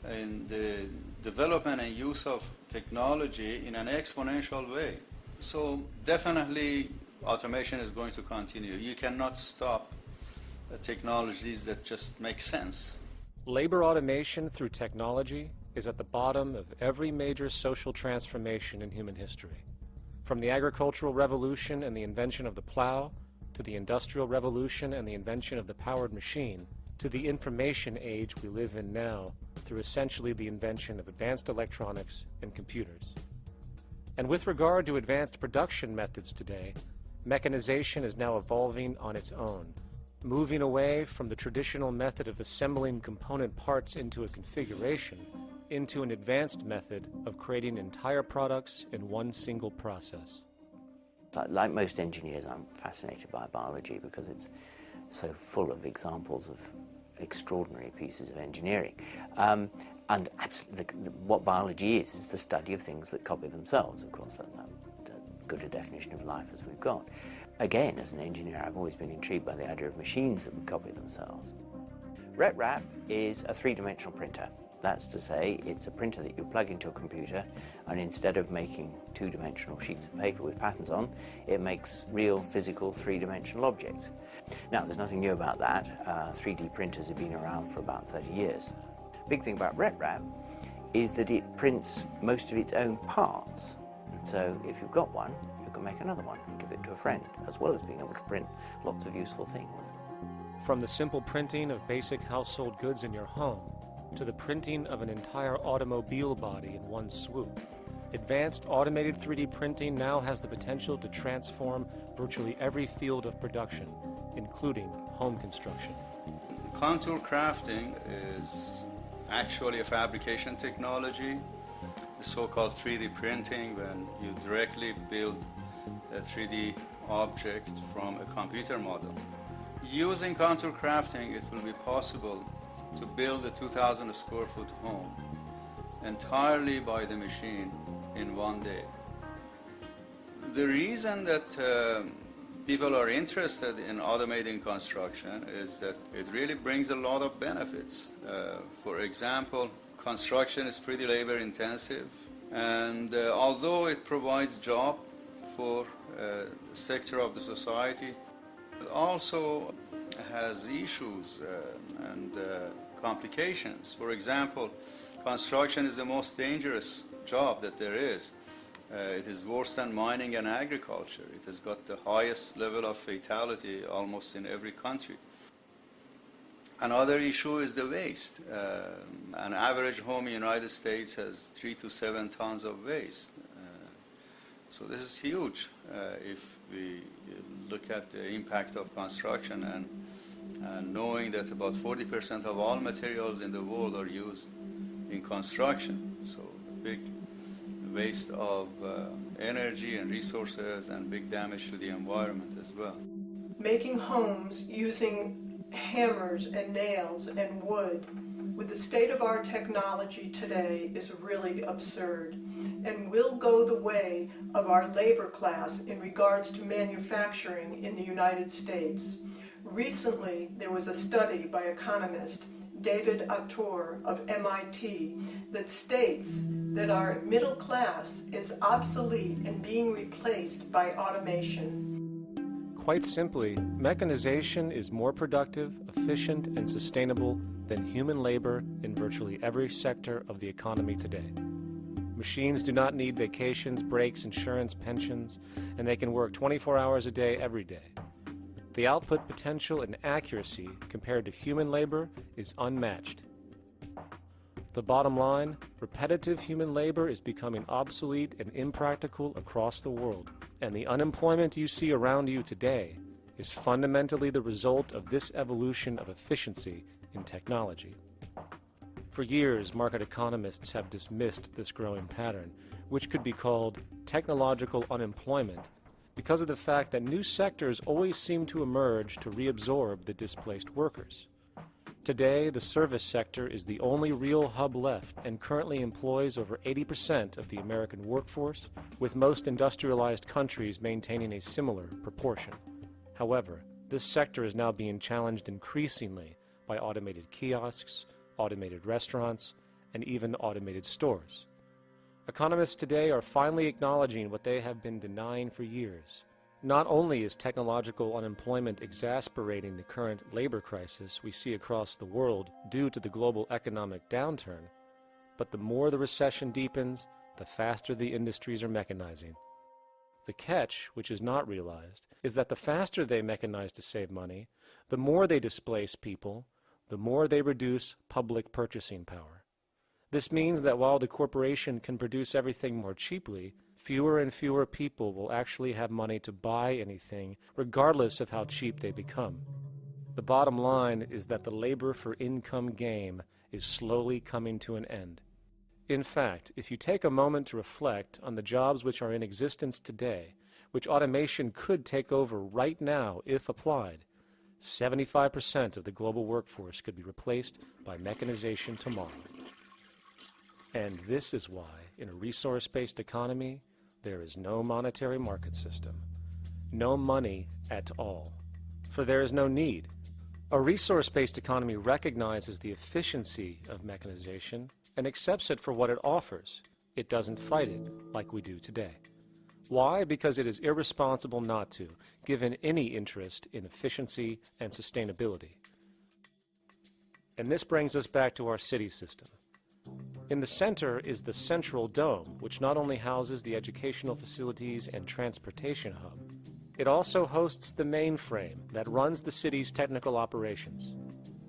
in the development and use of technology in an exponential way. So definitely automation is going to continue. You cannot stop technologies that just make sense. Labor automation through technology is at the bottom of every major social transformation in human history. From the agricultural revolution and the invention of the plow, to the industrial revolution and the invention of the powered machine, to the information age we live in now through essentially the invention of advanced electronics and computers. And with regard to advanced production methods today, mechanization is now evolving on its own, moving away from the traditional method of assembling component parts into a configuration into an advanced method of creating entire products in one single process. Like most engineers, I'm fascinated by biology because it's so full of examples of extraordinary pieces of engineering. And absolutely, what biology is the study of things that copy themselves. Of course, that's good a definition of life as we've got. Again, as an engineer, I've always been intrigued by the idea of machines that would copy themselves. RepRap is a three-dimensional printer. That's to say, it's a printer that you plug into a computer, and instead of making two-dimensional sheets of paper with patterns on, it makes real, physical, three-dimensional objects. Now, there's nothing new about that. 3D printers have been around for about 30 years. Big thing about RepRap is that it prints most of its own parts. And so, if you've got one, you can make another one and give it to a friend, as well as being able to print lots of useful things. From the simple printing of basic household goods in your home, to the printing of an entire automobile body in one swoop, advanced automated 3D printing now has the potential to transform virtually every field of production, including home construction. Contour crafting is actually a fabrication technology, the so-called 3D printing, when you directly build a 3D object from a computer model. Using contour crafting, it will be possible to build a 2,000 square foot home entirely by the machine in one day. The reason that people are interested in automating construction is that it really brings a lot of benefits. For example, construction is pretty labor intensive, and although it provides job for a sector of the society, it also has issues and complications. For example, construction is the most dangerous job that there is. It is worse than mining and agriculture. It has got the highest level of fatality almost in every country. Another issue is the waste. An average home in the United States has 3 to 7 tons of waste. So this is huge if we look at the impact of construction and knowing that about 40% of all materials in the world are used in construction. So big waste of energy and resources and big damage to the environment as well. Making homes using hammers and nails and wood with the state of our technology today is really absurd and will go the way of our labor class in regards to manufacturing in the United States. Recently, there was a study by economist David Autor of MIT that states that our middle class is obsolete and being replaced by automation. Quite simply, mechanization is more productive, efficient, and sustainable than human labor in virtually every sector of the economy today. Machines do not need vacations, breaks, insurance, pensions, and they can work 24 hours a day every day. The output potential and accuracy compared to human labor is unmatched. The bottom line, repetitive human labor is becoming obsolete and impractical across the world, and the unemployment you see around you today is fundamentally the result of this evolution of efficiency in technology. For years, market economists have dismissed this growing pattern, which could be called technological unemployment, because of the fact that new sectors always seem to emerge to reabsorb the displaced workers. Today, the service sector is the only real hub left and currently employs over 80% of the American workforce, with most industrialized countries maintaining a similar proportion. However, this sector is now being challenged increasingly by automated kiosks, automated restaurants, and even automated stores. Economists today are finally acknowledging what they have been denying for years. Not only is technological unemployment exacerbating the current labor crisis we see across the world due to the global economic downturn, but the more the recession deepens, the faster the industries are mechanizing. The catch, which is not realized, is that the faster they mechanize to save money, the more they displace people, the more they reduce public purchasing power. This means that while the corporation can produce everything more cheaply, fewer and fewer people will actually have money to buy anything, regardless of how cheap they become. The bottom line is that the labor for income game is slowly coming to an end. In fact, if you take a moment to reflect on the jobs which are in existence today, which automation could take over right now if applied, 75% of the global workforce could be replaced by mechanization tomorrow. And this is why, in a resource-based economy, there is no monetary market system, no money at all, for there is no need. A resource-based economy recognizes the efficiency of mechanization and accepts it for what it offers. It doesn't fight it like we do today. Why? Because it is irresponsible not to, given any interest in efficiency and sustainability. And this brings us back to our city system. In the center is the central dome, which not only houses the educational facilities and transportation hub, it also hosts the mainframe that runs the city's technical operations.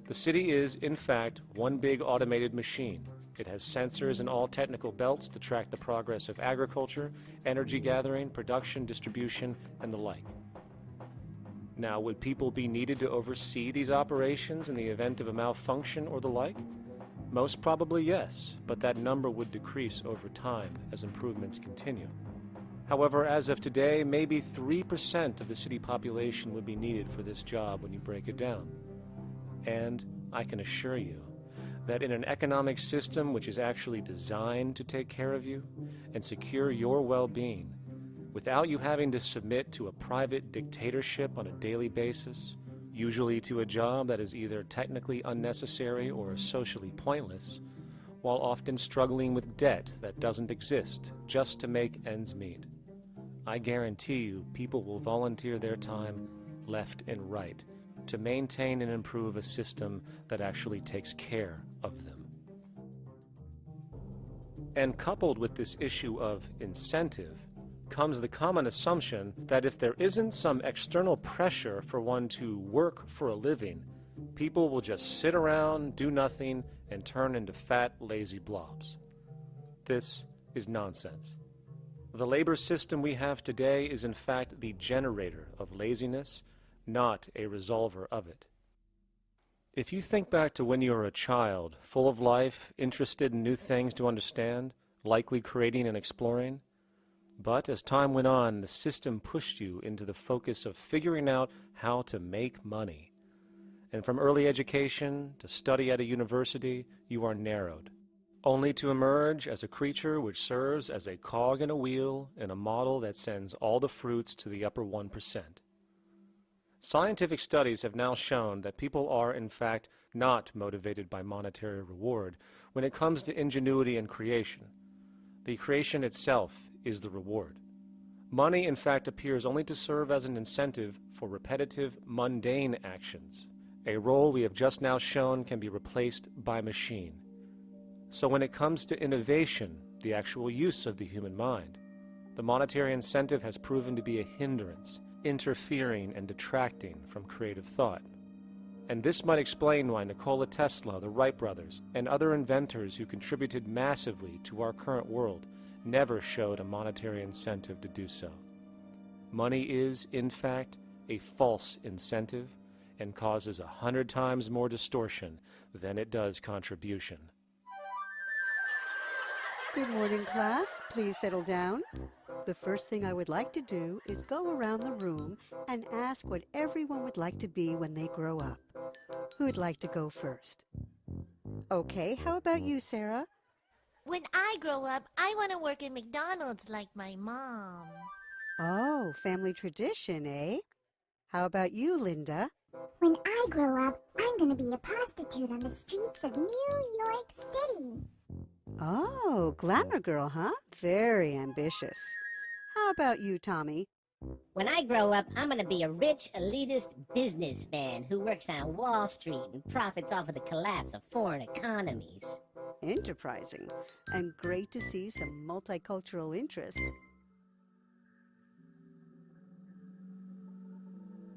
The city is, in fact, one big automated machine. It has sensors in all technical belts to track the progress of agriculture, energy gathering, production, distribution, and the like. Now, would people be needed to oversee these operations in the event of a malfunction or the like? Most probably yes, but that number would decrease over time as improvements continue. However, as of today, maybe 3% of the city population would be needed for this job when you break it down. And I can assure you that in an economic system which is actually designed to take care of you and secure your well-being, without you having to submit to a private dictatorship on a daily basis, usually to a job that is either technically unnecessary or socially pointless, while often struggling with debt that doesn't exist just to make ends meet. I guarantee you people will volunteer their time left and right to maintain and improve a system that actually takes care of them. And coupled with this issue of incentive comes the common assumption that if there isn't some external pressure for one to work for a living, people will just sit around, do nothing, and turn into fat, lazy blobs. This is nonsense. The labor system we have today is in fact the generator of laziness, not a resolver of it. If you think back to when you were a child, full of life, interested in new things to understand, likely creating and exploring, but as time went on, the system pushed you into the focus of figuring out how to make money. And from early education to study at a university, you are narrowed, only to emerge as a creature which serves as a cog in a wheel in a model that sends all the fruits to the upper 1%. Scientific studies have now shown that people are, in fact, not motivated by monetary reward when it comes to ingenuity and creation. The creation itself is the reward. Money, in fact, appears only to serve as an incentive for repetitive, mundane actions, a role we have just now shown can be replaced by machine. So when it comes to innovation, the actual use of the human mind, the monetary incentive has proven to be a hindrance, interfering and detracting from creative thought. And this might explain why Nikola Tesla, the Wright brothers, and other inventors who contributed massively to our current world never showed a monetary incentive to do so. Money is, in fact, a false incentive and causes 100 times more distortion than it does contribution. Good morning, class. Please settle down. The first thing I would like to do is go around the room and ask what everyone would like to be when they grow up. Who would like to go first? Okay, how about you, Sarah? When I grow up, I want to work at McDonald's like my mom. Oh, family tradition, eh? How about you, Linda? When I grow up, I'm going to be a prostitute on the streets of New York City. Oh, glamour girl, huh? Very ambitious. How about you, Tommy? When I grow up, I'm going to be a rich, elitist businessman who works on Wall Street and profits off of the collapse of foreign economies. Enterprising, and great to see some multicultural interest.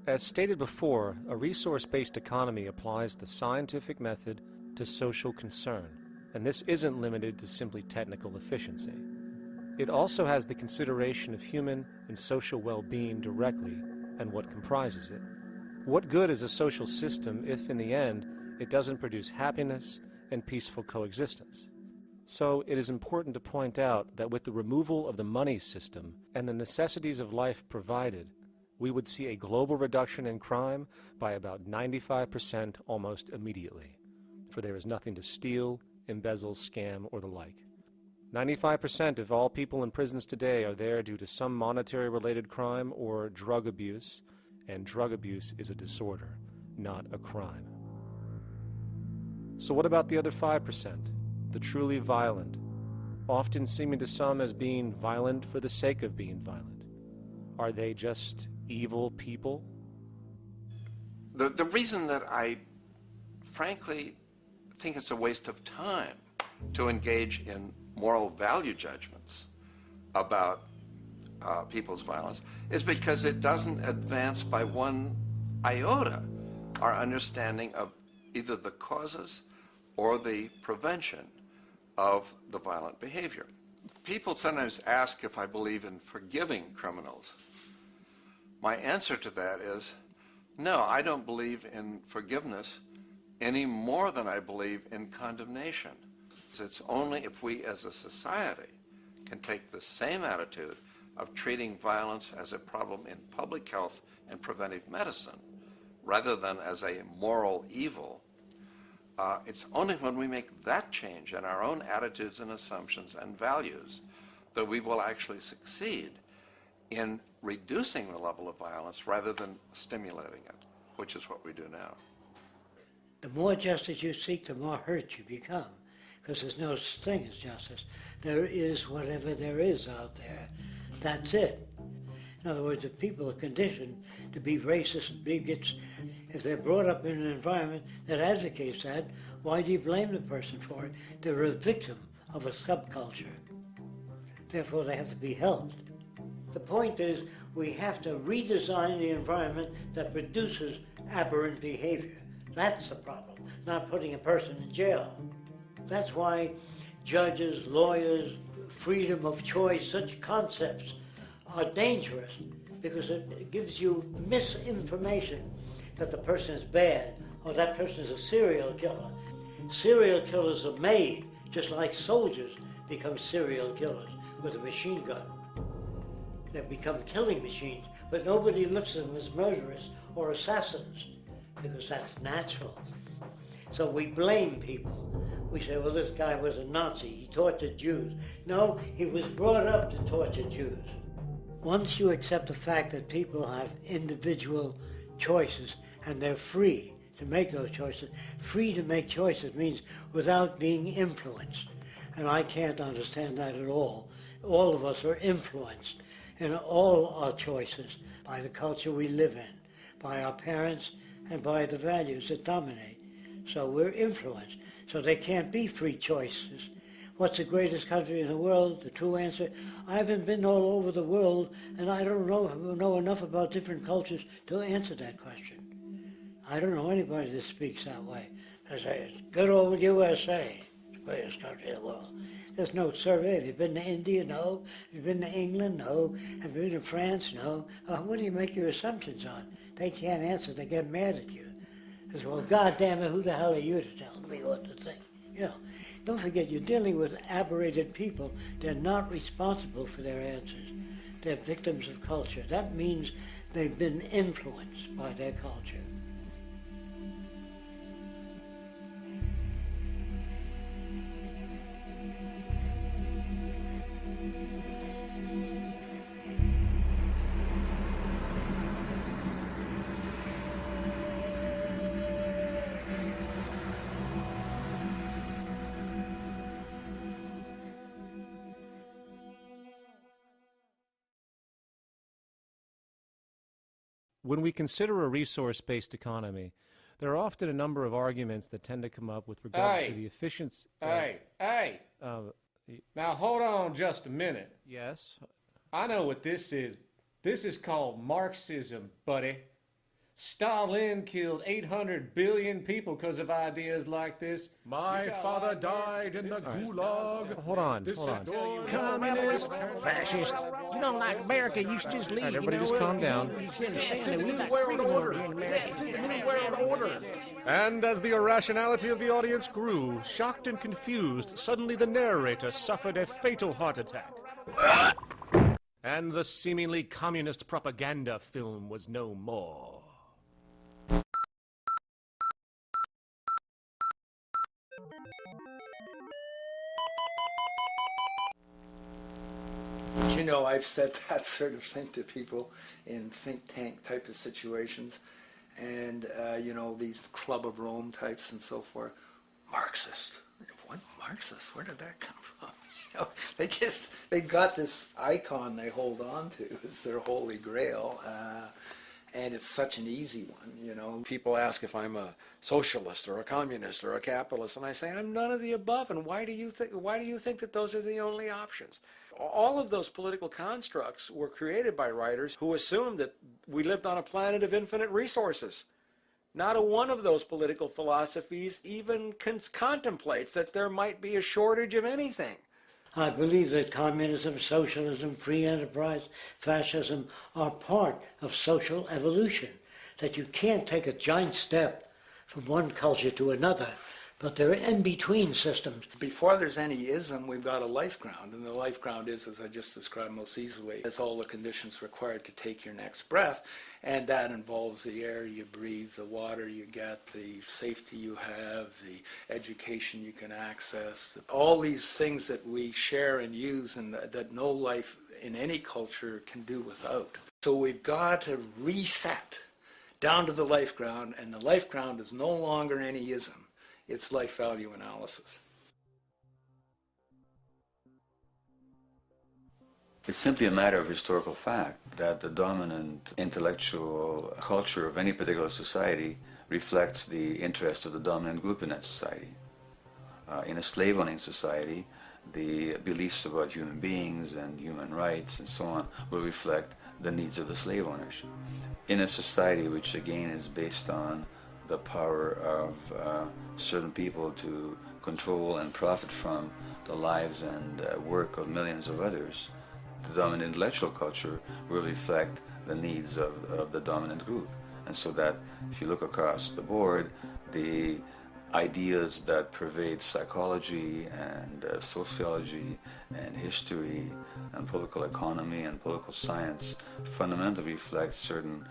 As stated before, a resource-based economy applies the scientific method to social concern, and this isn't limited to simply technical efficiency. It also has the consideration of human and social well-being directly and what comprises it. What good is a social system if, in the end, it doesn't produce happiness and peaceful coexistence? So it is important to point out that with the removal of the money system and the necessities of life provided, we would see a global reduction in crime by about 95% almost immediately, for there is nothing to steal, embezzle, scam, or the like. 95% of all people in prisons today are there due to some monetary-related crime or drug abuse, and drug abuse is a disorder, not a crime. So what about the other 5%, the truly violent, often seeming to some as being violent for the sake of being violent? Are they just evil people? The reason that I frankly think it's a waste of time to engage in moral value judgments about people's violence is because it doesn't advance by one iota our understanding of either the causes or the prevention of the violent behavior. People sometimes ask if I believe in forgiving criminals. My answer to that is, no, I don't believe in forgiveness any more than I believe in condemnation. It's only if we as a society can take the same attitude of treating violence as a problem in public health and preventive medicine rather than as a moral evil, it's only when we make that change in our own attitudes and assumptions and values that we will actually succeed in reducing the level of violence rather than stimulating it, which is what we do now. The more justice you seek, the more hurt you become, because there's no such thing as justice. There is whatever there is out there. That's it. In other words, if people are conditioned to be racist and bigots, if they're brought up in an environment that advocates that, why do you blame the person for it? They're a victim of a subculture. Therefore, they have to be helped. The point is, we have to redesign the environment that produces aberrant behavior. That's the problem, not putting a person in jail. That's why judges, lawyers, freedom of choice, such concepts are dangerous, because it gives you misinformation that the person is bad or that person is a serial killer. Serial killers are made, just like soldiers become serial killers with a machine gun. They become killing machines, but nobody looks at them as murderers or assassins, because that's natural. So we blame people. We say, well, this guy was a Nazi, he tortured Jews. No, he was brought up to torture Jews. Once you accept the fact that people have individual choices and they're free to make those choices, free to make choices means without being influenced. And I can't understand that at all. All of us are influenced in all our choices by the culture we live in, by our parents, and by the values that dominate. So we're influenced. So there can't be free choices. What's the greatest country in the world? The true answer, I haven't been all over the world, and I don't know enough about different cultures to answer that question. I don't know anybody that speaks that way. They say, good old USA, the greatest country in the world. There's no survey. Have you been to India? No. Have you been to England? No. Have you been to France? No. What do you make your assumptions on? They can't answer. They get mad at you. They say, well, God damn it, who the hell are you to tell me what to think? You know, don't forget, you're dealing with aberrated people. They're not responsible for their answers. They're victims of culture. That means they've been influenced by their culture. When we consider a resource-based economy, there are often a number of arguments that tend to come up with regard to the efficiency. Now hold on just a minute. Yes? I know what this is. This is called Marxism, buddy. Stalin killed 800 billion people because of ideas like this. My father died in the gulag. Hold on. Communist, fascist. You don't like America, you should just leave. Right, everybody just calm down. Death to the New World Order. Death to the New World Order. And as the irrationality of the audience grew, shocked and confused, suddenly the narrator suffered a fatal heart attack. And the seemingly communist propaganda film was no more. You know, I've said that sort of thing to people in think tank type of situations, and you know, these Club of Rome types and so forth. Marxist? What Marxist? Where did that come from? You know, they got this icon they hold on to as their holy grail, and it's such an easy one, you know. People ask if I'm a socialist or a communist or a capitalist, and I say I'm none of the above. And why do you think that those are the only options? All of those political constructs were created by writers who assumed that we lived on a planet of infinite resources. Not a one of those political philosophies even contemplates that there might be a shortage of anything. I believe that communism, socialism, free enterprise, fascism are part of social evolution, that you can't take a giant step from one culture to another, but they're in-between systems. Before there's any ism, we've got a life ground, and the life ground is, as I just described most easily, it's all the conditions required to take your next breath, and that involves the air you breathe, the water you get, the safety you have, the education you can access, all these things that we share and use and that no life in any culture can do without. So we've got to reset down to the life ground, and the life ground is no longer any ism. It's life value analysis. It's simply a matter of historical fact that the dominant intellectual culture of any particular society reflects the interest of the dominant group in that society. In a slave-owning society, the beliefs about human beings and human rights and so on will reflect the needs of the slave owners. In a society which again is based on the power of certain people to control and profit from the lives and work of millions of others, the dominant intellectual culture will reflect the needs of the dominant group. And so that if you look across the board, the ideas that pervade psychology and sociology and history and political economy and political science fundamentally reflect certain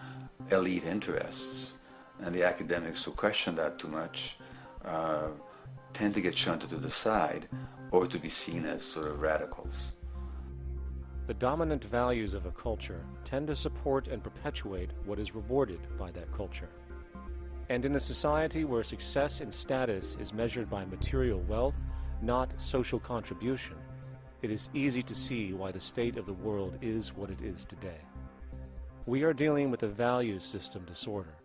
elite interests. And the academics who question that too much tend to get shunted to the side or to be seen as sort of radicals. The dominant values of a culture tend to support and perpetuate what is rewarded by that culture. And in a society where success and status is measured by material wealth, not social contribution, it is easy to see why the state of the world is what it is today. We are dealing with a values system disorder,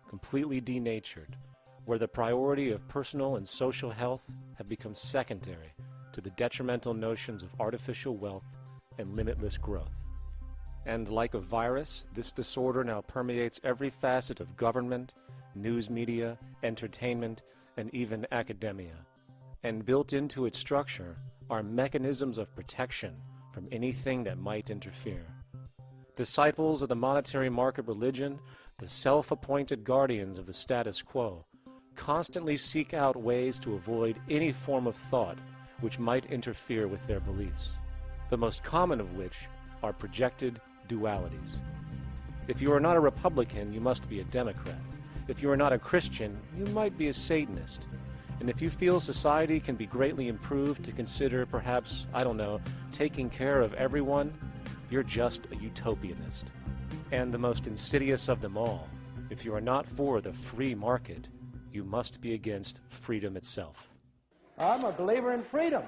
completely denatured, where the priority of personal and social health have become secondary to the detrimental notions of artificial wealth and limitless growth. And like a virus, this disorder now permeates every facet of government, news media, entertainment, and even academia. And built into its structure are mechanisms of protection from anything that might interfere. Disciples of the monetary market religion, the self-appointed guardians of the status quo, constantly seek out ways to avoid any form of thought which might interfere with their beliefs, the most common of which are projected dualities. If you are not a Republican, you must be a Democrat. If you are not a Christian, you might be a Satanist. And if you feel society can be greatly improved to consider perhaps, I don't know, taking care of everyone, you're just a utopianist. And the most insidious of them all, if you are not for the free market, you must be against freedom itself. I'm a believer in freedom.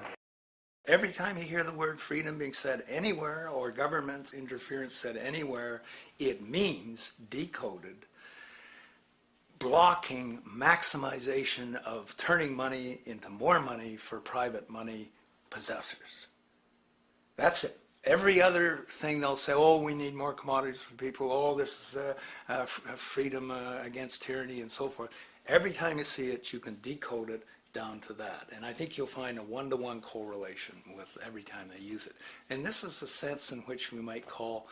Every time you hear the word freedom being said anywhere or government interference said anywhere, it means, decoded, blocking maximization of turning money into more money for private money possessors. That's it. Every other thing they'll say, oh, we need more commodities for people, oh, this is freedom against tyranny and so forth. Every time you see it, you can decode it down to that. And I think you'll find a one-to-one correlation with every time they use it. And this is the sense in which we might call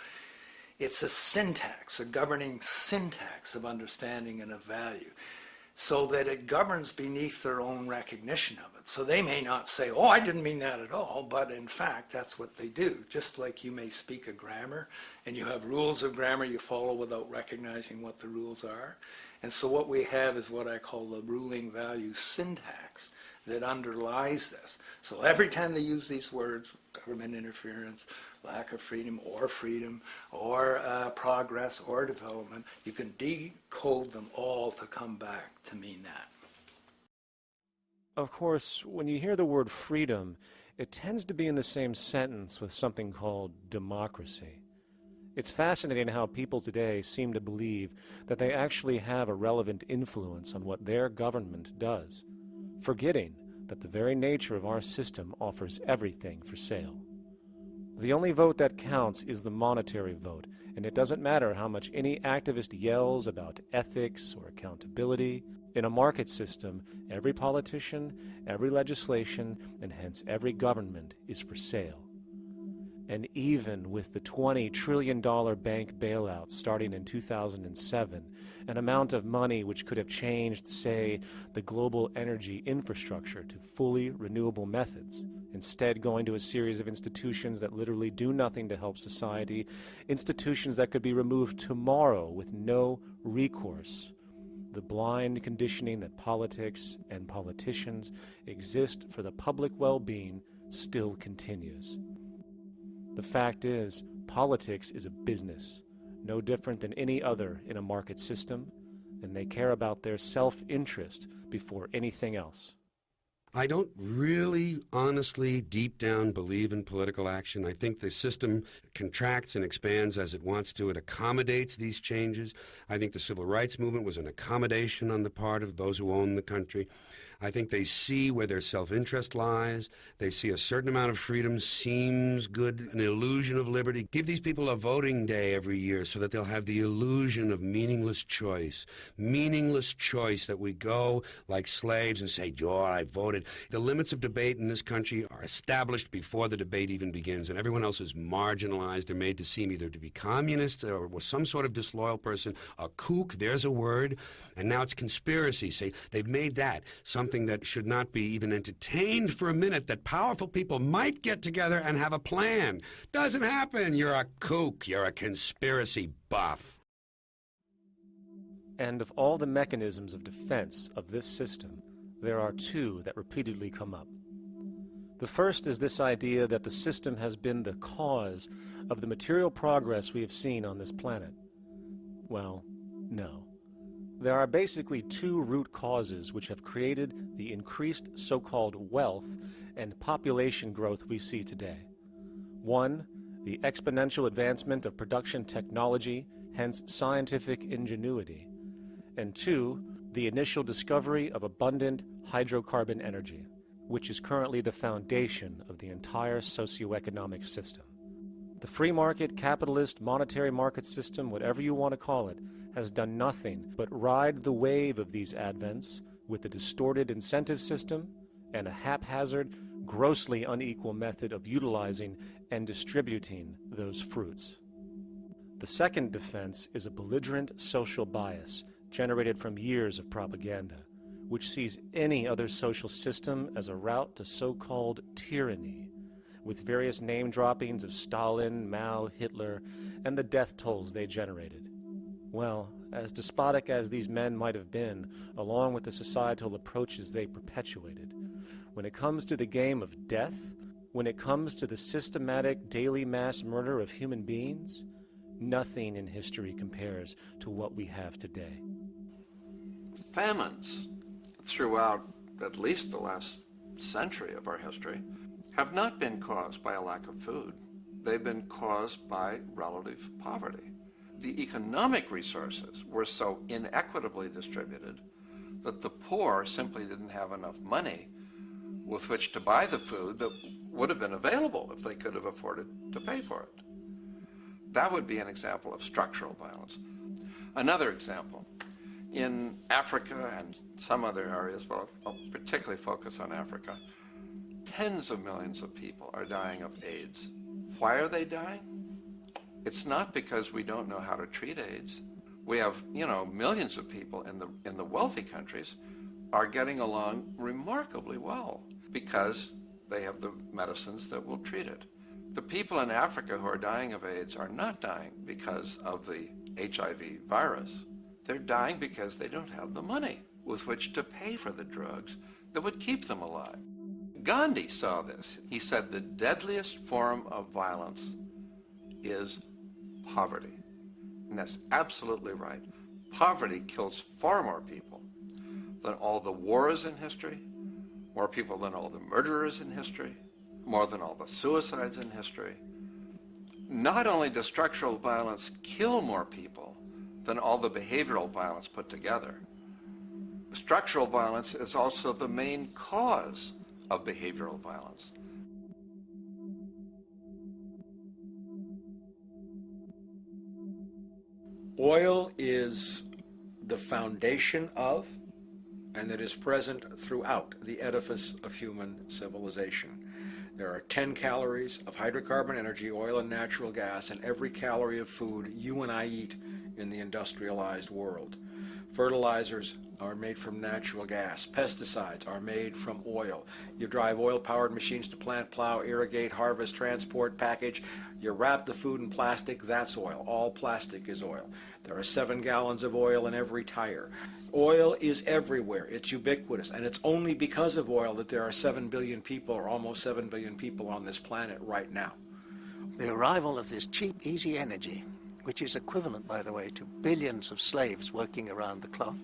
it's a syntax, a governing syntax of understanding and of value, so that it governs beneath their own recognition of it. So they may not say, oh, I didn't mean that at all, but in fact, that's what they do. Just like you may speak a grammar, and you have rules of grammar you follow without recognizing what the rules are. And so what we have is what I call the ruling value syntax that underlies this. So every time they use these words, government interference, lack of freedom, or progress, or development, you can decode them all to come back to mean that. Of course, when you hear the word freedom, it tends to be in the same sentence with something called democracy. It's fascinating how people today seem to believe that they actually have a relevant influence on what their government does, forgetting that the very nature of our system offers everything for sale. The only vote that counts is the monetary vote, and it doesn't matter how much any activist yells about ethics or accountability. In a market system, every politician, every legislation, and hence every government is for sale. And even with the $20 trillion bank bailout starting in 2007, an amount of money which could have changed, say, the global energy infrastructure to fully renewable methods, instead going to a series of institutions that literally do nothing to help society, institutions that could be removed tomorrow with no recourse. The blind conditioning that politics and politicians exist for the public well-being still continues. The fact is, politics is a business, no different than any other in a market system, and they care about their self-interest before anything else. I don't really, honestly, deep down believe in political action. I think the system contracts and expands as it wants to. It accommodates these changes. I think the civil rights movement was an accommodation on the part of those who own the country. I think they see where their self-interest lies. They see a certain amount of freedom seems good, an illusion of liberty. Give these people a voting day every year so that they'll have the illusion of meaningless choice. Meaningless choice that we go like slaves and say, "Oh, I voted." The limits of debate in this country are established before the debate even begins, and everyone else is marginalized. They're made to seem either to be communists or some sort of disloyal person, a kook, there's a word, and now it's conspiracy. See, they've made that something that should not be even entertained for a minute, that powerful people might get together and have a plan. Doesn't happen. You're a kook. You're a conspiracy buff. And of all the mechanisms of defense of this system, there are two that repeatedly come up. The first is this idea that the system has been the cause of the material progress we have seen on this planet. Well, no. There are basically two root causes which have created the increased so-called wealth and population growth we see today. One, the exponential advancement of production technology, hence scientific ingenuity. And two, the initial discovery of abundant hydrocarbon energy, which is currently the foundation of the entire socioeconomic system. The free market, capitalist, monetary market system, whatever you want to call it, has done nothing but ride the wave of these advents with a distorted incentive system and a haphazard, grossly unequal method of utilizing and distributing those fruits. The second defense is a belligerent social bias generated from years of propaganda, which sees any other social system as a route to so-called tyranny, with various name droppings of Stalin, Mao, Hitler, and the death tolls they generated. Well, as despotic as these men might have been, along with the societal approaches they perpetuated, when it comes to the game of death, when it comes to the systematic daily mass murder of human beings, nothing in history compares to what we have today. Famines throughout at least the last century of our history have not been caused by a lack of food. They've been caused by relative poverty. The economic resources were so inequitably distributed that the poor simply didn't have enough money with which to buy the food that would have been available if they could have afforded to pay for it. That would be an example of structural violence. Another example, in Africa and some other areas, but I'll particularly focus on Africa, tens of millions of people are dying of AIDS. Why are they dying? It's not because we don't know how to treat AIDS. We have, millions of people in the wealthy countries are getting along remarkably well because they have the medicines that will treat it. The people in Africa who are dying of AIDS are not dying because of the HIV virus. They're dying because they don't have the money with which to pay for the drugs that would keep them alive. Gandhi saw this. He said the deadliest form of violence is poverty. And that's absolutely right. Poverty kills far more people than all the wars in history, more people than all the murderers in history, more than all the suicides in history. Not only does structural violence kill more people than all the behavioral violence put together, structural violence is also the main cause of behavioral violence. Oil is the foundation of, and it is present throughout the edifice of human civilization. There are 10 calories of hydrocarbon energy, oil and natural gas, in every calorie of food you and I eat in the industrialized world. Fertilizers are made from natural gas. Pesticides are made from oil. You drive oil-powered machines to plant, plow, irrigate, harvest, transport, package. You wrap the food in plastic, that's oil. All plastic is oil. There are 7 gallons of oil in every tire. Oil is everywhere. It's ubiquitous. And it's only because of oil that there are 7 billion people, or almost 7 billion people on this planet right now. The arrival of this cheap, easy energy, which is equivalent, by the way, to billions of slaves working around the clock,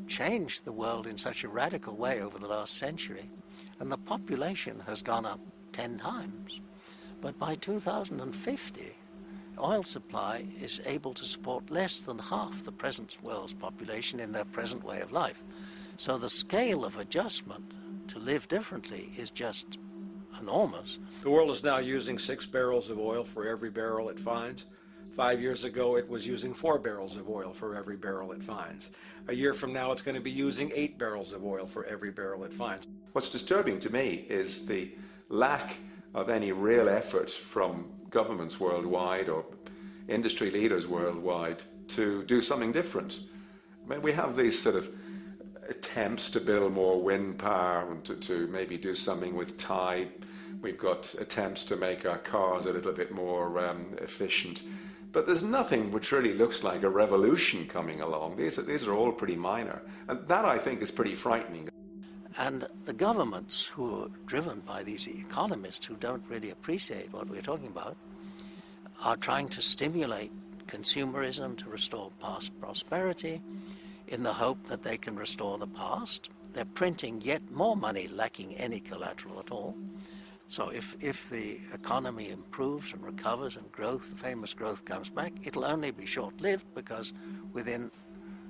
changed the world in such a radical way over the last century, and the population has gone up 10 times. But by 2050, oil supply is able to support less than half the present world's population in their present way of life. So the scale of adjustment to live differently is just enormous. The world is now using 6 barrels of oil for every barrel it finds. 5 years ago, it was using 4 barrels of oil for every barrel it finds. A year from now, it's going to be using 8 barrels of oil for every barrel it finds. What's disturbing to me is the lack of any real effort from governments worldwide or industry leaders worldwide to do something different. I mean, we have these sort of attempts to build more wind power and to maybe do something with tide. We've got attempts to make our cars a little bit more efficient. But there's nothing which really looks like a revolution coming along. These are all pretty minor. And that, I think, is pretty frightening. And the governments who are driven by these economists who don't really appreciate what we're talking about are trying to stimulate consumerism to restore past prosperity in the hope that they can restore the past. They're printing yet more money lacking any collateral at all. So if the economy improves and recovers and growth, famous growth comes back, it'll only be short-lived because within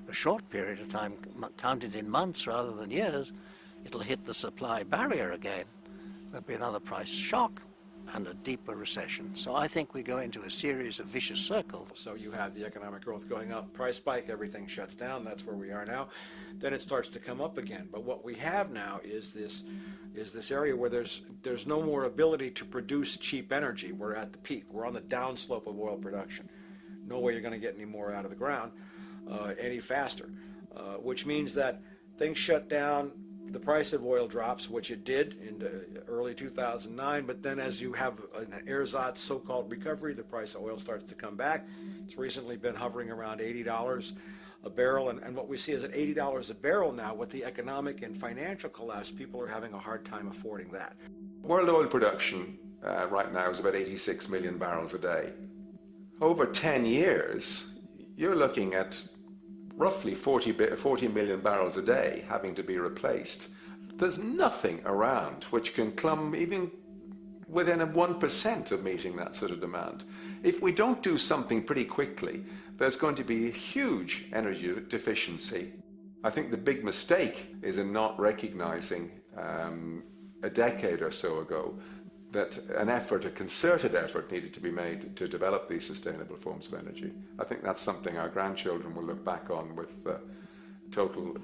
a short period of time, counted in months rather than years, it'll hit the supply barrier again. There'll be another price shock and a deeper recession. So I think we go into a series of vicious circles. So you have the economic growth going up, price spike, everything shuts down, that's where we are now. Then it starts to come up again. But what we have now is this area where there's no more ability to produce cheap energy. We're at the peak. We're on the downslope of oil production. No way you're going to get any more out of the ground any faster, which means that things shut down. The price of oil drops, which it did in early 2009, but then as you have an ersatz so-called recovery, the price of oil starts to come back. It's recently been hovering around $80 a barrel, and what we see is at $80 a barrel now, with the economic and financial collapse, people are having a hard time affording that. World oil production right now is about 86 million barrels a day. Over 10 years, you're looking at roughly 40 million barrels a day having to be replaced. There's nothing around which can come even within 1% of meeting that sort of demand. If we don't do something pretty quickly, there's going to be a huge energy deficiency. I think the big mistake is in not recognizing a decade or so ago that a concerted effort needed to be made to develop these sustainable forms of energy. I think that's something our grandchildren will look back on with total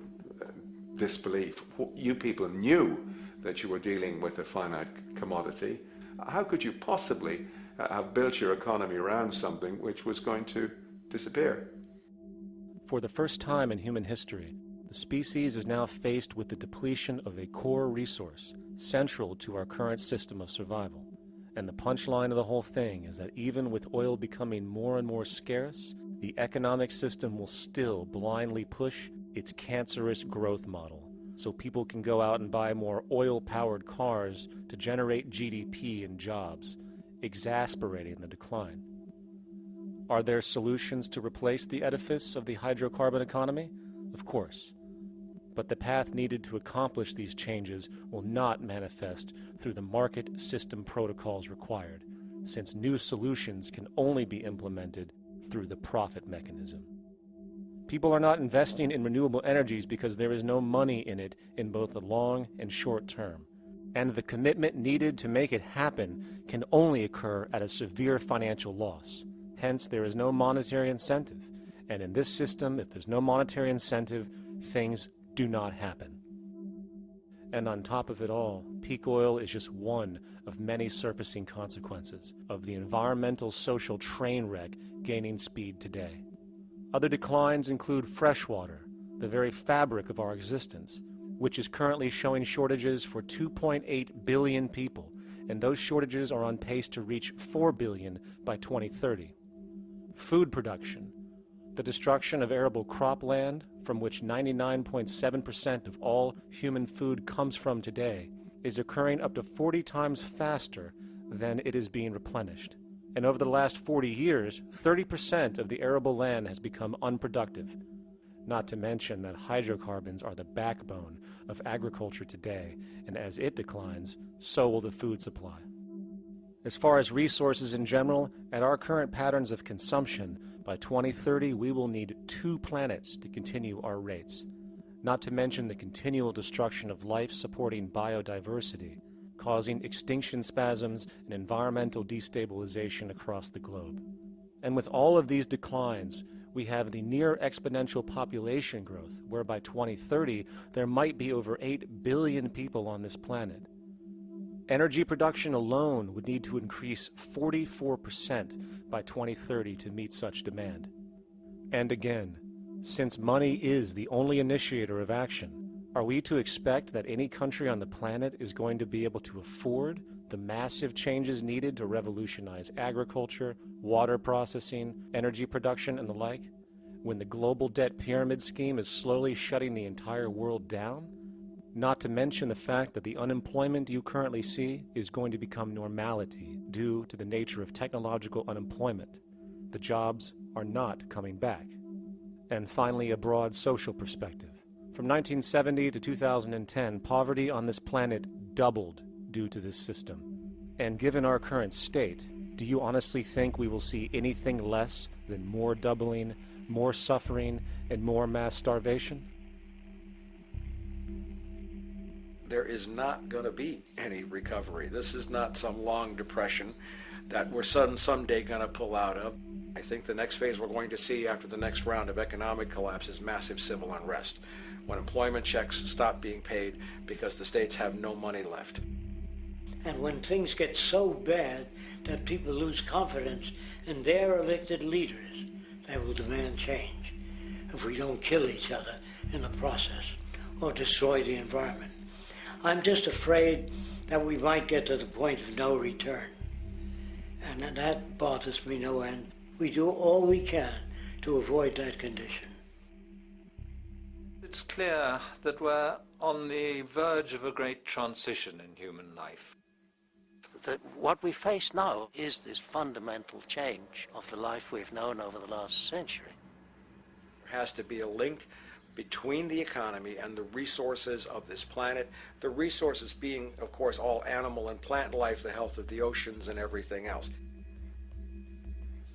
disbelief. You people knew that you were dealing with a finite commodity. How could you possibly have built your economy around something which was going to disappear? For the first time in human history, the species is now faced with the depletion of a core resource central to our current system of survival. And the punchline of the whole thing is that even with oil becoming more and more scarce, the economic system will still blindly push its cancerous growth model, so people can go out and buy more oil-powered cars to generate GDP and jobs, exasperating the decline. Are there solutions to replace the edifice of the hydrocarbon economy? Of course. But the path needed to accomplish these changes will not manifest through the market system protocols required, since new solutions can only be implemented through the profit mechanism. People are not investing in renewable energies because there is no money in it in both the long and short term, and the commitment needed to make it happen can only occur at a severe financial loss. Hence, there is no monetary incentive, and in this system, if there's no monetary incentive, things do not happen. And on top of it all, peak oil is just one of many surfacing consequences of the environmental social train wreck gaining speed today. Other declines include freshwater, the very fabric of our existence, which is currently showing shortages for 2.8 billion people, and those shortages are on pace to reach 4 billion by 2030. Food production, the destruction of arable cropland, from which 99.7% of all human food comes from today, is occurring up to 40 times faster than it is being replenished. And over the last 40 years, 30% of the arable land has become unproductive. Not to mention that hydrocarbons are the backbone of agriculture today, and as it declines, so will the food supply. As far as resources in general, at our current patterns of consumption, by 2030 we will need 2 planets to continue our rates. not to mention the continual destruction of life-supporting biodiversity, causing extinction spasms and environmental destabilization across the globe. And with all of these declines, we have the near exponential population growth, where by 2030 there might be over 8 billion people on this planet. Energy production alone would need to increase 44% by 2030 to meet such demand. And again, since money is the only initiator of action, are we to expect that any country on the planet is going to be able to afford the massive changes needed to revolutionize agriculture, water processing, energy production, and the like, when the global debt pyramid scheme is slowly shutting the entire world down? Not to mention the fact that the unemployment you currently see is going to become normality due to the nature of technological unemployment. The jobs are not coming back. And finally, a broad social perspective. From 1970 to 2010, poverty on this planet doubled due to this system. And given our current state, do you honestly think we will see anything less than more doubling, more suffering, and more mass starvation? There is not going to be any recovery. This is not some long depression that we're someday going to pull out of. I think the next phase we're going to see after the next round of economic collapse is massive civil unrest, when employment checks stop being paid because the states have no money left. And when things get so bad that people lose confidence in their elected leaders, they will demand change if we don't kill each other in the process or destroy the environment. I'm just afraid that we might get to the point of no return. And that bothers me no end. We do all we can to avoid that condition. It's clear that we're on the verge of a great transition in human life. That what we face now is this fundamental change of the life we've known over the last century. There has to be a link between the economy and the resources of this planet, the resources being, of course, all animal and plant life, the health of the oceans and everything else.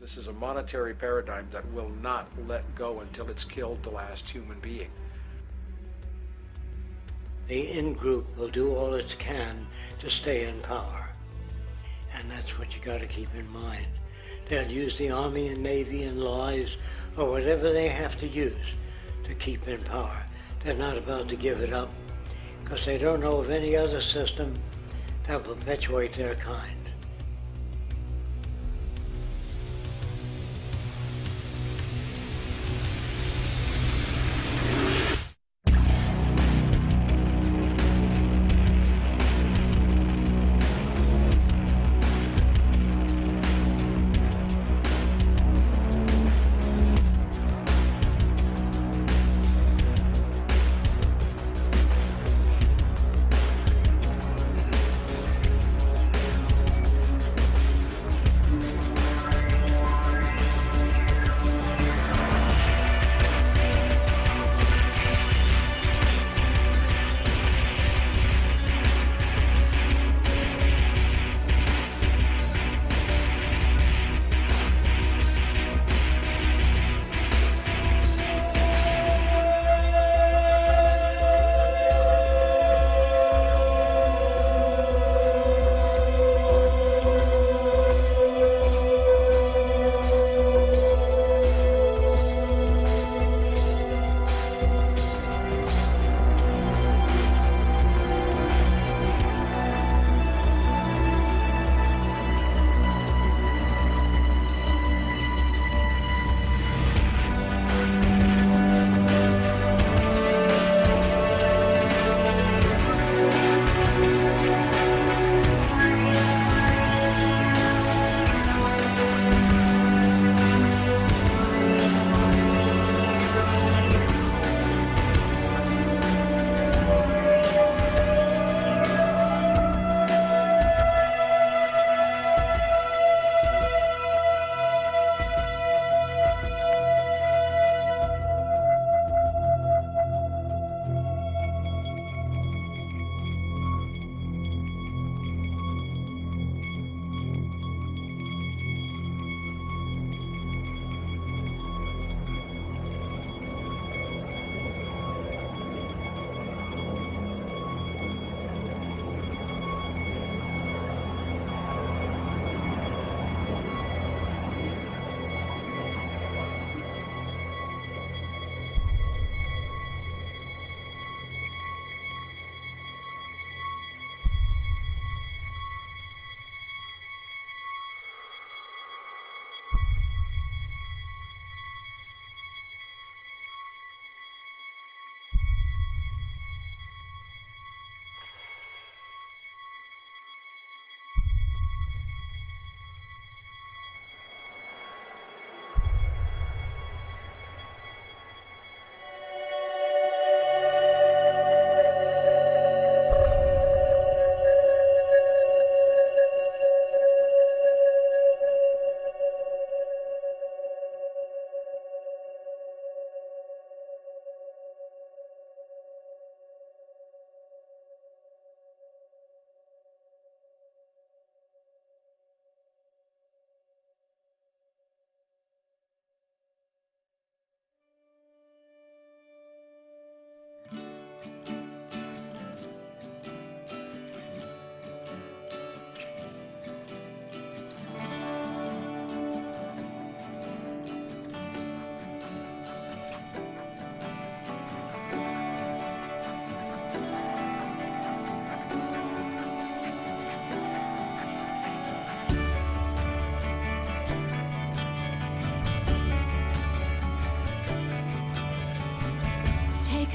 This is a monetary paradigm that will not let go until it's killed the last human being. The in-group will do all it can to stay in power. And that's what you got to keep in mind. They'll use the Army and Navy and lives or whatever they have to use to keep in power. They're not about to give it up because they don't know of any other system that will perpetuate their kind.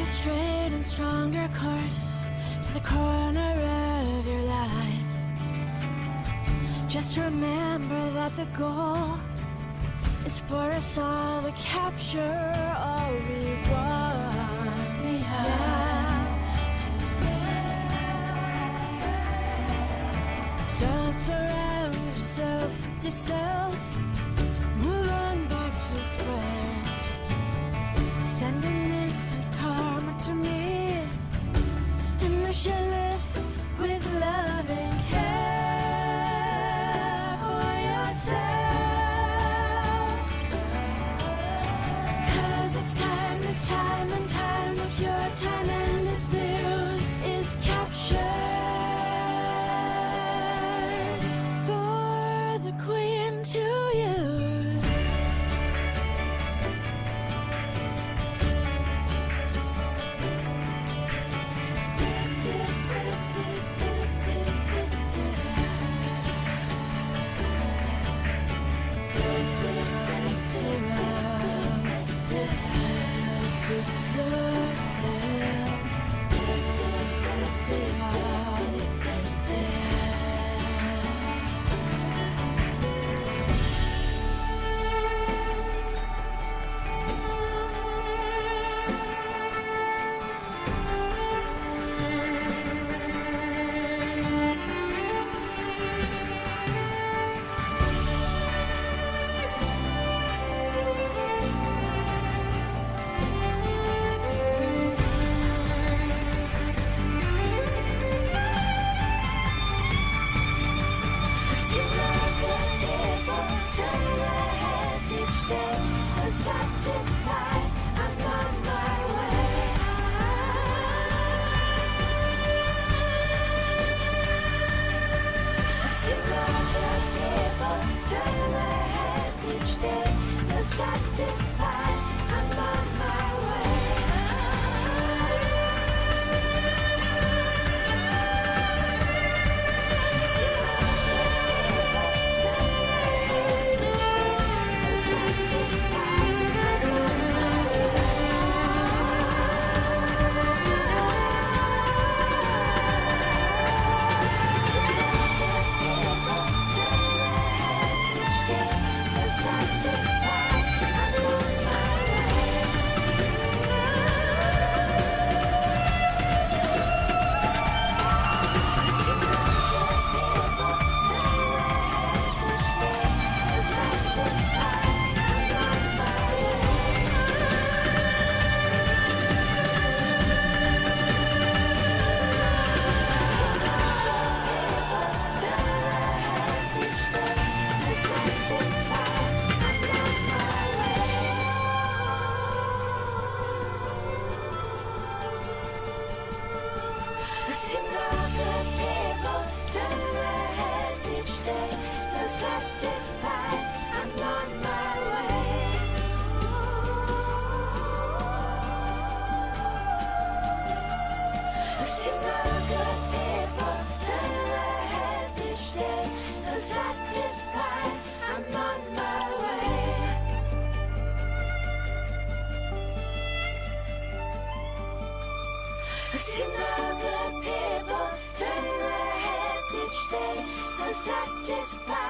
a straight and stronger course to the corner of your life. Just remember that the goal is for us all to capture all we want. We have to live. Don't surround yourself with yourself. Move on back to the squares. Send an instant karma to me, and I shall live with love and care for yourself. 'Cause it's time and time with your time, and this news is captured for the Queen to use. Satisfied.